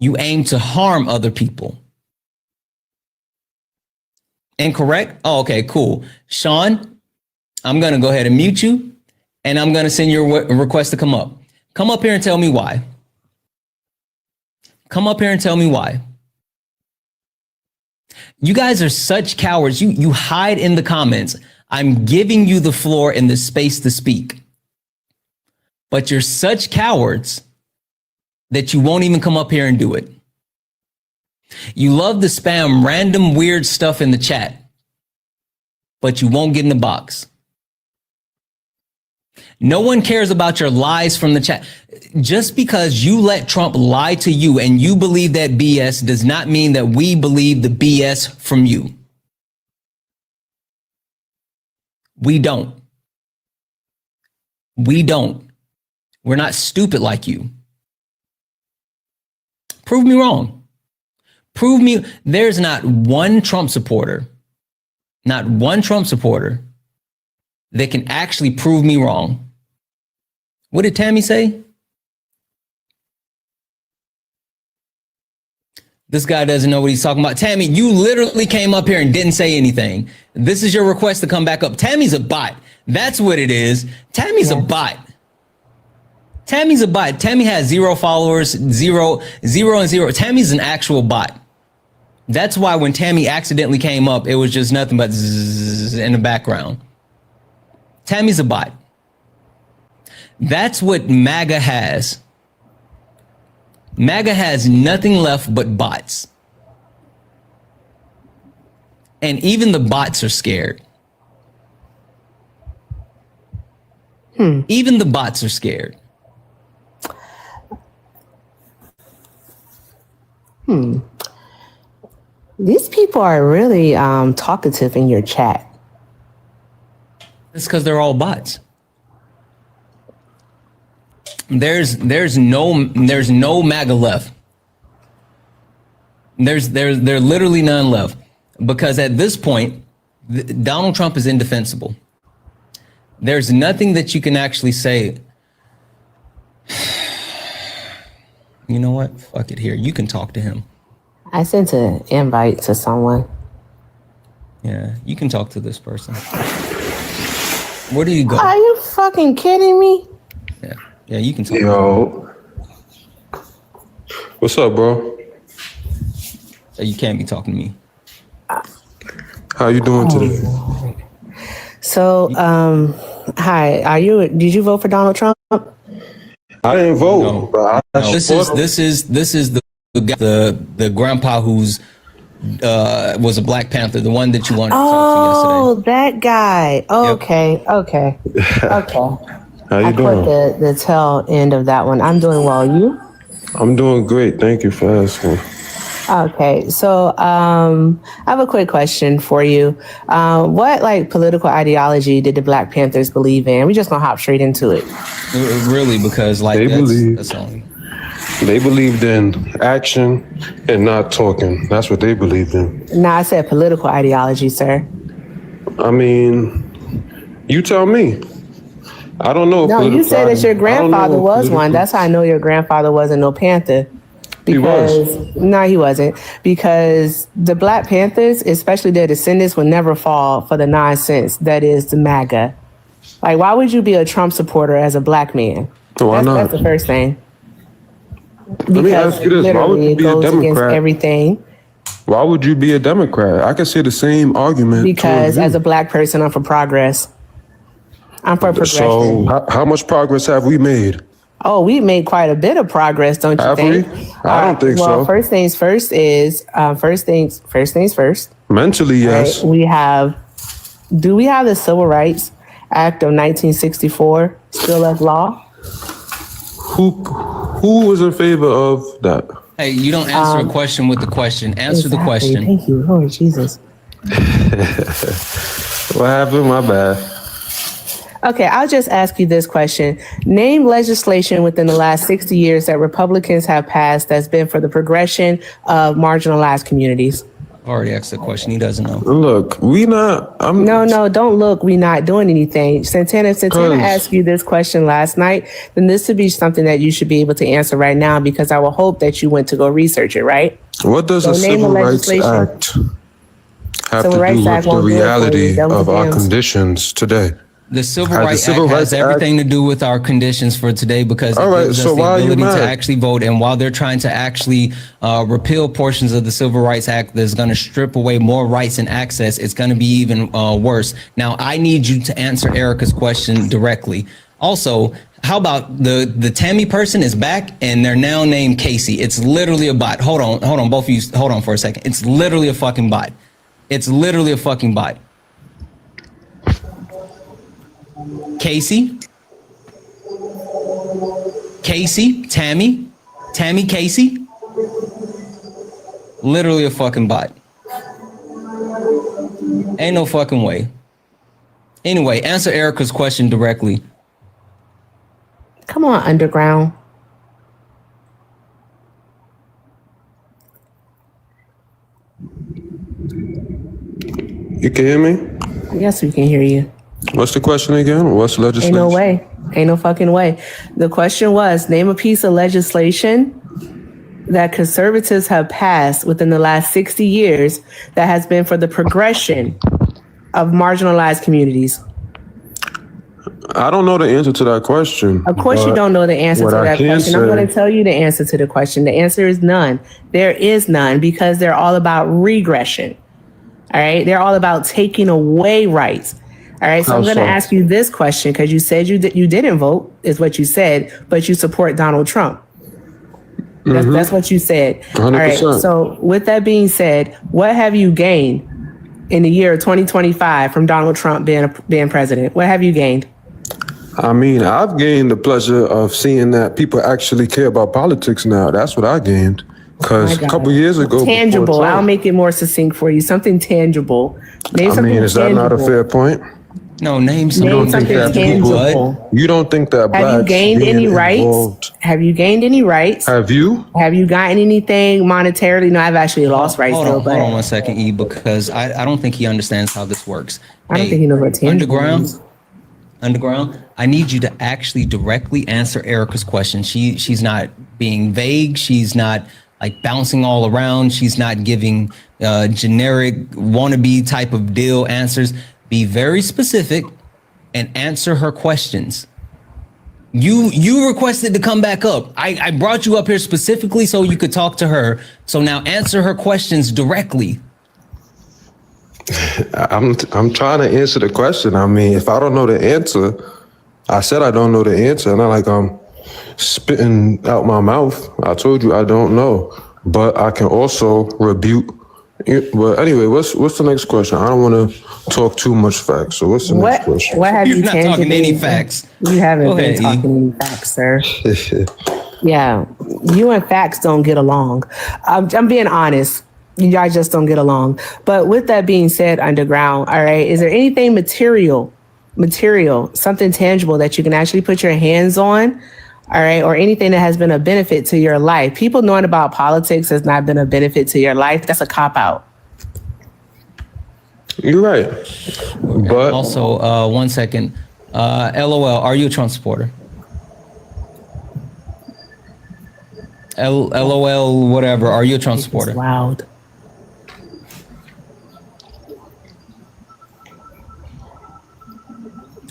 you aim to harm other people. Incorrect? Oh, okay, cool. Sean, I'm going to go ahead and mute you, and I'm going to send you a request to come up. Come up here and tell me why. Come up here and tell me why. You guys are such cowards. You hide in the comments. I'm giving you the floor and the space to speak. But you're such cowards that you won't even come up here and do it. You love to spam random weird stuff in the chat, but you won't get in the box. No one cares about your lies from the chat. Just because you let Trump lie to you and you believe that BS does not mean that we believe the BS from you. We don't. We don't. We're not stupid like you. Prove me wrong. Prove me. There's not one Trump supporter that can actually prove me wrong. What did Tammy say? This guy doesn't know what he's talking about. Tammy, you literally came up here and didn't say anything. This is your request to come back up. Tammy's a bot. That's what it is. Tammy's a bot. Tammy's a bot. Tammy has 0 followers, 0, 0, and 0. Tammy's an actual bot. That's why when Tammy accidentally came up, it was just nothing but zzz in the background. Tammy's a bot. That's what MAGA has. MAGA has nothing left but bots. And even the bots are scared. Even the bots are scared. These people are really talkative in your chat. It's because they're all bots. There's no MAGA left. There's literally none left, because at this point, Donald Trump is indefensible. There's nothing that you can actually say. You know what? Fuck it. Here, you can talk to him. I sent an invite to someone. Yeah, you can talk to this person. Where do you go? Are you fucking kidding me? Yeah, you can talk. Yo. What's up, bro? So you can't be talking to me. How you doing today? So, hi. Did you vote for Donald Trump? I didn't vote. No. But I This is the grandpa who's was a Black Panther, the one that you wanted to talk to yesterday. Oh, that guy. Okay. How you I doing? caught the tail end of that one. I'm doing well. You? I'm doing great. Thank you for asking. Okay, so I have a quick question for you. What political ideology did the Black Panthers believe in? We're just gonna hop straight into it. Really, because that's only. They believed in action and not talking. That's what they believed in. No, I said political ideology, sir. I mean, you tell me. I don't know. No, you said that your grandfather was one. That's how I know your grandfather wasn't no Panther. Because no, he wasn't. Because the Black Panthers, especially their descendants, will never fall for the nonsense that is the MAGA. Like, why would you be a Trump supporter as a Black man? Why not? That's the first thing. Let me ask you this: why would you be a Democrat? Everything. Why would you be a Democrat? I could say the same argument. Because as a Black person, I'm for progress. I'm for progression. So, how much progress have we made? Oh, we made quite a bit of progress, don't you think? I don't think so. Well, first things first is first things first. Mentally, yes. Right? Do we have the Civil Rights Act of 1964 still as law? Who was in favor of that? Hey, you don't answer a question with the question. Answer the question. Thank you, Lord Jesus. What happened? My bad. Okay, I'll just ask you this question. Name legislation within the last 60 years that Republicans have passed that's been for the progression of marginalized communities. Already asked the question. He doesn't know. Look, No, don't look. We're not doing anything. Santana asked you this question last night. Then this would be something that you should be able to answer right now, because I will hope that you went to go research it, right? What does a Civil Rights Act have to do with the reality of our conditions today? The Civil Rights Act has everything to do with our conditions for today, because it gives us the ability to actually vote. And while they're trying to actually repeal portions of the Civil Rights Act that's going to strip away more rights and access, it's going to be even worse. Now, I need you to answer Erica's question directly. Also, How about the Tammy person is back and they're now named Casey? It's literally a bot. Hold on, both of you. Hold on for a second. It's literally a fucking bot. It's literally a fucking bot. Casey, Tammy, Casey. Literally a fucking bot. Ain't no fucking way. Anyway, answer Erica's question directly. Come on, Underground. You can hear me? Yes, we can hear you. What's the question again? What's legislation? Ain't no way. Ain't no fucking way. The question was, name a piece of legislation that conservatives have passed within the last 60 years that has been for the progression of marginalized communities. I don't know the answer to that question. Of course you don't know the answer to that question. I'm going to tell you the answer to the question. The answer is none. There is none because they're all about regression. All right? They're all about taking away rights. All right? So I'm going to ask you this question because you said you didn't vote, is what you said, but you support Donald Trump. That's what you said. 100%. All right. So with that being said, what have you gained in the year 2025 from Donald Trump being president? What have you gained? I mean, I've gained the pleasure of seeing that people actually care about politics now. That's what I gained. Because a couple years ago, tangible. I'll make it more succinct for you. Something tangible. Is that not a fair point? No, name something tangible. You don't think that have you gained any rights? Have you gained any rights? Have you? Have you gotten anything monetarily? No, I've actually lost rights. Hold on 1 second, E, because I don't think he understands how this works. I don't think he knows what tangible is. Underground, I need you to actually directly answer Erica's question. She's not being vague. She's not like bouncing all around. She's not giving generic wannabe type of deal answers. Be very specific and answer her questions. You requested to come back up. I brought you up here specifically so you could talk to her. So now answer her questions directly. I'm trying to answer the question. I mean, if I don't know the answer, I said I don't know the answer. Not like I'm spitting out my mouth. I told you I don't know, but I can also rebuke. Well, anyway, what's the next question? I don't want to talk too much facts. So what's the next question? What have you not talking any facts? You haven't been talking any facts, sir. Yeah, you and facts don't get along. I'm being honest. You guys just don't get along. But with that being said, Underground, all right, is there anything material, something tangible that you can actually put your hands on, all right, or anything that has been a benefit to your life? People knowing about politics has not been a benefit to your life. That's a cop-out. You're right. But also, 1 second, LOL, are you a Trump supporter? LOL, whatever, are you a Trump supporter? It's loud.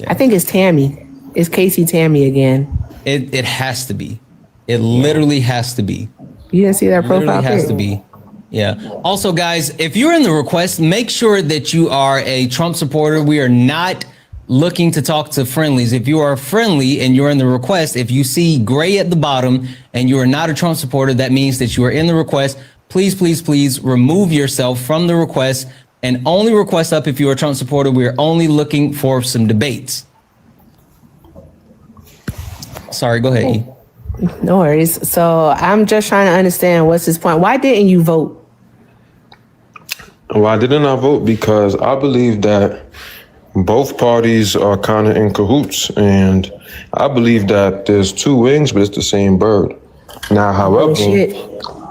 I think it's Tammy. It's Casey Tammy again. It has to be. It literally has to be. You didn't see that profile? Literally has to be. Yeah. Also, guys, if you're in the request, make sure that you are a Trump supporter. We are not looking to talk to friendlies. If you are friendly and you're in the request, if you see gray at the bottom and you are not a Trump supporter, that means that you are in the request. Please, please, please remove yourself from the request and only request up if you're a Trump supporter. We're only looking for some debates. Sorry, go ahead, E. No worries. So I'm just trying to understand what's his point. Why didn't you vote? Why didn't I vote? Because I believe that both parties are kind of in cahoots, and I believe that there's two wings, but it's the same bird. Now, however,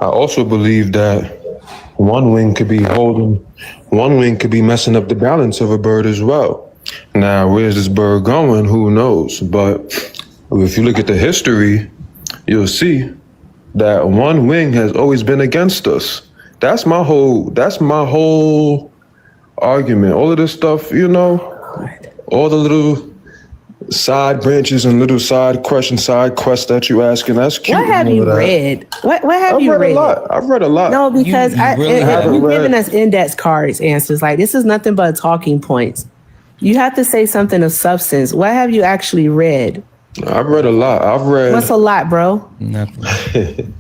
I also believe that one wing could be messing up the balance of a bird as well. Now, where's this bird going? Who knows? But if you look at the history, you'll see that one wing has always been against us. That's my whole argument. All of this stuff, all the little side branches and little side quests that you asking, that's cute. What have you read? What have you read? I've read a lot. No, because you've given us index cards answers. Like, this is nothing but talking points. You have to say something of substance. What have you actually read? I've read a lot. I've read. What's a lot, bro? Nothing.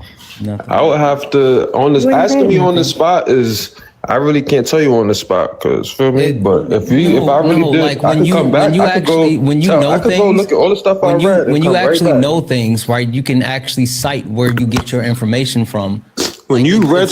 I would have to asking me on the spot is. I really can't tell you on the spot because feel me. But if I really did, like I could come back. I could go look at all the stuff I read. When you actually know things, right? You can actually cite where you get your information from. When you read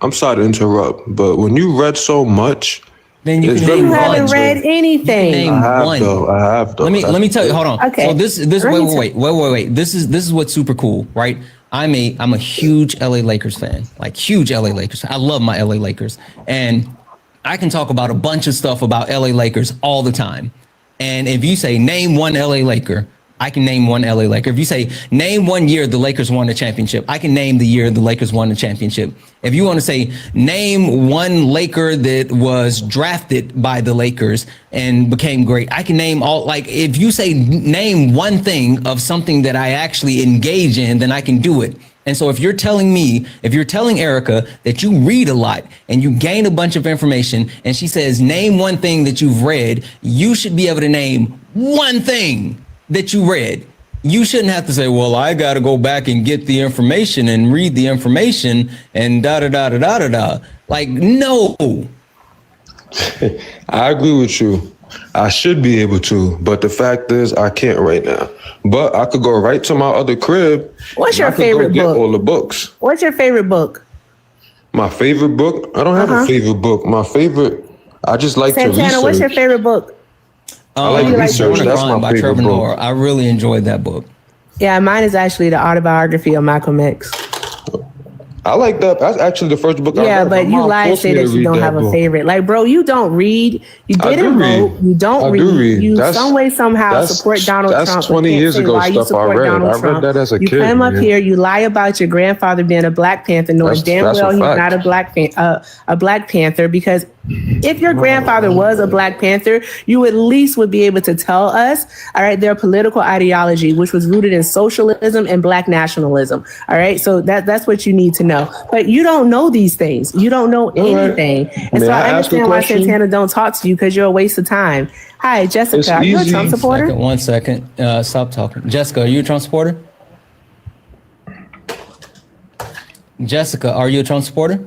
I'm sorry to interrupt, but when you read so much, then you haven't read anything. I have though. Let me tell you. Hold on. Okay. So this wait. This is what's super cool, right? I'm a huge LA Lakers fan, like huge LA Lakers. I love my LA Lakers, and I can talk about a bunch of stuff about LA Lakers all the time. And if you say name one LA Laker, I can name one LA Laker. If you say name one year the Lakers won the championship, I can name the year the Lakers won the championship. If you want to say name one Laker that was drafted by the Lakers and became great, I can name all. Like if you say name one thing of something that I actually engage in, then I can do it. And so if you're telling Erica that you read a lot and you gain a bunch of information and she says name one thing that you've read, you should be able to name one thing that you read. You shouldn't have to say, well, I got to go back and get the information and read the information and da. Like, no. I agree with you. I should be able to, but the fact is I can't right now. But I could go right to my other crib. What's your favorite book? Get all the books. What's your favorite book? My favorite book? I don't have a favorite book. My favorite, I just like to research. Santana, what's your favorite book? I like research. That's my favorite book. I really enjoyed that book. Yeah, mine is actually the autobiography of Malcolm X. I like that. That's actually the first book I read. Yeah, but you lie and say that you don't have a favorite. Like, bro, you don't read. You didn't vote. You don't read. You some way, somehow support Donald Trump. That's 20 years ago stuff I read. I read that as a kid. You come up here, you lie about your grandfather being a Black Panther, knowing damn well he's not a Black Panther, because if your grandfather was a Black Panther, you at least would be able to tell us, all right, their political ideology, which was rooted in socialism and Black nationalism. All right, so that's what you need to know. But you don't know these things. You don't know anything. And so I understand why Santana don't talk to you, because you're a waste of time. Hi, Jessica. Are you a Trump supporter? One second. Stop talking. Jessica, are you a Trump supporter? Jessica, are you a Trump supporter?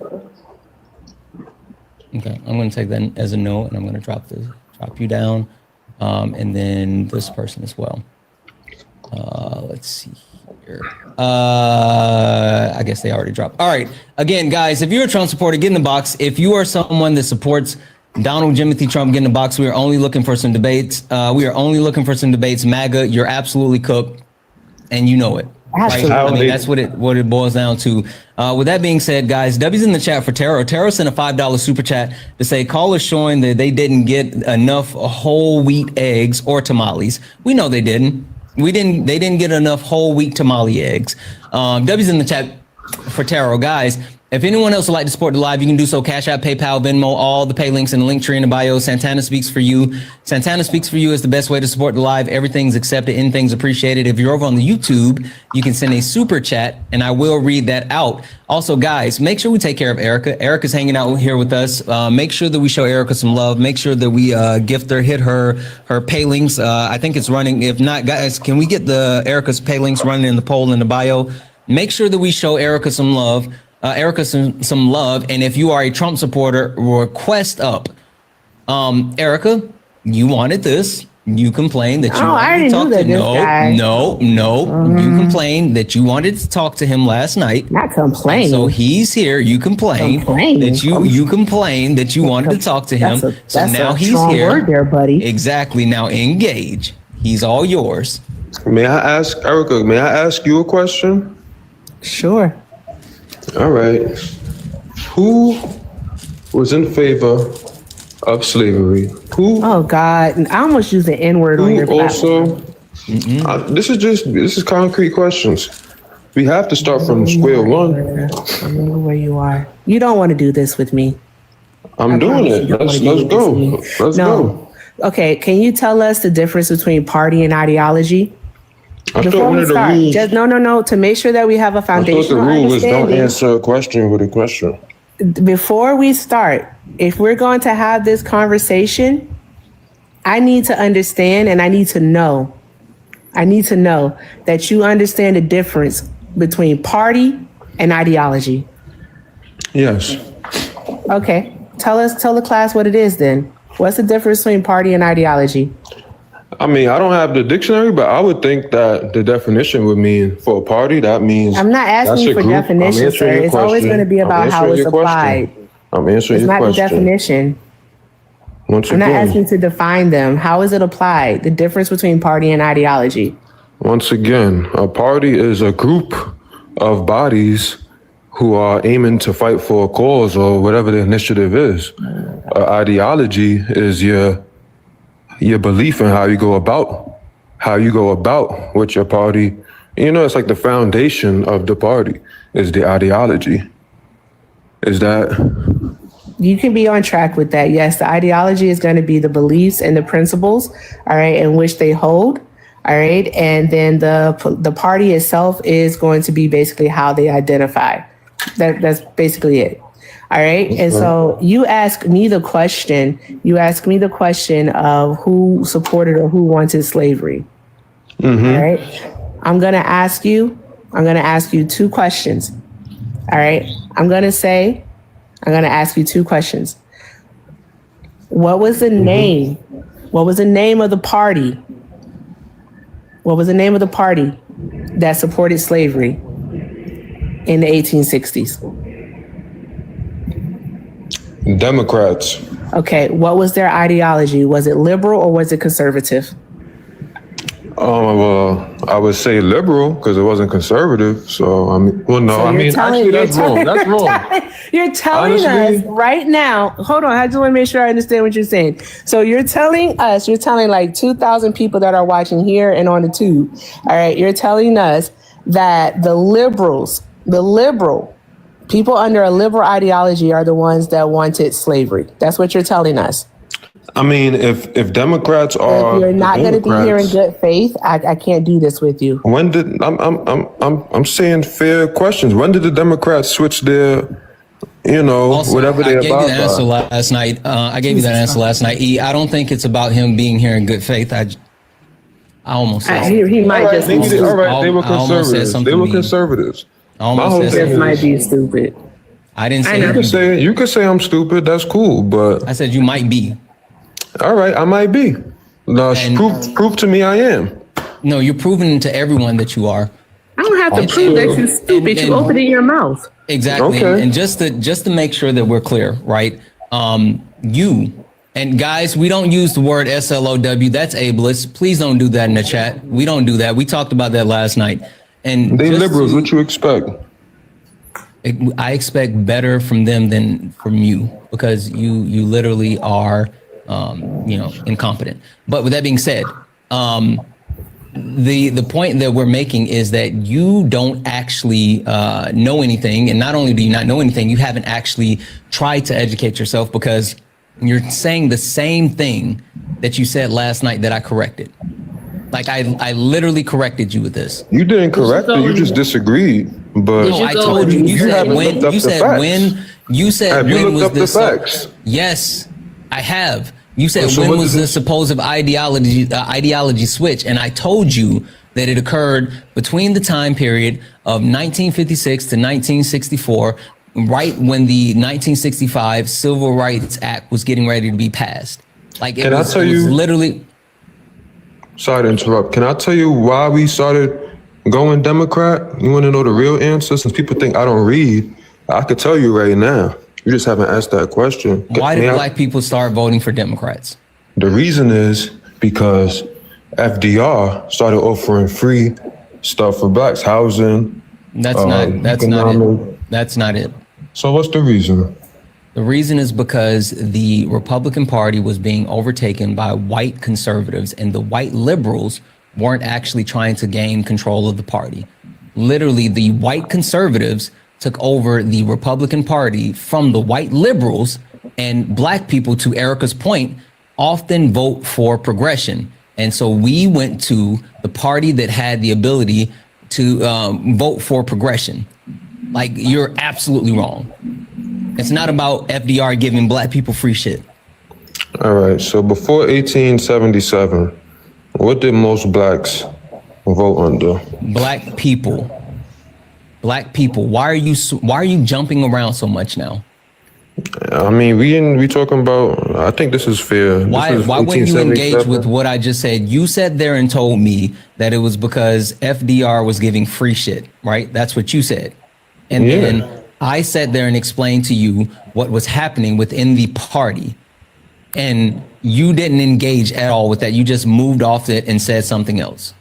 Okay, I'm going to take that as a no, and I'm going to drop you down, and then this person as well. Let's see here. I guess they already dropped. All right. Again, guys, if you're a Trump supporter, get in the box. If you are someone that supports Donald Timothy Trump, get in the box. We are only looking for some debates. MAGA, you're absolutely cooked, and you know it. Right? I mean, that's what it boils down to. With that being said, guys, W's in the chat for Taro. Taro sent a $5 super chat to say callers showing that they didn't get enough whole wheat eggs or tamales. We know they didn't. They didn't get enough whole wheat tamale eggs. W's in the chat for Taro, guys. If anyone else would like to support the live, you can do so. Cash App, PayPal, Venmo, all the pay links in the link tree in the bio. Santana Speaks for You. Santana Speaks for You is the best way to support the live. Everything's accepted, anything's appreciated. If you're over on the YouTube, you can send a super chat and I will read that out. Also, guys, make sure we take care of Erica. Erica's hanging out here with us. Make sure that we show Erica some love. Make sure that we gift her, hit her pay links. I think it's running. If not, guys, can we get the Erica's pay links running in the poll in the bio? Make sure that we show Erica some love. Some love, and if you are a Trump supporter, request up. Erica, you wanted this. You complained that you wanted to talk to him. No. You complained that you wanted to talk to him last night. Not complain. So he's here. You complained that you complained that you wanted to talk to him. So now he's here. Word there, buddy. Exactly. Now engage. He's all yours. May I ask Erica? May I ask you a question? Sure. All right. Who was in favor of slavery? Who? Oh God! I almost used the N-word on your platform. This is concrete questions. We have to start from square one. I remember where you are. You don't want to do this with me. I'm doing it. Let's go. Let's go. Okay. Can you tell us the difference between party and ideology? Before we start, just no. To make sure that we have a foundational understanding. The rule is don't answer a question with a question. Before we start, if we're going to have this conversation, I need to understand and I need to know I need to know that you understand the difference between party and ideology. Yes. Okay. Tell the class what it is then. What's the difference between party and ideology? I mean, I don't have the dictionary, but I would think that the definition would mean for a party, that means. I'm not asking you for definition, sir. It's always going to be about how it's applied. I'm answering It's your not the question. definition. Once I'm not again, asking you to define them. How is it applied? The difference between party and ideology. once again, a party is a group of bodies who are aiming to fight for a cause or whatever the initiative is. Ideology is your belief in how you go about with your party. You know, it's like the foundation of the party is the ideology. Is that? You can be on track with that. Yes, the ideology is going to be the beliefs and the principles, all right, in which they hold, all right, and then the party itself is going to be basically how they identify. That's basically it. All right. And so you ask me the question of who supported or who wanted slavery. Mm-hmm. All right. I'm going to ask you 2 questions. All right. I'm going to ask you 2 questions. What was the name? What was the name of the party? What was the name of the party that supported slavery in the 1860s? Democrats. Okay, what was their ideology? Was it liberal or was it conservative? Well, I would say liberal because it wasn't conservative. So, actually, that's wrong. That's wrong. You're telling us right now, hold on, I just want to make sure I understand what you're saying. So you're telling like 2,000 people that are watching here and on the tube, all right, you're telling us that the liberal people under a liberal ideology are the ones that wanted slavery. That's what you're telling us. I mean, if Democrats are, if you're not going to be here in good faith, I can't do this with you. When did I'm saying fair questions? When did the Democrats switch their, Also, whatever they I gave you about? the answer last night. I gave you that answer last night. I don't think it's about him being here in good faith. I almost said he might just be stupid. All right, they were conservatives. They were conservatives. This might be stupid. I didn't say you could say I'm stupid. That's cool, but I said you might be. All right, I might be. No, prove to me I am. No, you're proving to everyone that you are. I don't have to prove that you're stupid. You open it in your mouth. Exactly. Okay. And just to make sure that we're clear, right? You and guys, we don't use the word SLOW. That's ableist. Please don't do that in the chat. We don't do that. We talked about that last night. And they liberals. What you expect? I expect better from them than from you because you literally are. Incompetent. But with that being said, the point that we're making is that you don't actually know anything. And not only do you not know anything, you haven't actually tried to educate yourself because you're saying the same thing that you said last night that I corrected. Like I literally corrected you with this. You didn't correct it. You just disagreed. But no, I told you. You said when. You said when. You said have when you looked was up this? the facts? Yes, I have. You said So when what was did the supposed ideology switch, and I told you that it occurred between the time period of 1956 to 1964, right when the 1965 Civil Rights Act was getting ready to be passed. Like it was literally. Sorry to interrupt. Can I tell you why we started going Democrat? You want to know the real answer? Since people think I don't read, I could tell you right now. You just haven't asked that question. Why did black people start voting for Democrats? The reason is because FDR started offering free stuff for blacks, housing. That's not it. That's not it. So what's the reason? The reason is because the Republican Party was being overtaken by white conservatives, and the white liberals weren't actually trying to gain control of the party. Literally, the white conservatives took over the Republican Party from the white liberals, and black people, to Erica's point, often vote for progression. And so we went to the party that had the ability to vote for progression. Like, you're absolutely wrong. It's not about FDR giving black people free shit. All right. So before 1877, what did most blacks vote under. Black people. Why are you jumping around so much now? I mean, we talking about. I think this is fair. Why wouldn't you engage with what I just said? You sat there and told me that it was because FDR was giving free shit, right? That's what you said. And then I sat there and explained to you what was happening within the party. And you didn't engage at all with that. You just moved off it and said something else.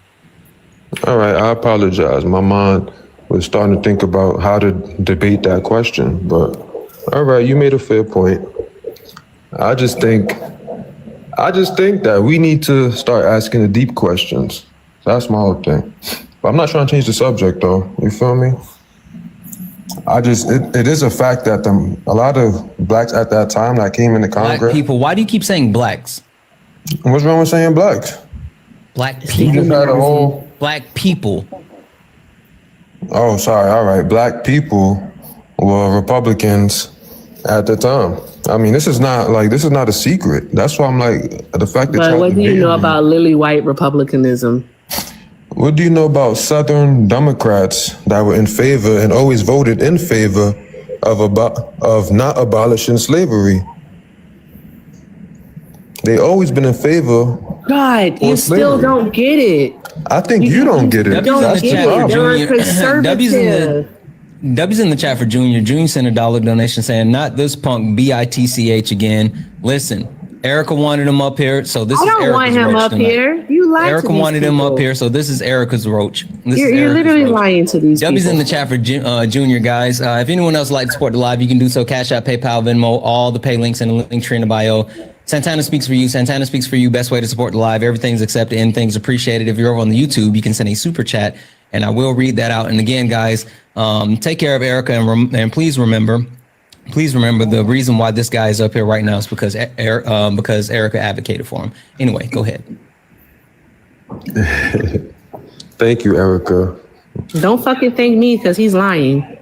All right, I apologize. My mind was starting to think about how to debate that question, but all right, you made a fair point. I just think that we need to start asking the deep questions. That's my whole thing. But I'm not trying to change the subject, though. You feel me? It is a fact that a lot of blacks at that time that came into Congress. Black people. Why do you keep saying blacks? What's wrong with saying blacks? Black people. Black people. Oh, sorry. All right. Black people were Republicans at the time. I mean, this is not a secret. That's why I'm like, the fact that. But what do you know about lily white republicanism? What do you know about Southern Democrats that were in favor and always voted in favor of not abolishing slavery? They always been in favor. God, you still don't get it. I think you don't get it. That's the problem. You're conservative. W's in the chat for Junior. Junior sent a $1 donation saying, "Not this punk BITCH again." Listen, Erica wanted him up here, so this is Erica's roach. I don't want him up here. You lied to Erica wanted him up here, so this is Erica's roach. You're literally lying to these people. W's in the chat for Junior, guys. If anyone else would like to support the live, you can do so. Cash App, PayPal, Venmo, all the pay links in the link tree in the bio. Santana speaks for you. Santana speaks for you. Best way to support the live. Everything's accepted and things appreciated. If you're over on the YouTube, you can send a super chat, and I will read that out. And again, guys, take care of Erica, and please remember the reason why this guy is up here right now is because Erica advocated for him. Anyway, go ahead. Thank you, Erica. Don't fucking thank me because he's lying.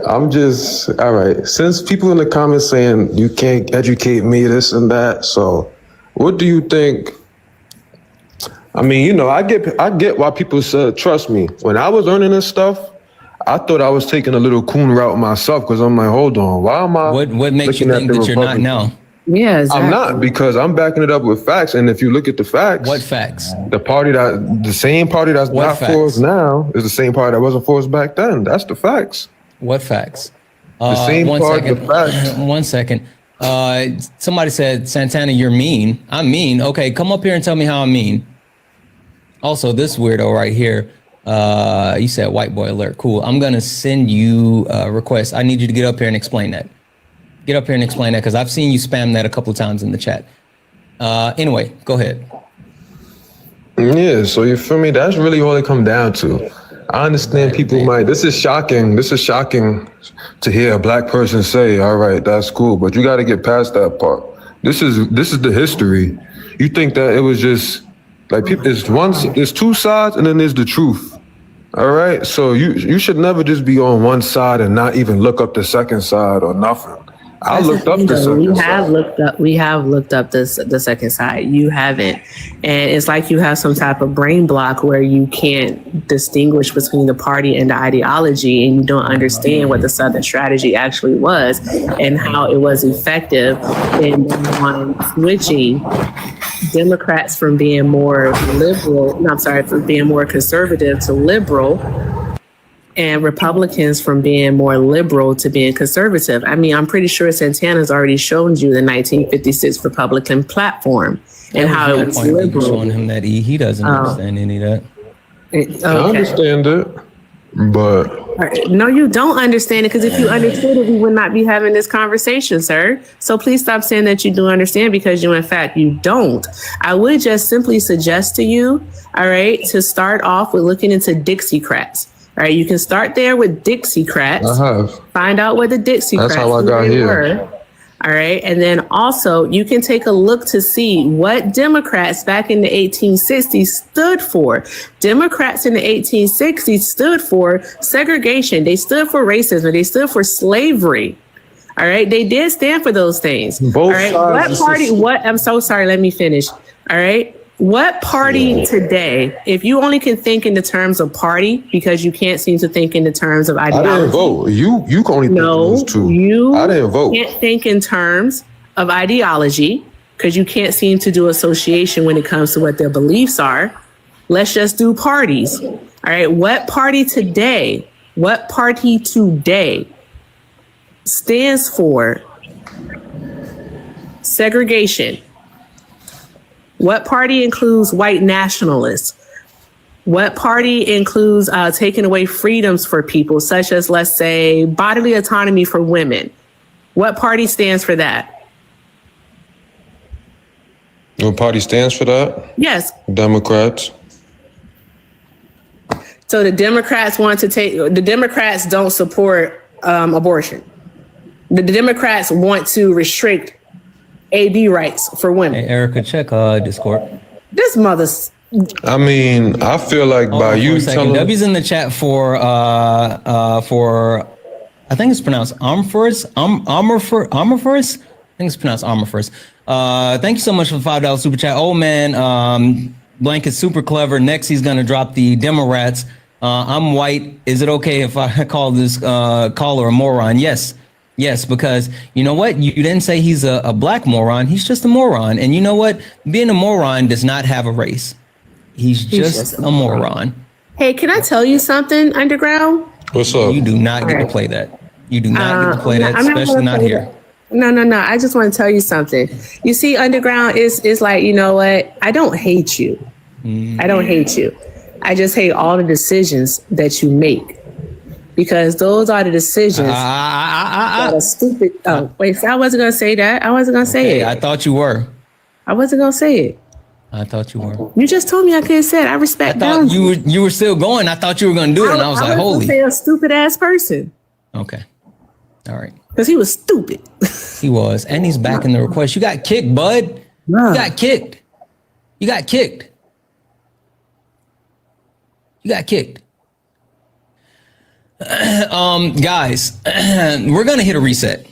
I'm just, all right. Since people in the comments saying you can't educate me, this and that, so what do you think? I mean, you know, I get why people said, trust me, when I was learning this stuff, I thought I was taking a little coon route myself because I'm like, hold on, why am I? What makes you think that you're not now? Yeah, exactly. I'm not, because I'm backing it up with facts. And if you look at the facts, what facts? The same party that's not for us now is the same party that wasn't for us back then. That's the facts. What facts? The same party, the facts. 1 second. Somebody said, Santana, you're mean. I'm mean. Okay, come up here and tell me how I'm mean. Also, this weirdo right here. You said white boy alert. Cool. I'm gonna send you a request. I need you to get up here and explain that. Get up here and explain that because I've seen you spam that a couple of times in the chat. Anyway, go ahead. Yeah, so you feel me? That's really all it come down to. I understand people might. This is shocking. This is shocking to hear a black person say, "All right, that's cool," but you got to get past that part. This is the history. You think that it was just like people? There's two sides, and then there's the truth. All right, so you should never just be on one side and not even look up the second side or nothing. I looked up the second side. We have looked up the second side. You haven't. And it's like you have some type of brain block where you can't distinguish between the party and the ideology, and you don't understand what the Southern strategy actually was and how it was effective in switching Democrats from being more from being more conservative to liberal, and Republicans from being more liberal to being conservative. I mean, I'm pretty sure Santana's already shown you the 1956 Republican platform and how it was liberal. Showing him that he doesn't understand any of that. I understand it, but no, you don't understand it, because if you understood it, we would not be having this conversation, sir. So please stop saying that you do understand, because you, in fact, you don't. I would just simply suggest to you, all right, to start off with looking into Dixiecrats. All right, you can start there with Dixiecrats. I have. Find out what the Dixiecrats That's how I got here. were. All right, and then also you can take a look to see what Democrats back in the 1860s stood for. Democrats in the 1860s stood for segregation. They stood for racism. They stood for slavery. All right, they did stand for those things. Both all right, sides. what party? What? I'm so sorry. Let me finish. All right. What party today, if you only can think in the terms of party because you can't seem to think in the terms of I ideology? didn't vote. You can only think of those two. I didn't vote. Can't think in terms of ideology because you can't seem to do association when it comes to what their beliefs are. Let's just do parties. All right. What party today stands for segregation? What party includes white nationalists? What party includes taking away freedoms for people, such as, let's say, bodily autonomy for women? What party stands for that? What party stands for that? Yes. Democrats. So the Democrats don't support abortion. The Democrats want to restrict AB rights for women. Hey, Erica, check Discord. This mother's. I mean, I feel like by you telling W's in the chat for I think it's pronounced Armorfors. Armorfors? I think it's pronounced Armorfors. Thank you so much for the $5 super chat. Oh man, Blank is super clever. Next, he's gonna drop the Demorats. I'm white. Is it okay if I call this caller a moron? Yes, because you know what? You didn't say he's a black moron. He's just a moron. And you know what? Being a moron does not have a race. He's just a moron. Hey, can I tell you something, Underground? What's up? You do not get to play that. You do not get to play that, especially not here. No. I just want to tell you something. You see, Underground is like, you know what? I don't hate you. I don't hate you. I just hate all the decisions that you make. Because those are the decisions that are stupid. Oh, wait, I wasn't going to say that. I wasn't going to say it. I thought you were. I wasn't going to say it. I thought you were. You just told me I couldn't say it. I respect that. You were still going. I thought you were going to do it. And I was like, holy. Say a stupid ass person. Okay. All right. Because he was stupid. He was. And he's back in the request. You got kicked, bud. You got kicked. You got kicked. Guys, we're gonna hit a reset.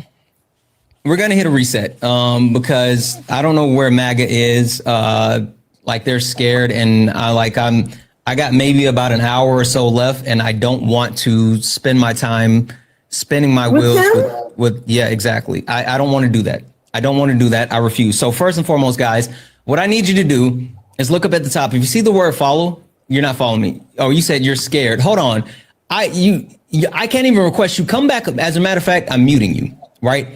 Because I don't know where MAGA is. Like they're scared, and I got maybe about an hour or so left, and I don't want to spend my time spinning my wheels with yeah, exactly. I don't want to do that. I refuse. So first and foremost, guys, what I need you to do is look up at the top. If you see the word follow, you're not following me. Oh, you said you're scared. Hold on. I can't even request you come back. As a matter of fact, I'm muting you, right?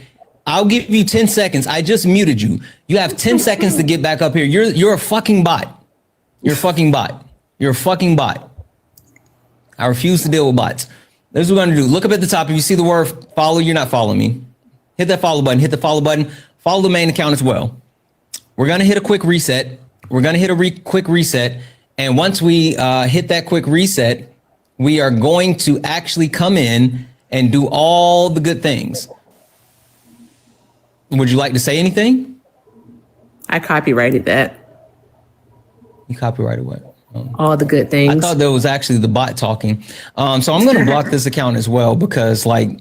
I'll give you 10 seconds. I just muted you. You have 10 seconds to get back up here. You're a fucking bot. You're a fucking bot. I refuse to deal with bots. This is what we're going to do. Look up at the top. If you see the word follow, you're not following me. Hit that follow button. Follow the main account as well. We're going to hit a quick reset. Quick reset. And once we hit that quick reset, we are going to actually come in and do all the good things. Would you like to say anything? I copyrighted that. You copyrighted what? All the good things. I thought that was actually the bot talking. So I'm going to block this account as well because, like,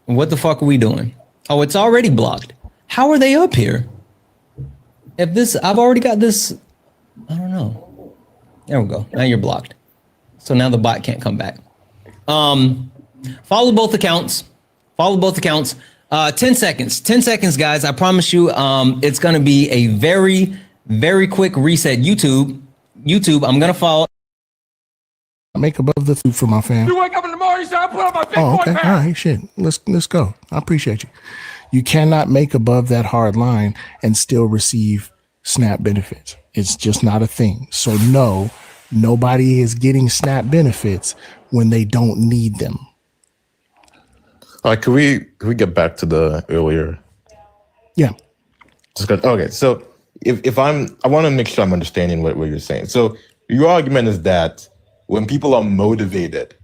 what the fuck are we doing? Oh, it's already blocked. How are they up here? I've already got this. I don't know. There we go. Now you're blocked. So now the bot can't come back. Follow both accounts. 10 seconds. 10 seconds, guys. I promise you, it's going to be a very, very quick reset. YouTube, I'm going to follow. I make above the food for my fam. You wake up in the morning, so I put on my big boy Okay. pants. All right. Shit. Let's go. I appreciate you. You cannot make above that hard line and still receive SNAP benefits. It's just not a thing. So no, nobody is getting SNAP benefits when they don't need them. All right, can we get back to the earlier? Yeah. Okay, so if I want to make sure I'm understanding what you're saying. So your argument is that when people are motivated,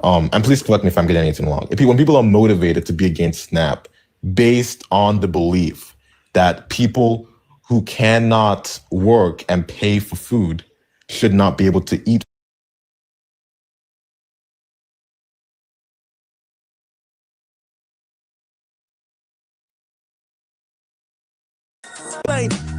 and please correct me if I'm getting anything wrong. When people are motivated to be against SNAP based on the belief that people who cannot work and pay for food should not be able to eat.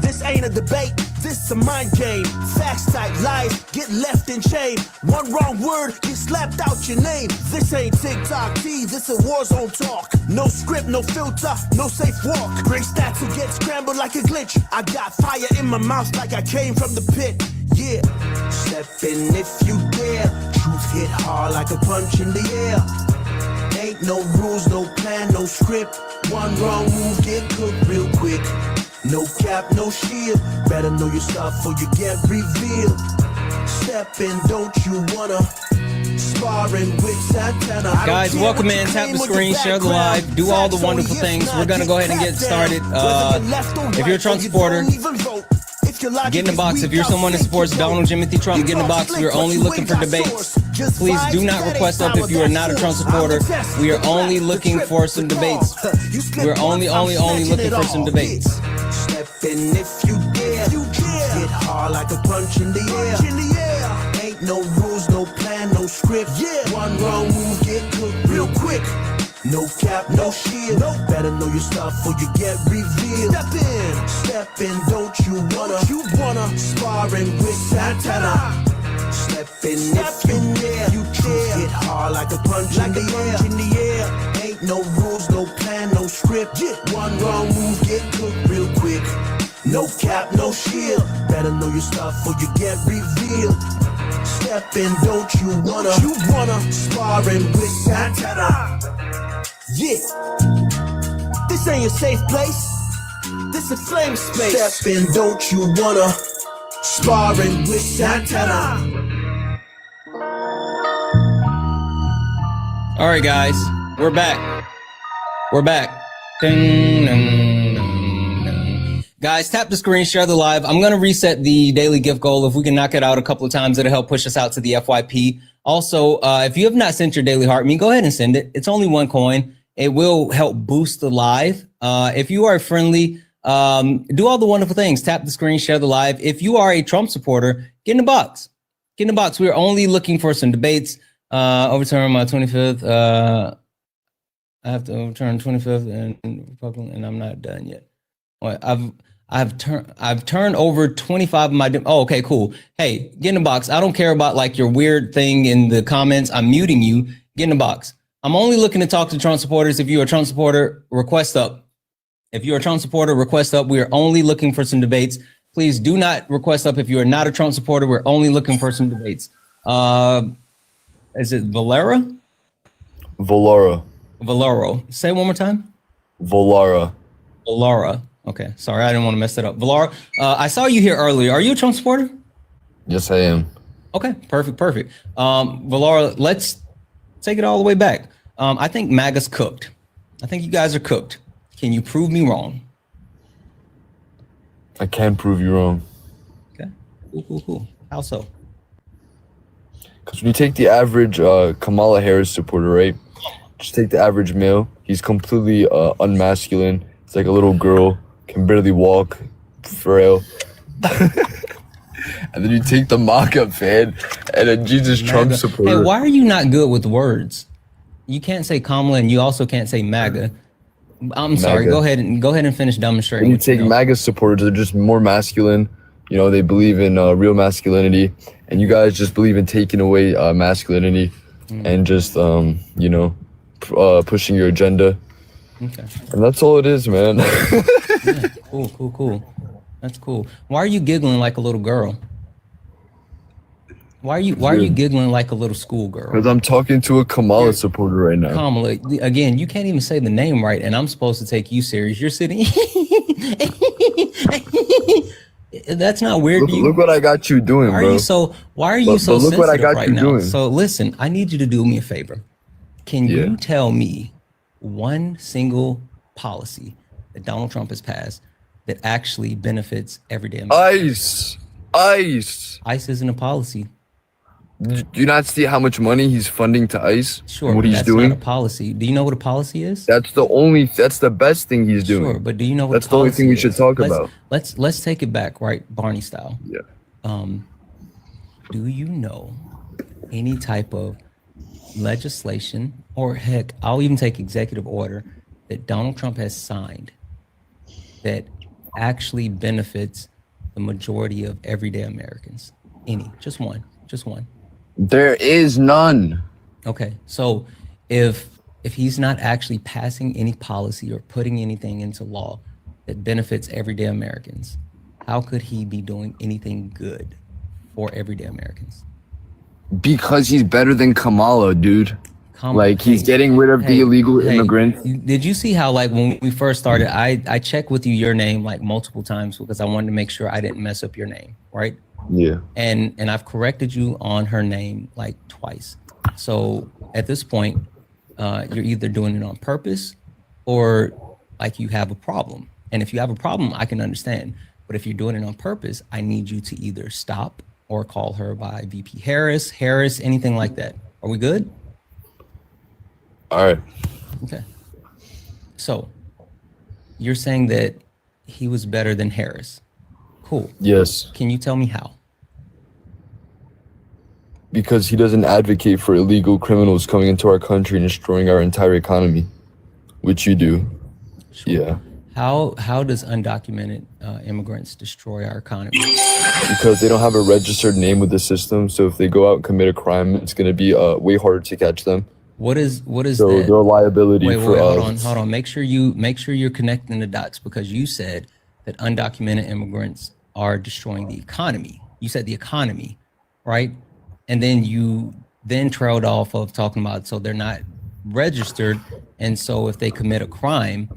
This ain't a debate. This a mind game. Facts type lies get left in chain. One wrong word, get slapped out your name. This ain't TikTok T, this a war zone talk. No script, no filter, no safe walk. Great stats who get scrambled like a glitch. I got fire in my mouth like I came from the pit. Yeah, step in if you dare. Truth hit hard like a punch in the air. Ain't no rules, no plan, no script. One wrong move, get cooked real quick. No cap, no shield. Better know your stuff or you get revealed. Step in, don't you wanna? Sparring with Santana. Guys, welcome in. Tap the screen, share the live, do all the wonderful things. We're gonna go ahead and get started. If you're a Trump supporter, get in the box. If you're someone that supports Donald Jimothy Trump, get in the box. We're only looking for debates. Please do not request up if you are not a Trump supporter. We are only looking for some debates. We're only looking for some debates. Step in if you dare. Hit hard like a punch in the air. Ain't no rules, no plan, no script. One wrong move, get cooked real quick. No cap, no shield. Better know your stuff or you get revealed. Step in, don't you wanna? Sparring with Santana. Step in if you dare. Hit hard like a punch in the air. Ain't no rules, no plan, no script. One wrong move, get cooked real quick. No cap, no shield. Better know your stuff or you get revealed. Step in, don't you wanna? Sparring with Santana. Yeah, this ain't a safe place. This a flame space. Step in, don't you wanna? Sparring with Santana. All right, guys, we're back. We're back. Ding, ding, ding, ding. Guys, tap the screen, share the live. I'm going to reset the daily gift goal. If we can knock it out a couple of times, it'll help push us out to the FYP. Also, if you have not sent your daily heart, go ahead and send it. It's only one coin. It will help boost the live. If you are friendly, do all the wonderful things. Tap the screen, share the live. If you are a Trump supporter, get in the box. Get in the box. We're only looking for some debates. Overturn my 25th. I have to overturn 25th and Republican, and I'm not done yet. What I've turned over 25 of my. Oh, okay, cool. Hey, get in the box. I don't care about like your weird thing in the comments. I'm muting you. Get in the box. I'm only looking to talk to Trump supporters. If you're a Trump supporter, request up. If you're a Trump supporter, request up. We are only looking for some debates. Please do not request up if you are not a Trump supporter. We're only looking for some debates. Is it Valera? Valero. Say it one more time. Valara. Okay, sorry, I didn't want to mess it up. Valara, I saw you here earlier. Are you a Trump supporter? Yes, I am. Okay, perfect. Valara, let's take it all the way back. I think MAGA's cooked. I think you guys are cooked. Can you prove me wrong? I can prove you wrong. Okay, cool. How so? Because when you take the average Kamala Harris supporter, right? Just take the average male. He's completely unmasculine. It's like a little girl, can barely walk, frail. And then you take the MAGA fan and a Jesus Trump supporter. Hey, why are you not good with words? You can't say Kamala and you also can't say MAGA. I'm sorry. Go ahead and finish demonstrating. When you take MAGA supporters, they're just more masculine. You know, they believe in real masculinity, and you guys just believe in taking away masculinity and just pushing your agenda. Okay. And that's all it is, man. Yeah, cool. That's cool. Why are you giggling like a little girl? Why are you giggling like a little schoolgirl? Because I'm talking to a Kamala supporter right now. Kamala, again, you can't even say the name right, and I'm supposed to take you serious. You're sitting. That's not weird. Look what I got you doing, bro. Why are you so look sensitive what I got right you now? doing. So listen, I need you to do me a favor. Can you tell me one single policy that Donald Trump has passed that actually benefits everyday Americans? ICE isn't a policy. Do you not see how much money he's funding to ICE? Sure, what he's that's doing? not a policy. Do you know what a policy is? That's the best thing he's doing. Sure, but do you know what that's the only thing we should talk about? Let's take it back, right? Barney style. Yeah. Do you know any type of legislation, or heck, I'll even take executive order that Donald Trump has signed that actually benefits the majority of everyday Americans? Any? Just one. Just one. There is none. Okay. So if he's not actually passing any policy or putting anything into law that benefits everyday Americans, how could he be doing anything good for everyday Americans? Because he's better than Kamala, dude. Like, he's Hey, getting rid of the illegal immigrants. Did you see how, like, when we first started, I checked with you your name like multiple times because I wanted to make sure I didn't mess up your name, right? Yeah. And I've corrected you on her name like twice. So at this point, you're either doing it on purpose or like you have a problem. And if you have a problem, I can understand. But if you're doing it on purpose, I need you to either stop or call her by VP Harris, anything like that. Are we good? All right. Okay. So you're saying that he was better than Harris. Cool. Yes. Can you tell me how? Because he doesn't advocate for illegal criminals coming into our country and destroying our entire economy, which you do. Sure. Yeah. How does undocumented immigrants destroy our economy? Because they don't have a registered name with the system. So if they go out and commit a crime, it's going to be way harder to catch them. What is so that? They're a liability for us. Hold on. Make sure you're connecting the dots, because you said that undocumented immigrants are destroying the economy. You said the economy, right? And then you trailed off of talking about, so they're not registered, and so if they commit a crime,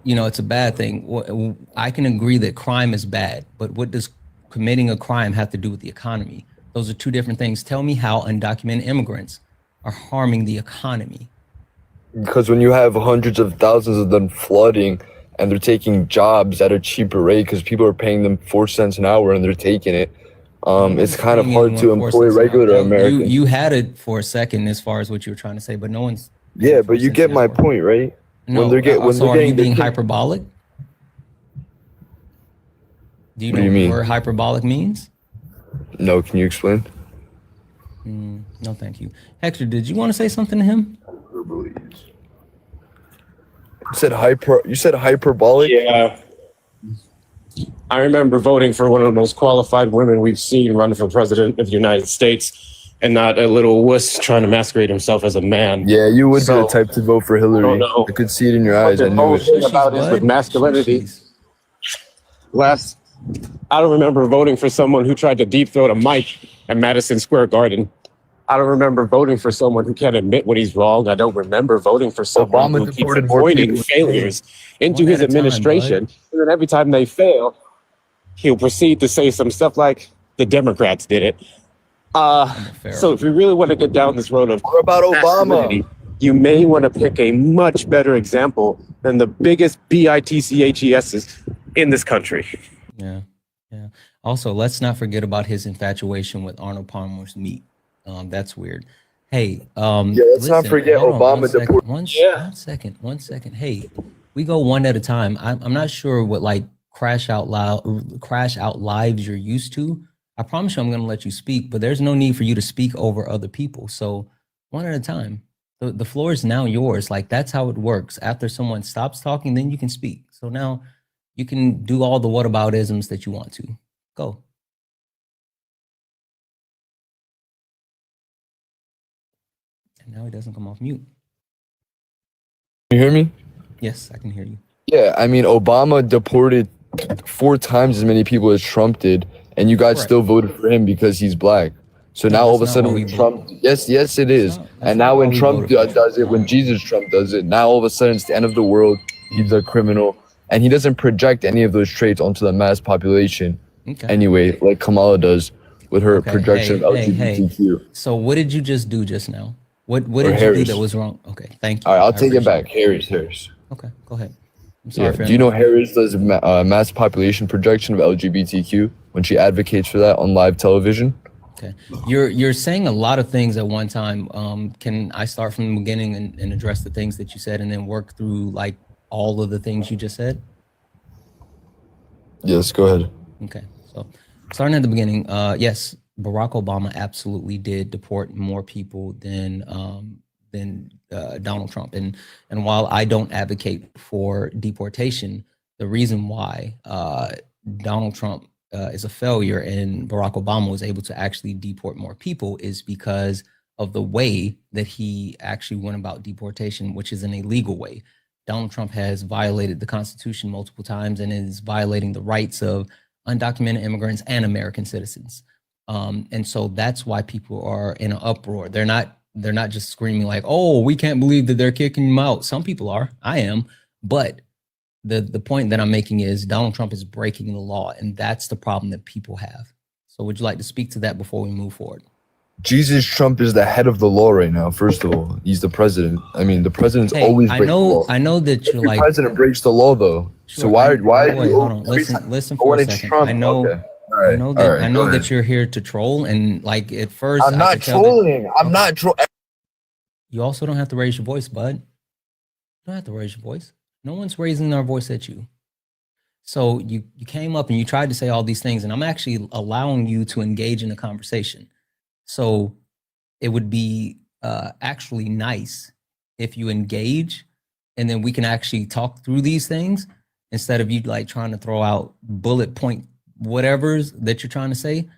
it's a bad thing. I can agree that crime is bad, but what does committing a crime have to do with the economy? Those are two different things. Tell me how undocumented immigrants are harming the economy. Because when you have hundreds of thousands of them flooding and they're taking jobs at a cheaper rate because people are paying them 4 cents an hour and they're taking it, it's kind of hard to employ regular Americans. You had it for a second as far as what you were trying to say, but no one's. Yeah, but you get my point, right? No, are you being hyperbolic? Do you know what the word hyperbolic means? No, can you explain? No, thank you. Hector, did you want to say something to him? You said hyperbolic? Yeah. I remember voting for one of the most qualified women we've seen run for president of the United States, and not a little wuss trying to masquerade himself as a man. Yeah, you would be the type to vote for Hillary. I could see it in your eyes. I knew whole it. thing about it with masculinity. I don't remember voting for someone who tried to deep throat a mic at Madison Square Garden. I don't remember voting for someone who can't admit when he's wrong. I don't remember voting for someone who keeps avoiding failures into his administration. And then every time they fail, he'll proceed to say some stuff like, the Democrats did it. So if you really want to get down this road of what about Obama? You may want to pick a much better example than the biggest bitches in this country. Yeah. Also, let's not forget about his infatuation with Arnold Palmer's meat. That's weird. Hey, let's not forget Obama. One second. Hey, we go one at a time. I'm not sure what like crash out lives you're used to. I promise you I'm going to let you speak, but there's no need for you to speak over other people. So one at a time. The floor is now yours. Like, that's how it works. After someone stops talking, then you can speak. So now you can do all the whataboutisms that you want to. Go. And now he doesn't come off mute. Can you hear me? Yes, I can hear you. Yeah, I mean, Obama deported 4 times as many people as Trump did, and you guys still voted for him because he's black. So now all of a sudden when Trump, yes, it is. And now when Trump does it, when Jesus Trump does it, now all of a sudden it's the end of the world. He's a criminal, and he doesn't project any of those traits onto the mass population anyway, like Kamala does with her projection of LGBTQ. So what did you just do just now? What did you do that was wrong? Okay, thank you. All right, I'll take it back. Harris. Okay, go ahead. I'm sorry. Do you know Harris does mass population projection of LGBTQ when she advocates for that on live television? Okay, you're saying a lot of things at one time. Can I start from the beginning and address the things that you said, and then work through like all of the things you just said? Yes, go ahead. Okay, so starting at the beginning, yes, Barack Obama absolutely did deport more people than Donald Trump. And while I don't advocate for deportation, the reason why Donald Trump is a failure and Barack Obama was able to actually deport more people is because of the way that he actually went about deportation, which is an illegal way. Donald Trump has violated the Constitution multiple times and is violating the rights of undocumented immigrants and American citizens. And so that's why people are in an uproar. They're not just screaming like, oh, we can't believe that they're kicking him out. Some people are, I am, but the point that I'm making is Donald Trump is breaking the law, and that's the problem that people have. So would you like to speak to that before we move forward? Jesus Trump is the head of the law right now. First of all, he's the president. I mean, the president's always breaking the law. I know that you're like, the president breaks the law though. Sure, so why wait, hold on. Listen for a second. Trump, I know. okay. Right. I know that you're here to troll, and like at first, I'm not trolling. I'm not trolling. You also don't have to raise your voice, bud. You don't have to raise your voice. No one's raising their voice at you. So you came up and you tried to say all these things, and I'm actually allowing you to engage in a conversation. So it would be actually nice if you engage, and then we can actually talk through these things instead of you like trying to throw out bullet point whatever's that you're trying to say.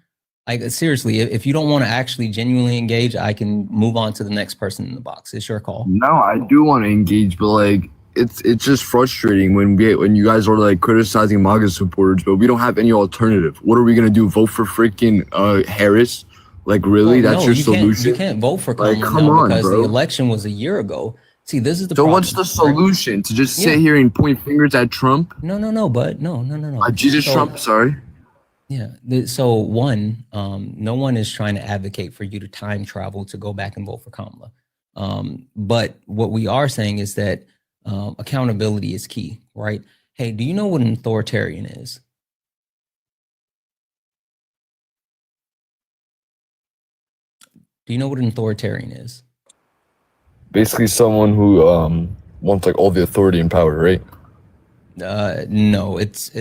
Like seriously, if you don't want to actually genuinely engage, I can move on to the next person in the box. It's your call. No, I do want to engage, but like it's just frustrating when you guys are like criticizing MAGA supporters, but we don't have any alternative. What are we gonna do? Vote for freaking Harris? Like really? Well, that's no, your solution? You can't vote for Kamala come now on, because bro. the election was a year ago. See, this is the So problem. what's the solution? To just sit here and point fingers at Trump? No, bud. No. Jesus Trump, sorry. Yeah. So one, no one is trying to advocate for you to time travel to go back and vote for Kamala. But what we are saying is that accountability is key, right? Hey, do you know what an authoritarian is? Do you know what an authoritarian is? Basically someone who wants like all the authority and power, right? No, it's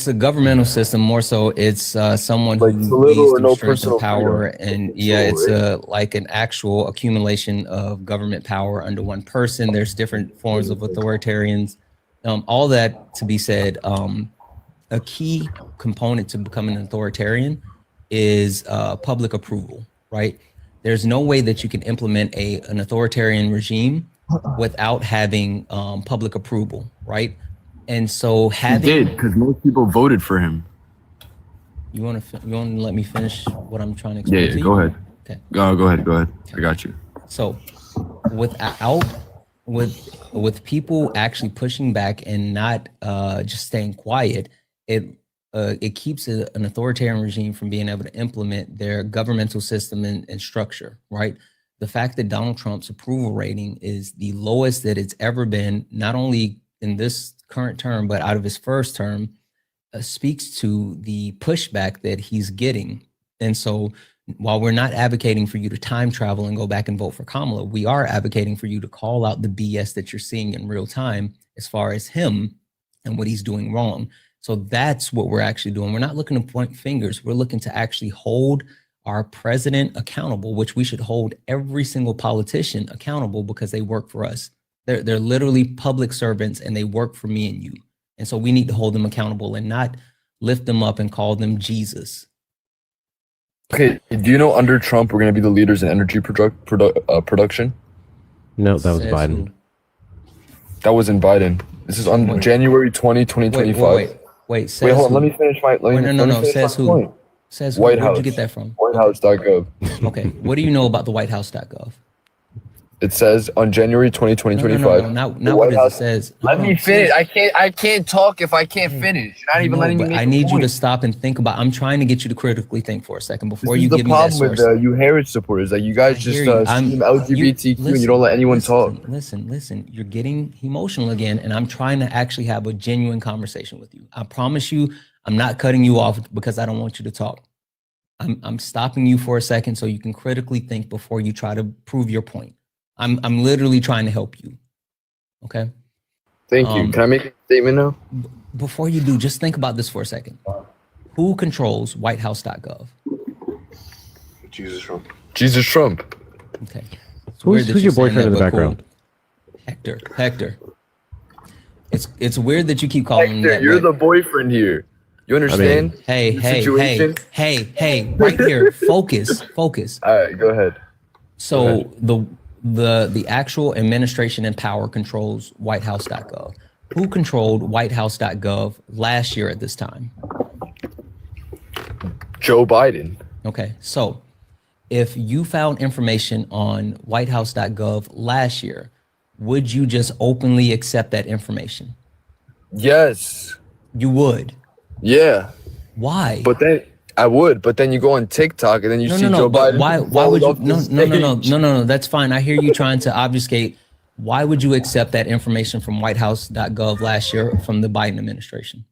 a governmental system. More so, it's someone like who little leads or through no strength and personal power, freedom. and it's like an actual accumulation of government power under one person. There's different forms of authoritarians. All that to be said, a key component to becoming an authoritarian is public approval, right? There's no way that you can implement an authoritarian regime without having public approval, right? And so having He did, because most people voted for him. You want to let me finish what I'm trying to explain to you? Yeah, go ahead. Okay. Go ahead. I got you. So with people actually pushing back and not just staying quiet, it keeps an authoritarian regime from being able to implement their governmental system and structure, right? The fact that Donald Trump's approval rating is the lowest that it's ever been, not only in this current term, but out of his first term, speaks to the pushback that he's getting. And so while we're not advocating for you to time travel and go back and vote for Kamala, we are advocating for you to call out the BS that you're seeing in real time as far as him and what he's doing wrong. So that's what we're actually doing. We're not looking to point fingers. We're looking to actually hold our president accountable, which we should hold every single politician accountable because they work for us. They're literally public servants and they work for me and you. And so we need to hold them accountable and not lift them up and call them Jesus. Okay, do you know under Trump we're going to be the leaders in energy production? No, that was Biden. That was in Biden. This is on January 20, 2025. Wait, hold on. Let me finish my no. Says who? Point. Says who? White Where'd House. you get that from? Whitehouse.gov. Okay. What do you know about the whitehouse.gov? It says on January 20, 2025. No, not what it says. Let me finish. I can't talk if I can't finish. You're not even letting me make I need you to stop and think about. I'm trying to get you to critically think for a second before you give me that source. This is the problem with you Harris supporters. Like you guys just scream LGBTQ and you don't let anyone talk. Listen. You're getting emotional again, and I'm trying to actually have a genuine conversation with you. I promise you, I'm not cutting you off because I don't want you to talk. I'm stopping you for a second so you can critically think before you try to prove your point. I'm literally trying to help you. Okay. Thank you. Can I make a statement now? Before you do, just think about this for a second. Who controls whitehouse.gov? Jesus Trump. Jesus Trump. Okay. Who's your boyfriend in the background? Cool. Hector. It's weird that you keep calling him that. You're the boyfriend here. You understand? Hey, the hey, situation? hey, right here. Focus. All right, go ahead. So the actual administration and power controls whitehouse.gov. Who controlled whitehouse.gov last year at this time? Joe Biden. Okay, so if you found information on whitehouse.gov last year, would you just openly accept that information? Yes. You would. Yeah. Why? But then you go on TikTok and then you see Joe but Biden. why would you no, that's fine. I hear you trying to obfuscate. Why would you accept that information from whitehouse.gov last year from the Biden administration?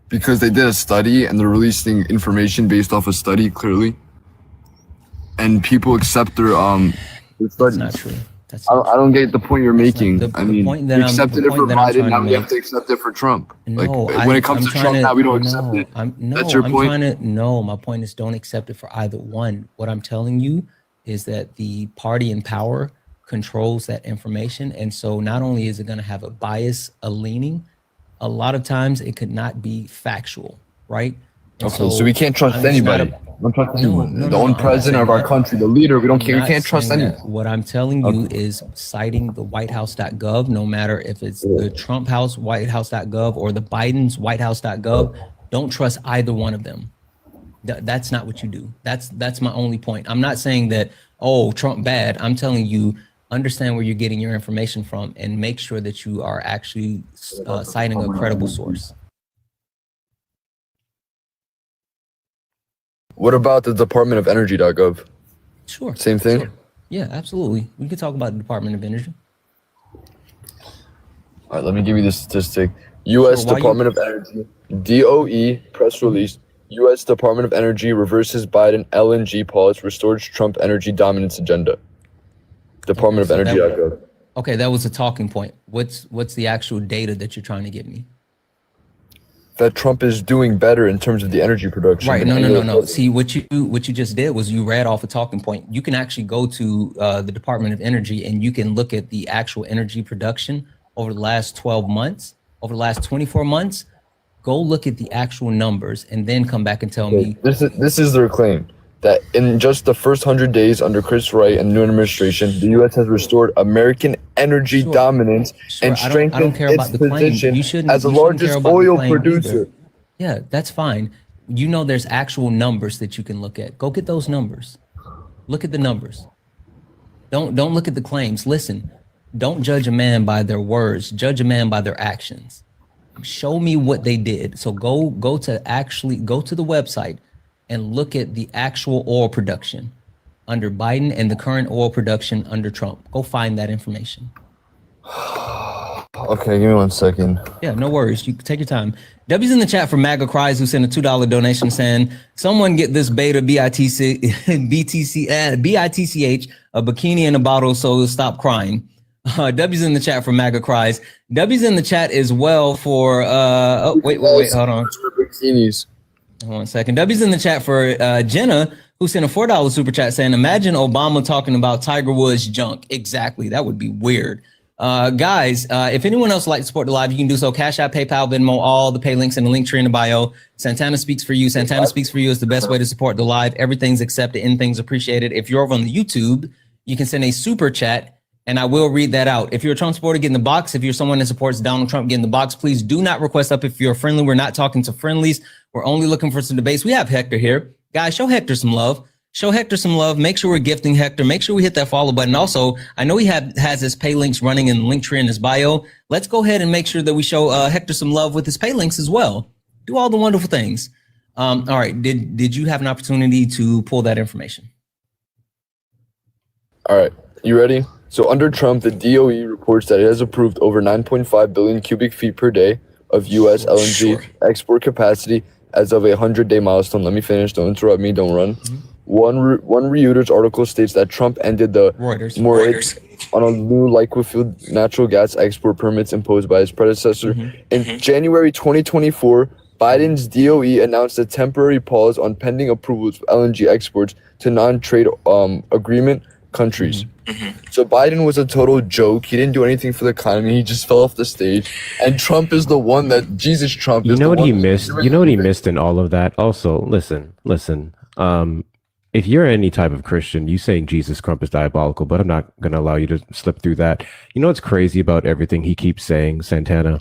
Because they did a study and they're releasing information based off a study, clearly. And people accept their studies. That's not true. I don't get the point you're making. The point that we accepted it for Biden, now we have to accept it for Trump. No, when it comes to Trump, now we don't accept it. That's your point? My point is don't accept it for either one. What I'm telling you is that the party in power controls that information. And so not only is it going to have a bias, a leaning, a lot of times it could not be factual, right? And okay, so we can't trust anybody. Don't trust anyone. The own president of our country, the leader, we can't trust anyone. What I'm telling you is citing the whitehouse.gov, no matter if it's the Trump house, whitehouse.gov, or the Biden's whitehouse.gov, don't trust either one of them. That's not what you do. That's my only point. I'm not saying that, oh, Trump bad. I'm telling you, understand where you're getting your information from and make sure that you are actually citing a credible source. What about the Department of Energy.gov? Sure. Same thing? Sure. Yeah, absolutely. We could talk about the Department of Energy. All right, let me give you the statistic. U.S. Department of Energy, DOE press release. U.S. Department of Energy reverses Biden LNG pause, restores Trump energy dominance agenda. Department of Energy.gov. Okay, that was a talking point. What's the actual data that you're trying to give me? That Trump is doing better in terms of the energy production. Right. No. See, what you just did was you read off a talking point. You can actually go to the Department of Energy and you can look at the actual energy production over the last 12 months, over the last 24 months. Go look at the actual numbers and then come back and tell me. This is their claim, that in just the first 100 days under Chris Wright and the new administration, the U.S. has restored American energy dominance and strengthened its position as the largest oil producer. Yeah, that's fine. You know there's actual numbers that you can look at. Go get those numbers. Look at the numbers. Don't look at the claims. Listen, don't judge a man by their words. Judge a man by their actions. Show me what they did. So go to the website and look at the actual oil production under Biden and the current oil production under Trump. Go find that information. Okay, give me 1 second. Yeah, no worries. You can take your time. W's in the chat for MAGA Cries, who sent a $2 donation saying, someone get this beta BITCH, a bikini in a bottle so stop crying. W's in the chat for MAGA Cries. W's in the chat as well for, wait, hold on. Bikinis. 1 second. W's in the chat for Jenna, who sent a $4 super chat saying, imagine Obama talking about Tiger Woods junk. Exactly. That would be weird. Guys, if anyone else would like to support the live, you can do so. Cash App, PayPal, Venmo, all the pay links in the link tree in the bio. Santana Speaks for You. Santana Speaks for You is the best way to support the live. Everything's accepted, anything's appreciated. If you're over on the YouTube, you can send a super chat and I will read that out. If you're a Trump supporter, get in the box. If you're someone that supports Donald Trump, get in the box. Please do not request up if you're friendly. We're not talking to friendlies. We're only looking for some debates. We have Hector here. Guys, show Hector some love. Show Hector some love. Make sure we're gifting Hector. Make sure we hit that follow button. Also, I know he has his pay links running in the link tree in his bio. Let's go ahead and make sure that we show Hector some love with his pay links as well. Do all the wonderful things. All right. Did you have an opportunity to pull that information? All right. You ready? So under Trump, the DOE reports that it has approved over 9.5 billion cubic feet per day of U.S. LNG export capacity as of a 100-day milestone. Let me finish. Don't interrupt me. Don't run. One Reuters article states that Trump ended the moratorium on a new liquefied natural gas export permits imposed by his predecessor. In January 2024, Biden's DOE announced a temporary pause on pending approvals of LNG exports to non-trade agreement countries. So Biden was a total joke. He didn't do anything for the economy. He just fell off the stage. And Trump is the one that Jesus Trump You is know the what one he who's missed? doing You know what he everything. missed in all of that? Also, listen. If you're any type of Christian, you saying Jesus Trump is diabolical, but I'm not going to allow you to slip through that. You know what's crazy about everything he keeps saying, Santana?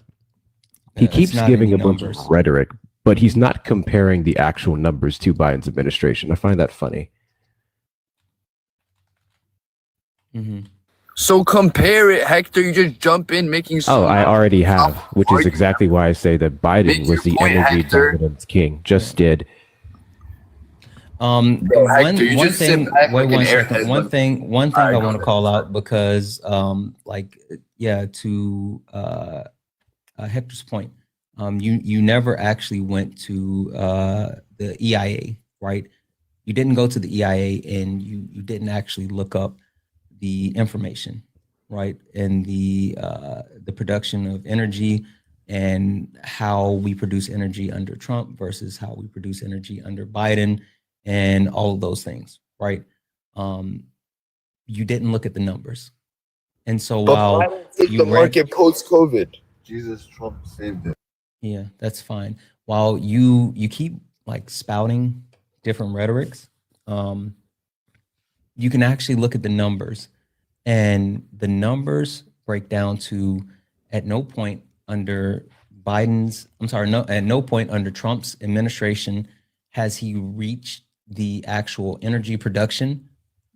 He It's keeps not giving any a bunch of numbers. rhetoric, but he's not comparing the actual numbers to Biden's administration. I find that funny. So compare it, Hector. You just jump in making Oh, I already have, Stop which is arguing. exactly why I say that Biden Make was your the point, energy Hector. dominance king. Just did. Bro, Hector, you One just sit thing. back Wait like an 1 second. airhead. One thing All right, I go want to ahead. call out because, to Hector's point, you never actually went to the EIA, right? You didn't go to the EIA and you didn't actually look up the information, right? And the production of energy and how we produce energy under Trump versus how we produce energy under Biden and all of those things, right? You didn't look at the numbers. And so But while Biden saved you the rank, market post-COVID. Jesus Trump saved it. yeah, that's fine. While you keep like spouting different rhetorics, you can actually look at the numbers, and the numbers break down to at no point under at no point under Trump's administration has he reached the actual energy production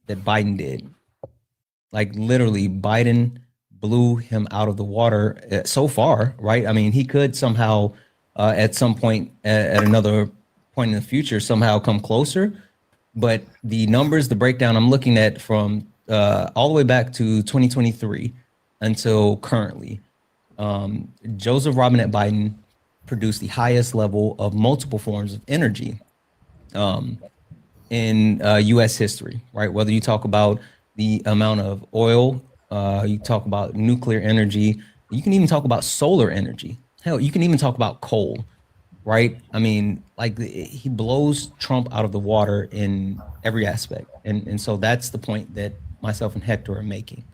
that Biden did. Like literally, Biden blew him out of the water so far, right? I mean, he could somehow, at some point, at another point in the future, somehow come closer. But the numbers, the breakdown I'm looking at from all the way back to 2023 until currently, Joseph Robinette Biden produced the highest level of multiple forms of energy in U.S. history, right? Whether you talk about the amount of oil, you talk about nuclear energy, you can even talk about solar energy. Hell, you can even talk about coal, right? I mean, like he blows Trump out of the water in every aspect. And so that's the point that myself and Hector are making.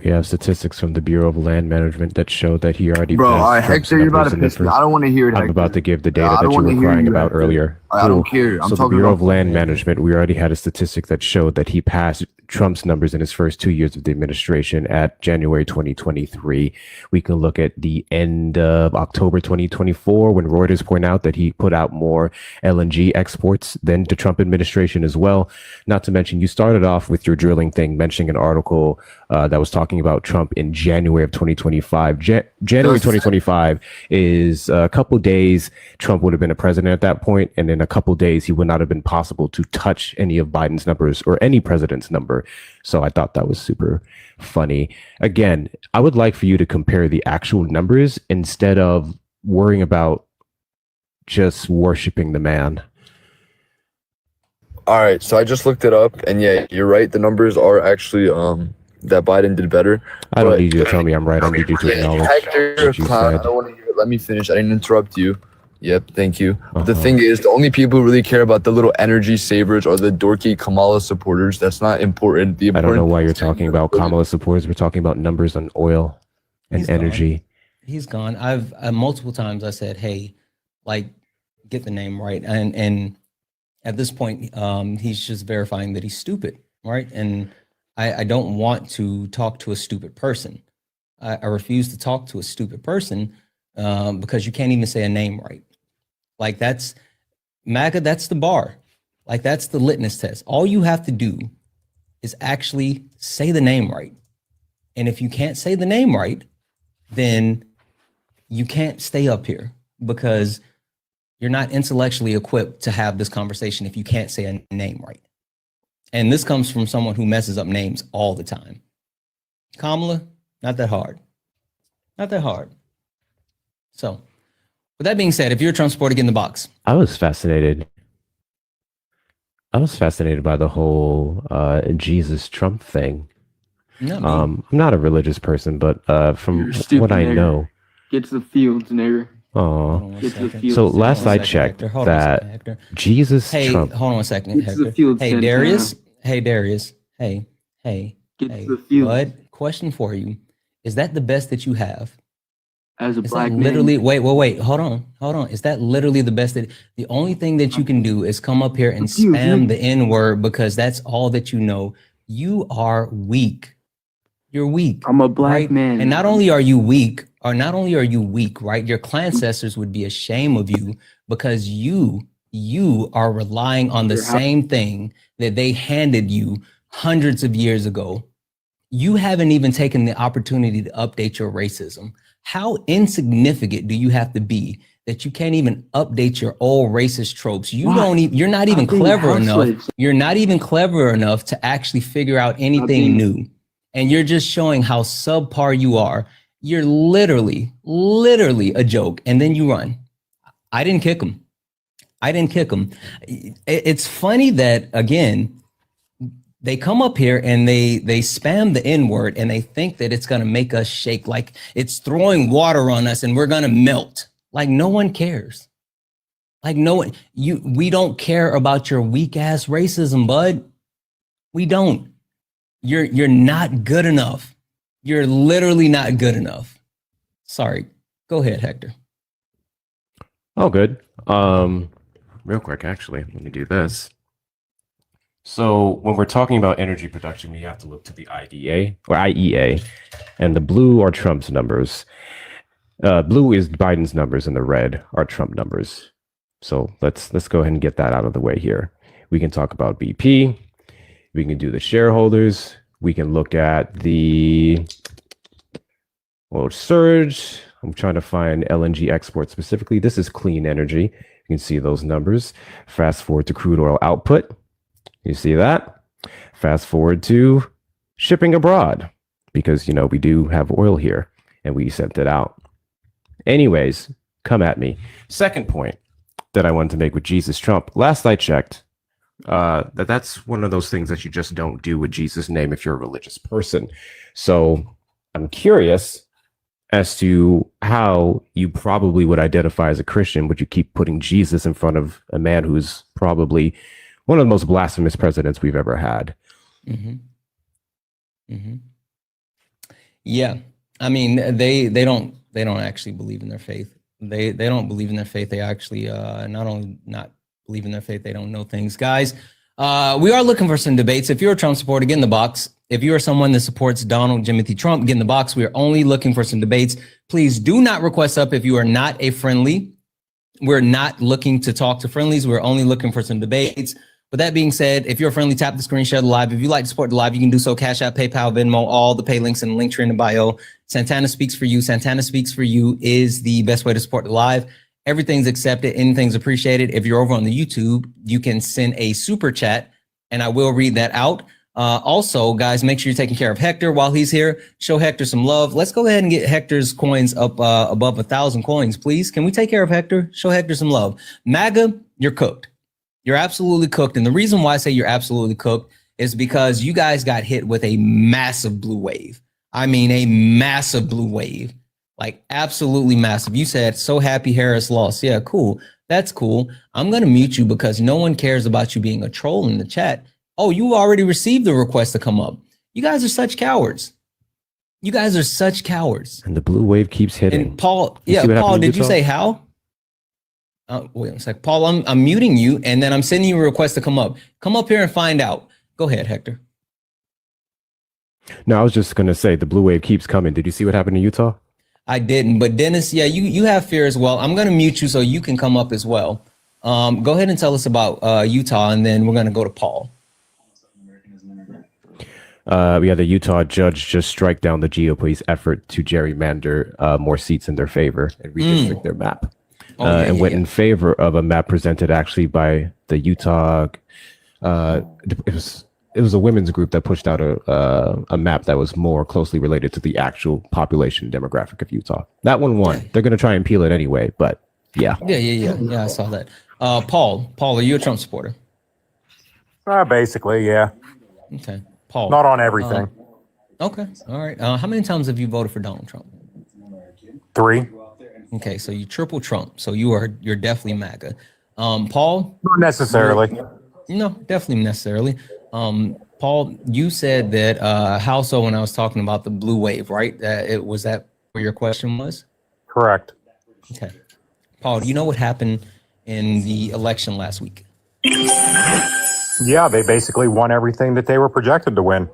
we have statistics from the Bureau of Land Management that show that he already Bro, passed all right, Trump's Hector, you're about numbers to in the piss me. first. I don't want to hear it, I'm Hector. about to give the I data that don't you wanna were hear crying you, about Hector. earlier. I don't care. I'm So the talking Bureau about of Land Biden. Management, we already had a statistic that showed that he passed Trump's numbers in his first 2 years of the administration at January 2023. We can look at the end of October 2024 when Reuters point out that he put out more LNG exports than the Trump administration as well. Not to mention, you started off with your drilling thing, mentioning an article that was talking about Trump in January of 2025. January 2025 is a couple days Trump would have been a president at that point, and in a couple days he would not have been possible to touch any of Biden's numbers or any president's number. So I thought that was super funny. Again, I would like for you to compare the actual numbers instead of worrying about just worshiping the man. All right, so I just looked it up, and yeah, you're right. The numbers are actually that Biden did better. I don't need you to tell me I'm right. I need you to acknowledge Hector, you're a what you clown. I said. don't want to hear it. Let me finish. I didn't interrupt you. Yep, thank you. But the thing is, the only people who really care about the little energy savers are the dorky Kamala supporters. That's not important. I don't know why you're talking about Kamala supporters. We're talking about numbers on oil and He's energy. gone. He's gone. I've multiple times I said, hey, like, get the name right. And at this point, he's just verifying that he's stupid, right? And I don't want to talk to a stupid person. I refuse to talk to a stupid person because you can't even say a name right. Like that's MAGA, that's the bar. Like that's the litmus test. All you have to do is actually say the name right. And if you can't say the name right, then you can't stay up here because you're not intellectually equipped to have this conversation if you can't say a name right. And this comes from someone who messes up names all the time. Kamala, not that hard. Not that hard. So, with that being said, if you're a Trump supporter, get in the box. I was fascinated by the whole Jesus Trump thing. I'm not a religious person, but from what I know, Get to the fields, nigger. Get to the fields. So last I checked, that Jesus Hey, Trump. hold on a second, Get to the Hector. fields, Hey, Santana. Darius, Hey, Darius. Hey, Gets hey, the feeling. bud. Question for you: is that the best that you have? As a Is black that man, literally? Wait. Hold on. Is that literally the best that? The only thing that you can do is come up here and Confused, spam nigga. the N word because that's all that you know. You are weak. You're weak. I'm a black right? man. And not only are you weak, right? Your clan ancestors would be ashamed of you because you are relying on the Your house- same thing that they handed you hundreds of years ago. You haven't even taken the opportunity to update your racism. How insignificant do you have to be that you can't even update your old racist tropes? You Why? don't even, you're not even Stop being clever house enough. slaves. You're not even clever enough to actually figure out anything being- new. And you're just showing how subpar you are. You're literally a joke. And then you run. I didn't kick him. It's funny that, again, they come up here and they spam the N word and they think that it's going to make us shake, like it's throwing water on us and we're going to melt. Like no one cares. Like no one, we don't care about your weak ass racism, bud. We don't. You're not good enough. You're literally not good enough. Sorry. Go ahead, Hector. Oh, good. Real quick, actually, let me do this. So when we're talking about energy production, we have to look to the IEA, and the blue are Trump's numbers. Blue is Biden's numbers, and the red are Trump numbers. So let's go ahead and get that out of the way here. We can talk about BP. We can do the shareholders. We can look at the surge. I'm trying to find LNG export specifically. This is clean energy. You can see those numbers. Fast forward to crude oil output. You see that? Fast forward to shipping abroad because, we do have oil here and we sent it out. Anyways, come at me. Second point that I wanted to make with Jesus Trump. Last I checked, that's one of those things that you just don't do with Jesus' name if you're a religious person. So I'm curious as to how you probably would identify as a Christian. Would you keep putting Jesus in front of a man who's probably one of the most blasphemous presidents we've ever had? Yeah, I mean, they don't actually believe in their faith. They don't believe in their faith. They actually not only not believe in their faith, they don't know things. Guys, we are looking for some debates. If you're a Trump supporter, get in the box. If you are someone that supports Donald Timothy Trump, get in the box. We are only looking for some debates. Please do not request up if you are not a friendly. We're not looking to talk to friendlies. We're only looking for some debates. With that being said, if you're a friendly, tap the screen, share the live. If you like to support the live, you can do so. Cash App, PayPal, Venmo, all the pay links and the link tree in the bio. Santana Speaks for You. Santana Speaks for You is the best way to support the live. Everything's accepted. Anything's appreciated. If you're over on the YouTube, you can send a super chat and I will read that out. Also, guys, make sure you're taking care of Hector while he's here. Show Hector some love. Let's go ahead and get Hector's coins up above 1,000 coins, please. Can we take care of Hector? Show Hector some love. MAGA, you're cooked. You're absolutely cooked. And the reason why I say you're absolutely cooked is because you guys got hit with a massive blue wave. I mean, a massive blue wave, like absolutely massive. You said, so happy Harris lost. Yeah, cool. That's cool. I'm going to mute you because no one cares about you being a troll in the chat. Oh, you already received the request to come up. You guys are such cowards. You guys are such cowards. And the blue wave keeps hitting. And Paul, Paul, did you say how? Wait a sec. Paul, I'm muting you and then I'm sending you a request to come up. Come up here and find out. Go ahead, Hector. No, I was just going to say the blue wave keeps coming. Did you see what happened in Utah? I didn't, but Dennis, yeah, you have fear as well. I'm going to mute you so you can come up as well. Go ahead and tell us about Utah and then we're going to go to Paul. The Utah judge just strike down the GOP's effort to gerrymander more seats in their favor and redistrict their map. Went in favor of a map presented actually by the Utah. It was a women's group that pushed out a map that was more closely related to the actual population demographic of Utah. That one won. They're going to try and peel it anyway, but yeah. Yeah, I saw that. Paul, are you a Trump supporter? Basically, yeah. Okay, Paul. Not on everything. Okay, all right. How many times have you voted for Donald Trump? 3. Okay, so you triple Trump. So you're definitely MAGA. Paul? Not necessarily. No, definitely necessarily. Paul, you said that how so when I was talking about the blue wave, right? Was that where your question was? Correct. Okay. Paul, do you know what happened in the election last week? Yeah, they basically won everything that they were projected to win.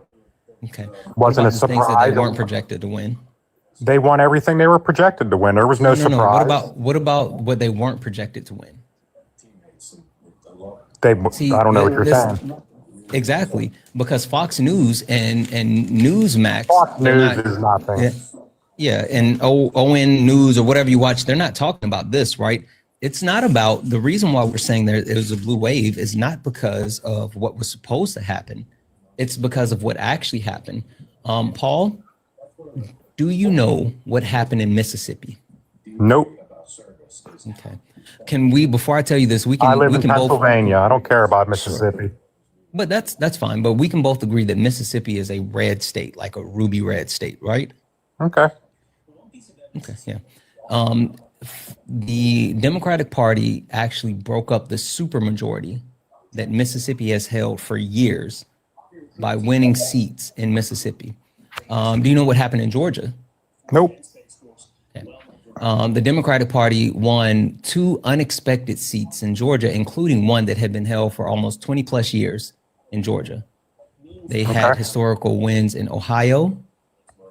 Okay. Wasn't a the things that they surprise. weren't projected to win? They won everything they were projected to win. There was no surprise. What about what they weren't projected to win? I don't know what you're saying. Exactly, because Fox News and Newsmax. Fox News is nothing. Yeah, and ON News or whatever you watch, they're not talking about this, right? It's not about the reason why we're saying there it was a blue wave is not because of what was supposed to happen. It's because of what actually happened. Paul, do you know what happened in Mississippi? Nope. Okay. Can we, before I tell you this, I live in Pennsylvania. I don't care about Mississippi. But that's fine. But we can both agree that Mississippi is a red state, like a ruby red state, right? Okay. Okay. Yeah. The Democratic Party actually broke up the supermajority that Mississippi has held for years by winning seats in Mississippi. Do you know what happened in Georgia? Nope. Okay. The Democratic Party won 2 unexpected seats in Georgia, including one that had been held for almost 20 plus years in Georgia. They had historical wins in Ohio.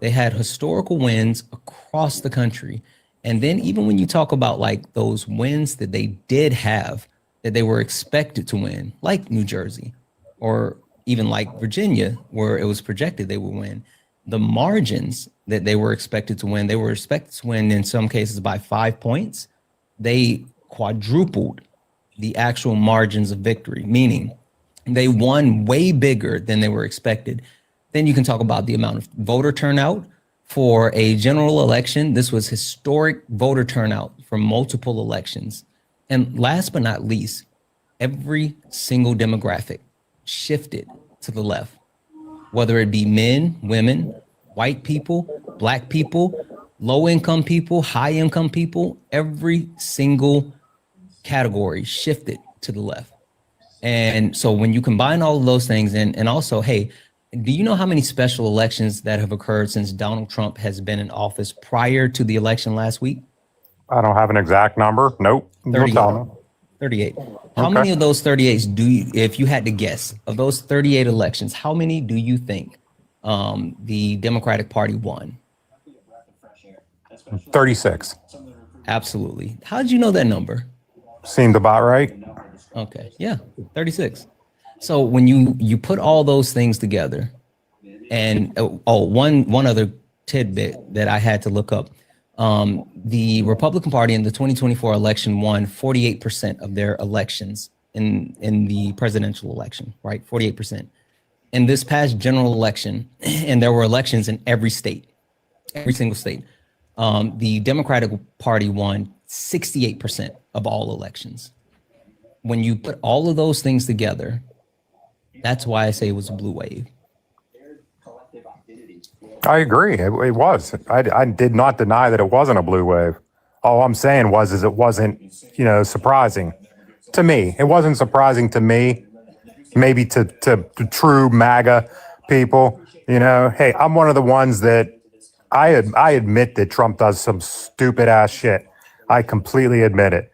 They had historical wins across the country. And then even when you talk about like those wins that they did have, that they were expected to win, like New Jersey, or even like Virginia, where it was projected they would win, the margins that they were expected to win, they were expected to win in some cases by 5 points. They quadrupled the actual margins of victory, meaning they won way bigger than they were expected. Then you can talk about the amount of voter turnout for a general election. This was historic voter turnout for multiple elections. And last but not least, every single demographic shifted to the left, whether it be men, women, white people, black people, low income people, high income people, every single category shifted to the left. And so when you combine all of those things and also, hey, do you know how many special elections that have occurred since Donald Trump has been in office prior to the election last week? I don't have an exact number. Nope. 38. 38. How many of those 38 do you, if you had to guess, of those 38 elections, how many do you think the Democratic Party won? 36. Absolutely. How did you know that number? Seemed about right. Okay. Yeah, 36. So when you put all those things together, and one other tidbit that I had to look up, the Republican Party in the 2024 election won 48% of their elections in the presidential election, right? 48%. In this past general election, and there were elections in every state, every single state, the Democratic Party won 68% of all elections. When you put all of those things together, that's why I say it was a blue wave. I agree. It was. I did not deny that it wasn't a blue wave. All I'm saying is it wasn't, surprising to me. It wasn't surprising to me, maybe to true MAGA people. Hey, I'm one of the ones that I admit that Trump does some stupid ass shit. I completely admit it.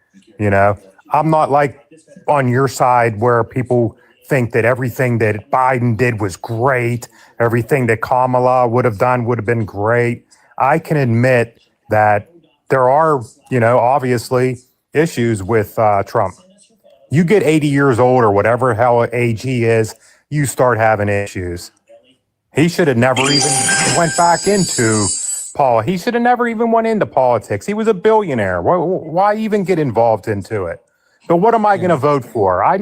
I'm not like on your side where people think that everything that Biden did was great. Everything that Kamala would have done would have been great. I can admit that there are, obviously issues with Trump. You get 80 years old or whatever hell age he is, you start having issues. He should have never even went back into He should have never even went into politics. He was a billionaire. Why even get involved into it? But what am I going to vote for? I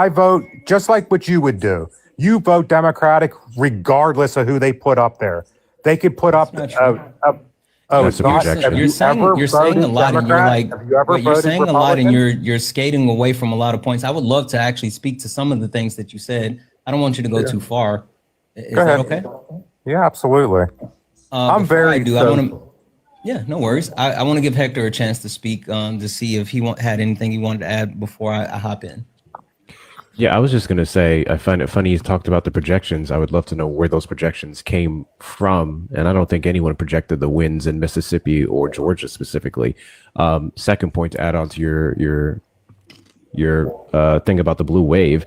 vote just like what you would do. You vote Democratic regardless of who they put up there. They could put up You're saying a lot, and you're saying a lot, and you're skating away from a lot of points. I would love to actually speak to some of the things that you said. I don't want you to go too far. Is that okay? Yeah, absolutely. I'm very. Yeah, no worries. I want to give Hector a chance to speak to see if he had anything he wanted to add before I hop in. Yeah, I was just going to say, I find it funny he's talked about the projections. I would love to know where those projections came from. And I don't think anyone projected the wins in Mississippi or Georgia specifically. Second point to add on to your thing about the blue wave,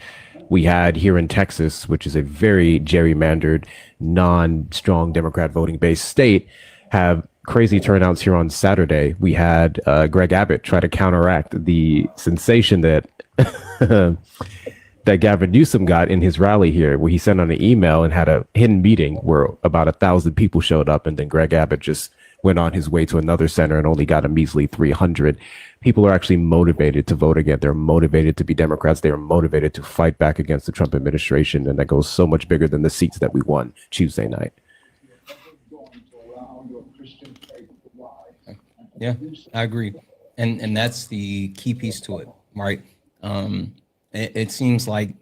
we had here in Texas, which is a very gerrymandered, non-strong Democrat voting based state, have crazy turnouts here on Saturday. We had Greg Abbott try to counteract the sensation that that Gavin Newsom got in his rally here, where he sent on an email and had a hidden meeting where about 1,000 people showed up, and then Greg Abbott just went on his way to another center and only got a measly 300. People are actually motivated to vote again. They're motivated to be Democrats. They are motivated to fight back against the Trump administration, and that goes so much bigger than the seats that we won Tuesday night. Yeah, I agree. And that's the key piece to it, right? It seems like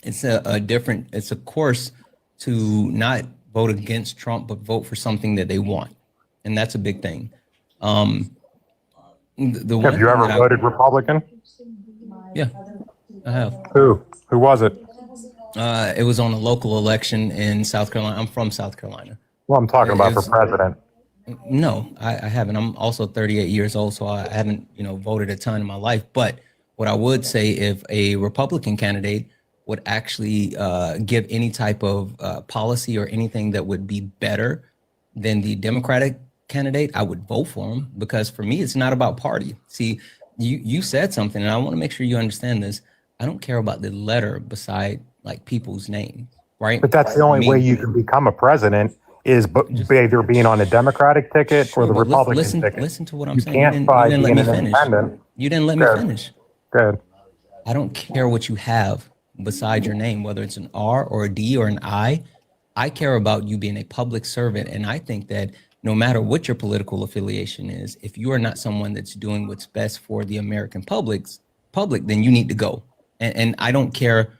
it's it's a course to not vote against Trump, but vote for something that they want. And that's a big thing. Have you ever voted Republican? Yeah, I have. Who was it? It was on a local election in South Carolina. I'm from South Carolina. Well, I'm talking about for president. No, I haven't. I'm also 38 years old, so I haven't, voted a ton in my life. But what I would say, if a Republican candidate would actually give any type of policy or anything that would be better than the Democratic candidate, I would vote for him, because for me, it's not about party. See, you said something, and I want to make sure you understand this. I don't care about the letter beside like people's names, right? But that's the only way you can become a president is either being on a Democratic ticket or the Republican ticket. Listen to what I'm you saying. Can't You didn't let me finish. Independent. You didn't let me finish. Good. I don't care what you have beside your name, whether it's an R or a D or an I. I care about you being a public servant. And I think that no matter what your political affiliation is, if you are not someone that's doing what's best for the American public, then you need to go. And I don't care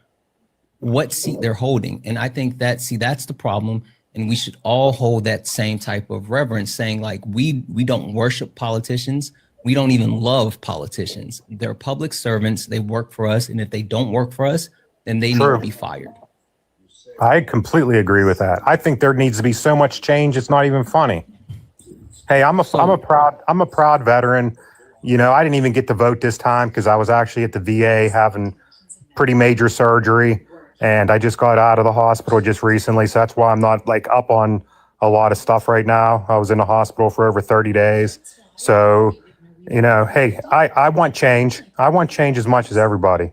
what seat they're holding. And I think that's the problem. And we should all hold that same type of reverence, saying like, we don't worship politicians. We don't even love politicians. They're public servants. They work for us. And if they don't work for us, then they need to be fired. I completely agree with that. I think there needs to be so much change. It's not even funny. Hey, I'm a proud veteran. I didn't even get to vote this time because I was actually at the VA having pretty major surgery. And I just got out of the hospital just recently. So that's why I'm not like up on a lot of stuff right now. I was in the hospital for over 30 days. So, hey, I want change. I want change as much as everybody.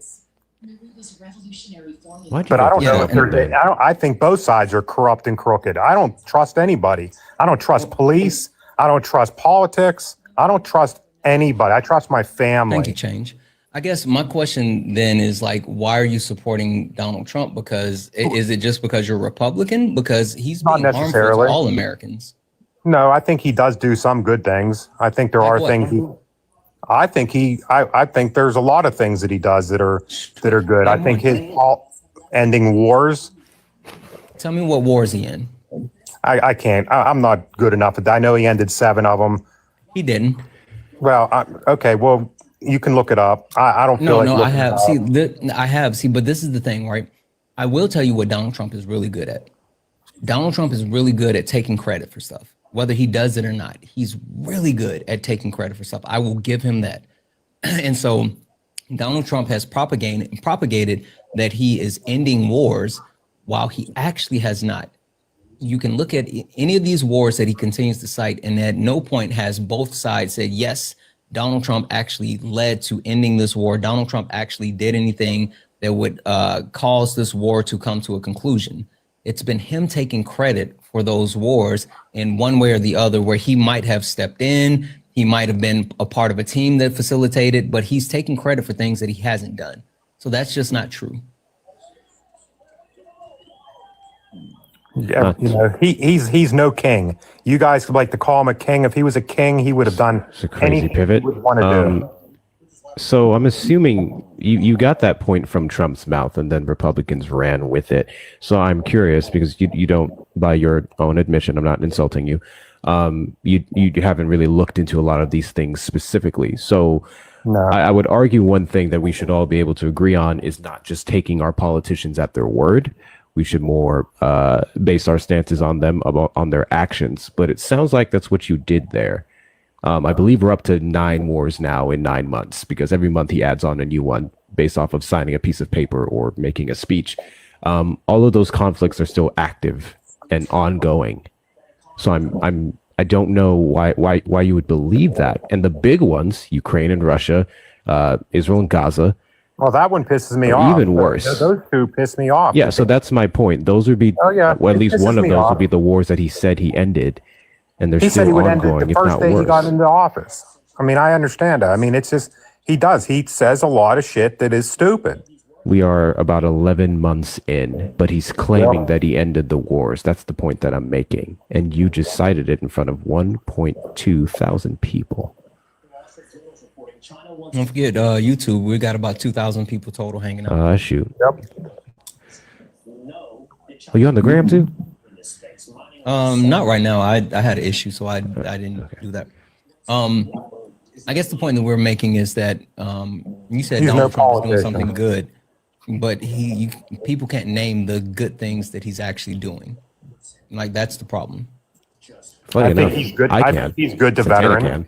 But I don't know if I think both sides are corrupt and crooked. I don't trust anybody. I don't trust police. I don't trust politics. I don't trust anybody. I trust my family. Thank you, Change. I guess my question then is like, why are you supporting Donald Trump? Because is it just because you're Republican? Because he's being harmful to all Americans. No, I think he does do some good things. I think there are things. I think there's a lot of things that he does that are good. I think his ending wars. Tell me what war is he in? I can't. I'm not good enough. I know he ended 7 of them. He didn't. Well, okay. Well, you can look it up. I don't feel like. No, I have. I have. But this is the thing, right? I will tell you what Donald Trump is really good at. Donald Trump is really good at taking credit for stuff, whether he does it or not. He's really good at taking credit for stuff. I will give him that. And so Donald Trump has propagated that he is ending wars while he actually has not. You can look at any of these wars that he continues to cite, and at no point has both sides said, yes, Donald Trump actually led to ending this war. Donald Trump actually did anything that would cause this war to come to a conclusion. It's been him taking credit for those wars in one way or the other, where he might have stepped in, he might have been a part of a team that facilitated, but he's taking credit for things that he hasn't done. So that's just not true. Yeah, he's no king. You guys would like to call him a king. If he was a king, he would have done anything pivot. he would want to do. So I'm assuming you got that point from Trump's mouth, and then Republicans ran with it. So I'm curious, because you don't, by your own admission, I'm not insulting you. You haven't really looked into a lot of these things specifically. So No. I would argue one thing that we should all be able to agree on is not just taking our politicians at their word. We should more base our stances on them on their actions. But it sounds like that's what you did there. I believe we're up to 9 wars now in 9 months, because every month he adds on a new one based off of signing a piece of paper or making a speech. All of those conflicts are still active and ongoing. So I don't know why you would believe that. And the big ones, Ukraine and Russia, Israel and Gaza. Well, that one pisses me off. Even worse. Those two piss me off. Yeah, so that's my point. Those would be, well, at least one of those would be the wars that he said he ended, and they're He said he still would end it ongoing, the if first not day he got worse. into office. I mean, I understand that. I mean, it's just, he does. He says a lot of shit that is stupid. We are about 11 months in, but he's claiming that he ended the wars. That's the point that I'm making. And you just cited it in front of 1.2 thousand people. Don't forget YouTube. We got about 2,000 people total hanging out. Shoot. Yep. Are you on the gram too? Not right now. I had an issue, so I didn't do that. I guess the point that we're making is that you said He's Donald no Trump is doing politician. something good, but people can't name the good things that he's actually doing. Like, that's the problem. I think he's good. I think he's good to veterans.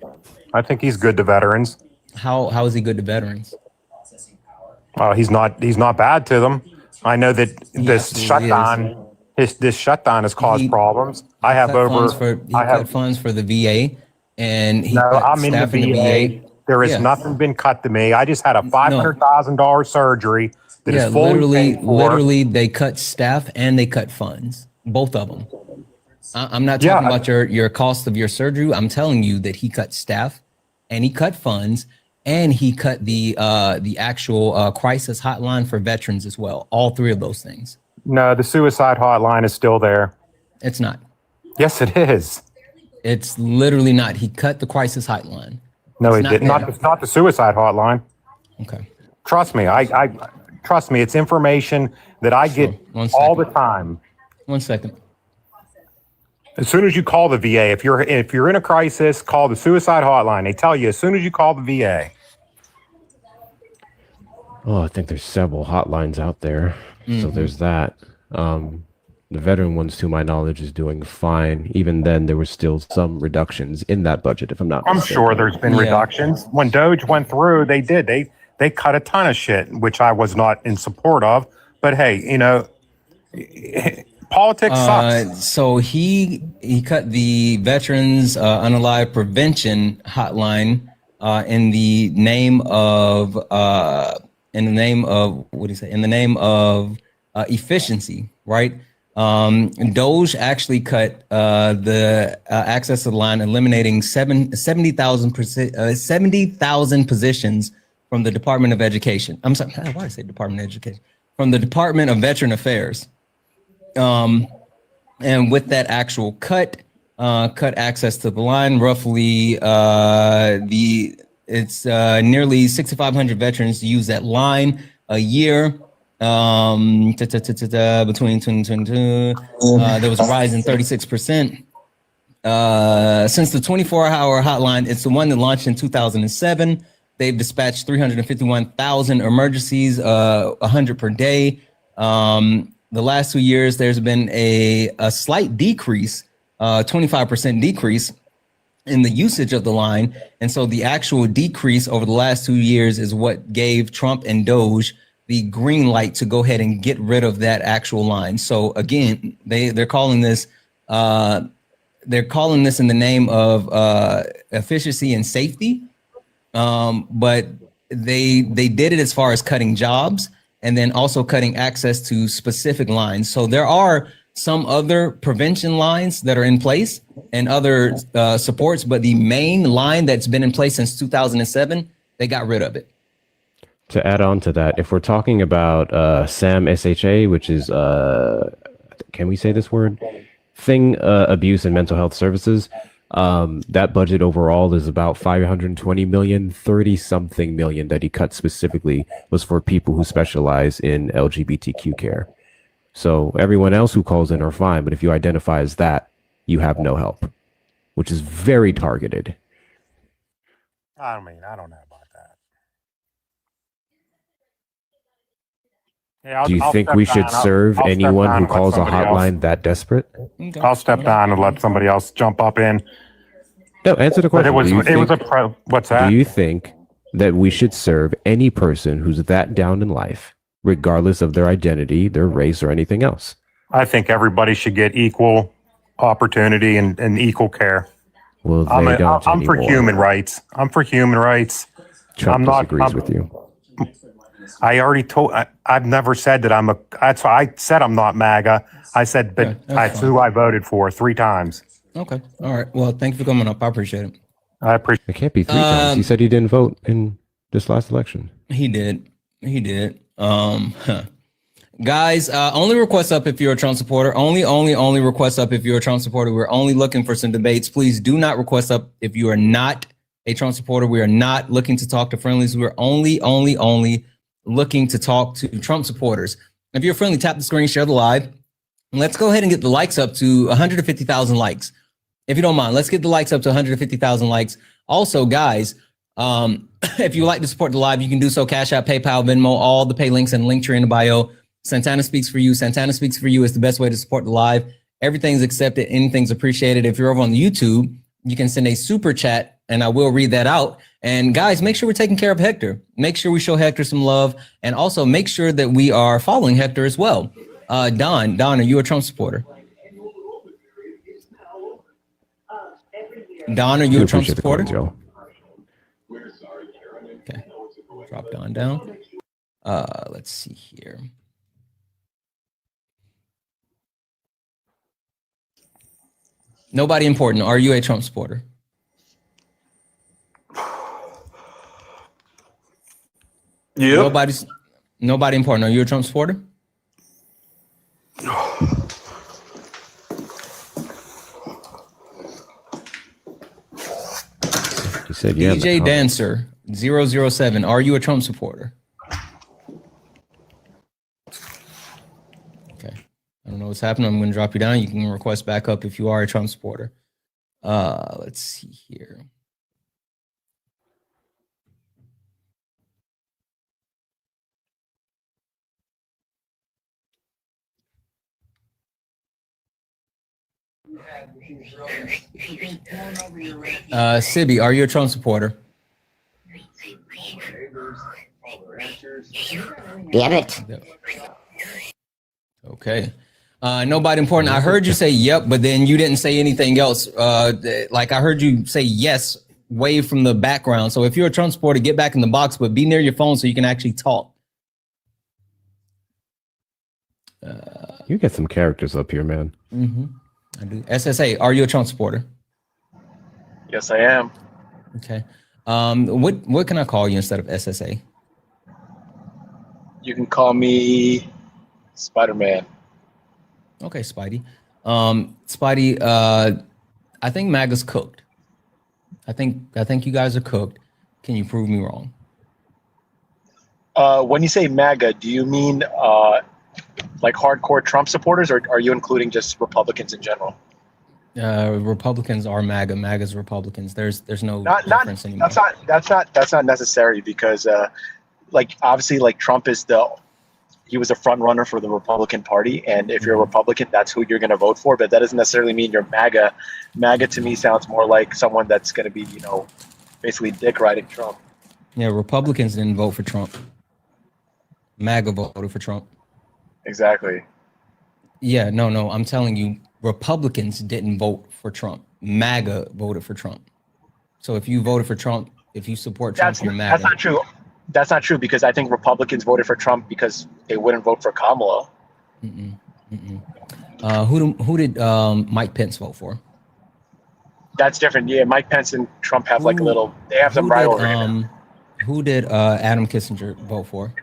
I think he's good to veterans. How is he good to veterans? He's not bad to them. I know that this shutdown, this shutdown has caused problems. I have cut funds for the VA, and he cut I'm in the staff VA. There has nothing been cut to me. I just had a $500,000 surgery that is fully paid for. Literally, they cut staff and they cut funds, both of them. I'm not talking about your cost of your surgery. I'm telling you that he cut staff, and he cut funds, and he cut the actual crisis hotline for veterans as well. All 3 of those things. No, the suicide hotline is still there. It's not. Yes, it is. It's literally not. He cut the crisis hotline. No, he did not. It's not the suicide hotline. Okay. Trust me. I trust me. It's information that I get all the time. 1 second. As soon as you call the VA, if you're in a crisis, call the suicide hotline. They tell you as soon as you call the VA. Oh, I think there's several hotlines out there. So there's that. The veteran ones, to my knowledge, is doing fine. Even then, there was still some reductions in that budget, if I'm not mistaken. I'm sure there's been reductions. When Doge went through, they did. They cut a ton of shit, which I was not in support of. But hey, politics sucks. So he cut the Veterans Unalive Prevention Hotline in the name of what do you say? In the name of efficiency, right? Doge actually cut the access to the line, eliminating 70,000 positions from the Department of Education. I'm sorry, why did I say Department of Education? From the Department of Veteran Affairs. And with that actual cut access to the line, roughly it's nearly 6,500 veterans use that line a year. Between 2022, there was a rise in 36%. Since the 24-hour hotline, it's the one that launched in 2007. They've dispatched 351,000 emergencies, 100 per day. The last 2 years, there's been a slight decrease, 25% decrease in the usage of the line. And so the actual decrease over the last 2 years is what gave Trump and Doge the green light to go ahead and get rid of that actual line. So again, they're calling this in the name of efficiency and safety, but they did it as far as cutting jobs and then also cutting access to specific lines. So there are some other prevention lines that are in place and other supports, but the main line that's been in place since 2007, they got rid of it. To add on to that, if we're talking about SAM-SHA, which is, can we say this word? Thing Abuse and Mental Health Services, that budget overall is about 520 million, 30-something million that he cut specifically was for people who specialize in LGBTQ care. So everyone else who calls in are fine, but if you identify as that, you have no help, which is very targeted. I don't know about that. Yeah, Do you I'll think step we down. should I'll serve step anyone down who and let calls a somebody else. hotline that desperate? Okay. I'll step down and let somebody else jump up in. No, answer the But it question. was Do you it was think, a pro. What's do that? you think that we should serve any person who's that down in life, regardless of their identity, their race, or anything else? I think everybody should get equal opportunity and equal care. Well, they don't I'm for anymore. human rights. I'm for human rights. Trump I'm not. disagrees with you. I already told. I've never said that I'm a. That's why I said I'm not MAGA. I said, but Yeah, that's that's who fine. I voted for 3 times. Okay. All right. Well, thank you for coming up. I appreciate it. I appreciate. It can't be 3 times. He said he didn't vote in this last election. He did. He did. Guys, only request up if you're a Trump supporter. Only request up if you're a Trump supporter. We're only looking for some debates. Please do not request up if you are not a Trump supporter. We are not looking to talk to friendlies. We're only looking to talk to Trump supporters. If you're friendly, tap the screen, share the live. And let's go ahead and get the likes up to 150,000 likes. If you don't mind, let's get the likes up to 150,000 likes. Also, guys, if you would like to support the live, you can do so. Cash App, PayPal, Venmo, all the pay links and link tree in the bio. Santana Speaks for You. Santana Speaks for You is the best way to support the live. Everything's accepted. Anything's appreciated. If you're over on YouTube, you can send a super chat and I will read that out. And guys, make sure we're taking care of Hector. Make sure we show Hector some love. And also make sure that we are following Hector as well. Don, are you a Trump supporter? Don, are you a Trump supporter? Okay, drop Don down. Let's see here. Nobody important. Are you a Trump supporter? Yeah. Nobody important. Are you a Trump supporter? He said, yeah. DJ Dancer 007. Are you a Trump supporter? Okay. I don't know what's happening. I'm going to drop you down. You can request back up if you are a Trump supporter. Let's see here. Sibby, are you a Trump supporter? Damn it. Okay. Nobody important. I heard you say yep, but then you didn't say anything else. Like I heard you say yes way from the background. So if you're a Trump supporter, get back in the box, but be near your phone so you can actually talk. You get some characters up here, man. Mm-hmm. I do. SSA, are you a Trump supporter? Yes, I am. Okay. What can I call you instead of SSA? You can call me Spider-Man. Okay, Spidey. Spidey, I think MAGA's cooked. I think you guys are cooked. Can you prove me wrong? When you say MAGA, do you mean like hardcore Trump supporters, or are you including just Republicans in general? Republicans are MAGA. MAGA's Republicans. There's no difference anymore. That's not necessary because like obviously like Trump is he was a front runner for the Republican Party, and if you're a Republican, that's who you're going to vote for. But that doesn't necessarily mean you're MAGA. MAGA to me sounds more like someone that's going to be, basically dick riding Trump. Yeah, Republicans didn't vote for Trump. MAGA voted for Trump. Exactly. Yeah, no, I'm telling you, Republicans didn't vote for Trump. MAGA voted for Trump. So if you voted for Trump, if you support Trump, you're MAGA. That's not true. That's not true because I think Republicans voted for Trump because they wouldn't vote for Kamala. Who did Mike Pence vote for? That's different. Yeah, Mike Pence and Trump have they have some rivalry. Who did Adam Kissinger vote for?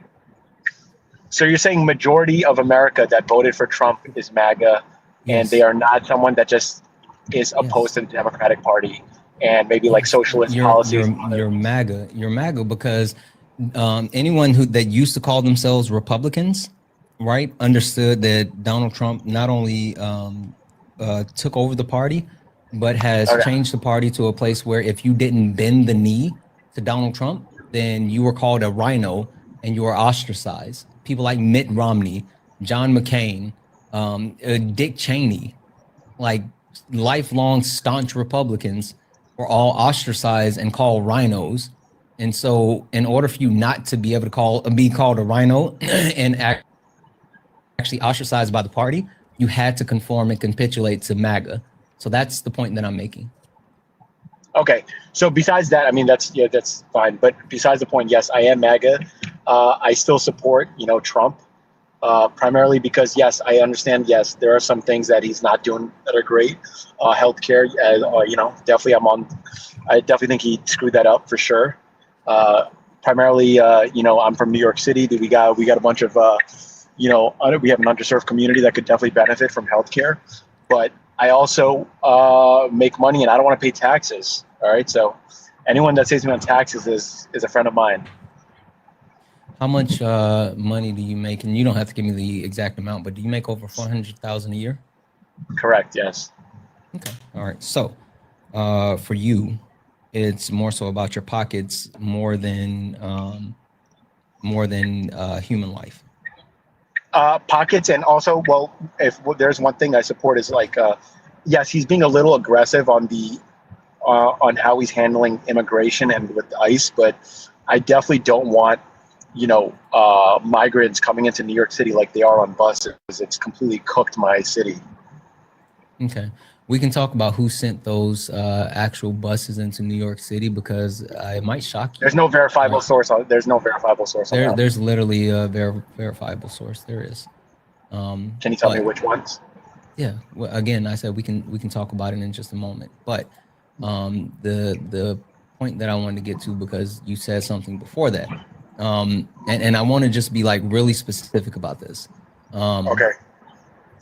So you're saying majority of America that voted for Trump is MAGA, and they are not someone that just is opposed to the Democratic Party and maybe like socialist policies. You're MAGA. You're MAGA because anyone that used to call themselves Republicans, right, understood that Donald Trump not only took over the party, but has changed the party to a place where if you didn't bend the knee to Donald Trump, then you were called a rhino and you were ostracized. people like Mitt Romney, John McCain, Dick Cheney, like lifelong staunch Republicans, were all ostracized and called rhinos. And so in order for you not to be able to be called a rhino and actually ostracized by the party, you had to conform and capitulate to MAGA. So that's the point that I'm making. Okay, so besides that, I mean, that's fine. But besides the point, yes, I am MAGA. I still support, Trump, primarily because, yes, I understand, yes, there are some things that he's not doing that are great. Healthcare, definitely I definitely think he screwed that up for sure. Primarily, I'm from New York City. We got a bunch of, we have an underserved community that could definitely benefit from healthcare. But I also make money and I don't want to pay taxes. All right. So anyone that saves me on taxes is a friend of mine. How much money do you make? And you don't have to give me the exact amount, but do you make over 400,000 a year? Correct. Yes. Okay. All right. So for you, it's more so about your pockets more than human life. Pockets, and also, well, if there's one thing I support is yes, he's being a little aggressive on how he's handling immigration and with ICE, but I definitely don't want migrants coming into New York City like they are on buses. It's completely cooked my city. Okay. We can talk about who sent those actual buses into New York City because it might shock you. There's no verifiable source. There's no verifiable source. There's literally a verifiable source. There is. Can you tell me which ones? Yeah. Well, again, I said we can talk about it in just a moment. But the point that I wanted to get to, because you said something before that, and I want to just be like really specific about this. Okay.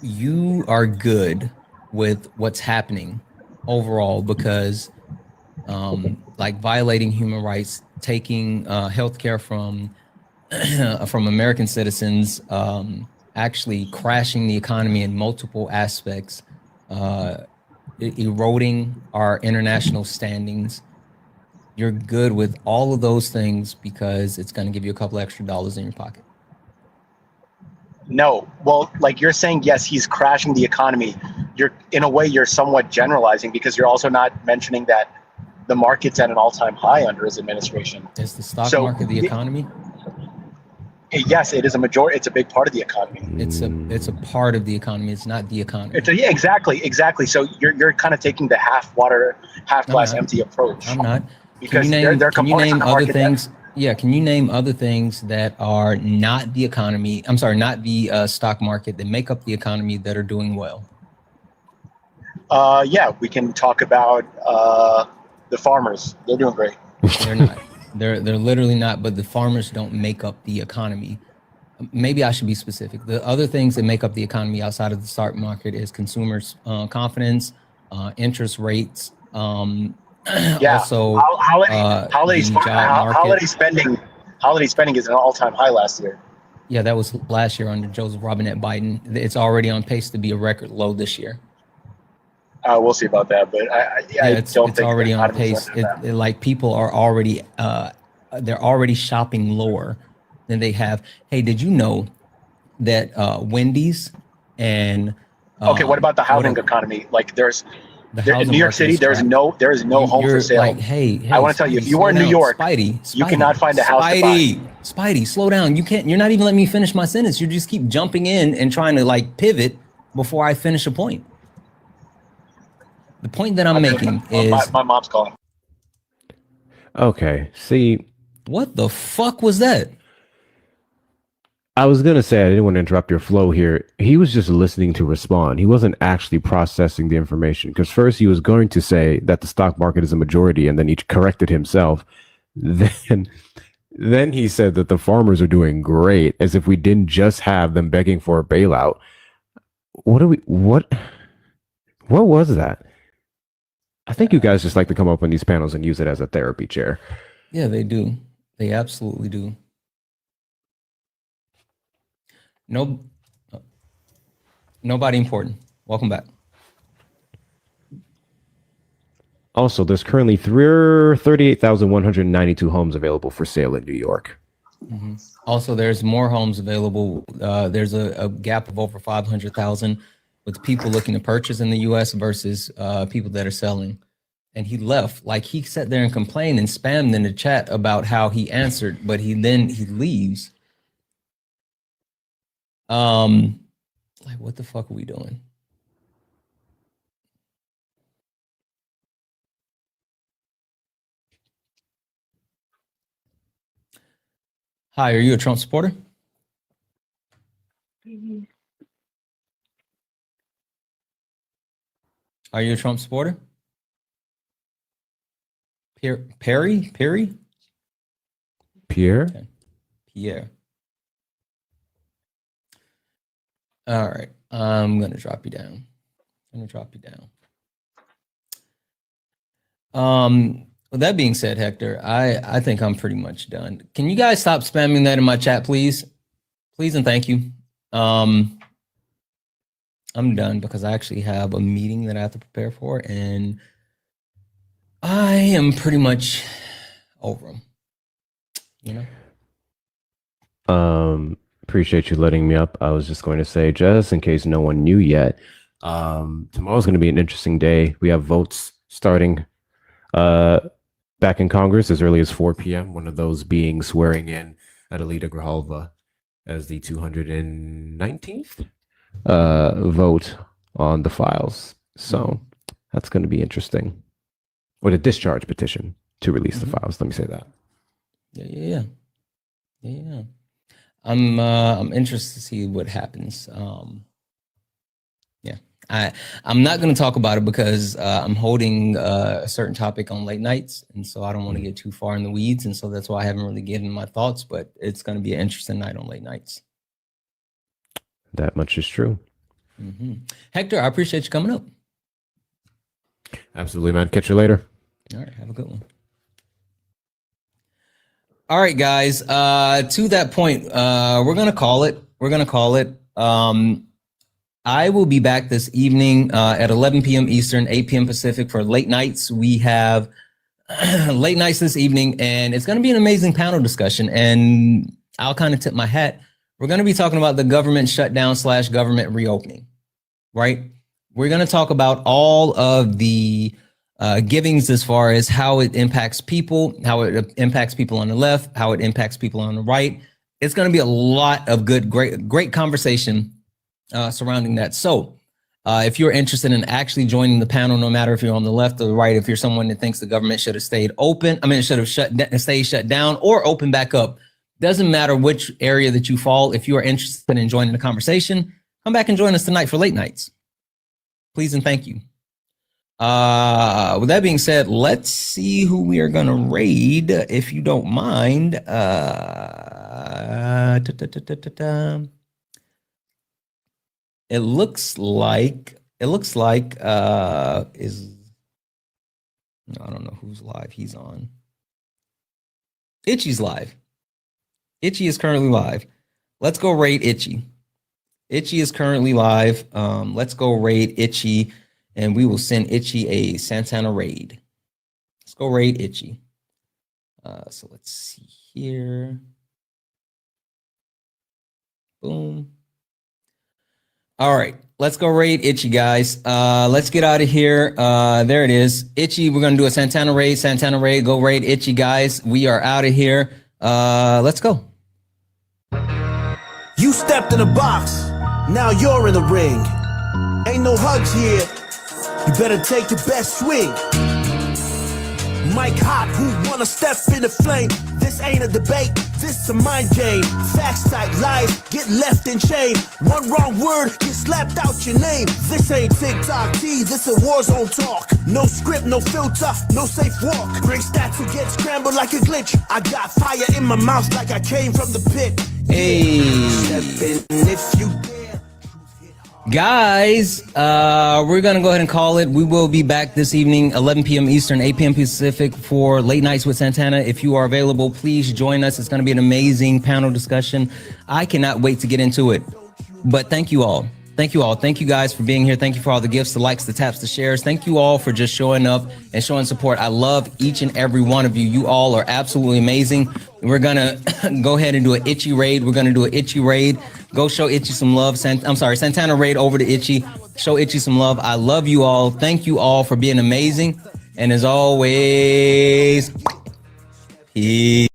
You are good with what's happening overall because like violating human rights, taking healthcare from American citizens, actually crashing the economy in multiple aspects, eroding our international standings. You're good with all of those things because it's going to give you a couple extra dollars in your pocket. No, well, like you're saying, yes, he's crashing the economy. In a way, you're somewhat generalizing because you're also not mentioning that the market's at an all-time high under his administration. Is the stock market the economy? Yes, it is it's a big part of the economy. It's a part of the economy. It's not the economy. Yeah, exactly. So you're kind of taking the half glass empty approach. I'm not. Because can you name other things? Yeah, can you name other things that are not the economy? I'm sorry, not the stock market that make up the economy that are doing well? Yeah, we can talk about the farmers. They're doing great. They're not. They're literally not. But the farmers don't make up the economy. Maybe I should be specific. The other things that make up the economy outside of the stock market is consumers' confidence, interest rates. Yeah. Also, holiday spending is an all-time high last year. Yeah, that was last year under Joseph Robinette Biden. It's already on pace to be a record low this year. We'll see about that, but I don't think it's already on pace. Like people are already they're already shopping lower than they have. Hey, did you know that Wendy's and okay, what about the housing economy? Like in New York City, there is no home for sale. Like, hey, I want to tell you, if you are in New York, Spidey, you cannot find a house to buy. Spidey, slow down. You're not even letting me finish my sentence. You just keep jumping in and trying to like pivot before I finish a point. The point that I'm making is my mom's calling. Okay, see, what the fuck was that? I was going to say, I didn't want to interrupt your flow here. He was just listening to respond. He wasn't actually processing the information because first he was going to say that the stock market is a majority and then he corrected himself. Then he said that the farmers are doing great as if we didn't just have them begging for a bailout. What was that? I think you guys just like to come up on these panels and use it as a therapy chair. Yeah, they do. They absolutely do. No, nobody important. Welcome back. Also, there's currently 38,192 homes available for sale in New York. Also, there's more homes available. There's a gap of over 500,000 with people looking to purchase in the U.S. versus people that are selling. And he left. Like, he sat there and complained and spammed in the chat about how he answered, but he leaves. Like, what the fuck are we doing? Hi, are you a Trump supporter? Are you a Trump supporter? Perry? Pierre? Okay. Pierre. All right. I'm going to drop you down. With that being said, Hector, I think I'm pretty much done. Can you guys stop spamming that in my chat, please? Please and thank you. I'm done because I actually have a meeting that I have to prepare for, and I am pretty much over them. You know? Appreciate you letting me up. I was just going to say, just in case no one knew yet, tomorrow's going to be an interesting day. We have votes starting back in Congress as early as 4 p.m. One of those being swearing in Adelita Grijalva as the 219th vote on the files. So that's going to be interesting. Or the discharge petition to release the files. Let me say that. Yeah. I'm interested to see what happens. I'm not going to talk about it because I'm holding a certain topic on late nights, and so I don't want to get too far in the weeds, and so that's why I haven't really given my thoughts. But it's going to be an interesting night on late nights. That much is true. Hector, I appreciate you coming up. Absolutely, man. Catch you later. All right, have a good one. All right, guys. To that point, we're gonna call it. I will be back this evening at 11 p.m. Eastern, 8 p.m. Pacific for late nights. We have late nights this evening, and it's going to be an amazing panel discussion. And I'll kind of tip my hat. We're going to be talking about the government shutdown / government reopening, right? We're going to talk about all of the givings as far as how it impacts people, how it impacts people on the left, how it impacts people on the right. It's going to be a lot of great conversation surrounding that. So if you're interested in actually joining the panel, no matter if you're on the left or the right, if you're someone that thinks the government should have stayed open, it should have stayed shut down or open back up, doesn't matter which area that you fall. If you are interested in joining the conversation, come back and join us tonight for late nights. Please and thank you. With that being said, let's see who we are going to raid, if you don't mind. It looks like I don't know who's live. He's on. Itchy's live. Itchy is currently live. Let's go raid Itchy. Itchy is currently live. Let's go raid Itchy, and we will send Itchy a Santana raid. Let's go raid Itchy. So let's see here. Boom. All right, let's go raid Itchy, guys. Let's get out of here. There it is. Itchy, we're gonna do a Santana raid. Go raid Itchy, guys. We are out of here. Let's go. You stepped in the box, now you're in the ring. Ain't no hugs here, you better take your best swing. Mike Hot, who wanna step in the flame? This ain't a debate, this a mind game. Facts type lies, get left in shame. One wrong word, get slapped out your name. This ain't TikTok T, this a war zone talk. No script, no filter, no safe walk. Bring stats who get scrambled like a glitch. I got fire in my mouth like I came from the pit. Hey. Step in if you dare. Guys, we're going to go ahead and call it. We will be back this evening, 11 p.m. Eastern, 8 p.m. Pacific for Late Nights with Santana. If you are available, please join us. It's going to be an amazing panel discussion. I cannot wait to get into it. But thank you all. Thank you all. Thank you guys for being here. Thank you for all the gifts, the likes, the taps, the shares. Thank you all for just showing up and showing support. I love each and every one of you. You all are absolutely amazing. We're gonna go ahead and do an Itchy raid. We're gonna do an Itchy raid. Go show Itchy some love. Santana raid over to Itchy. Show Itchy some love. I love you all. Thank you all for being amazing. And as always, peace.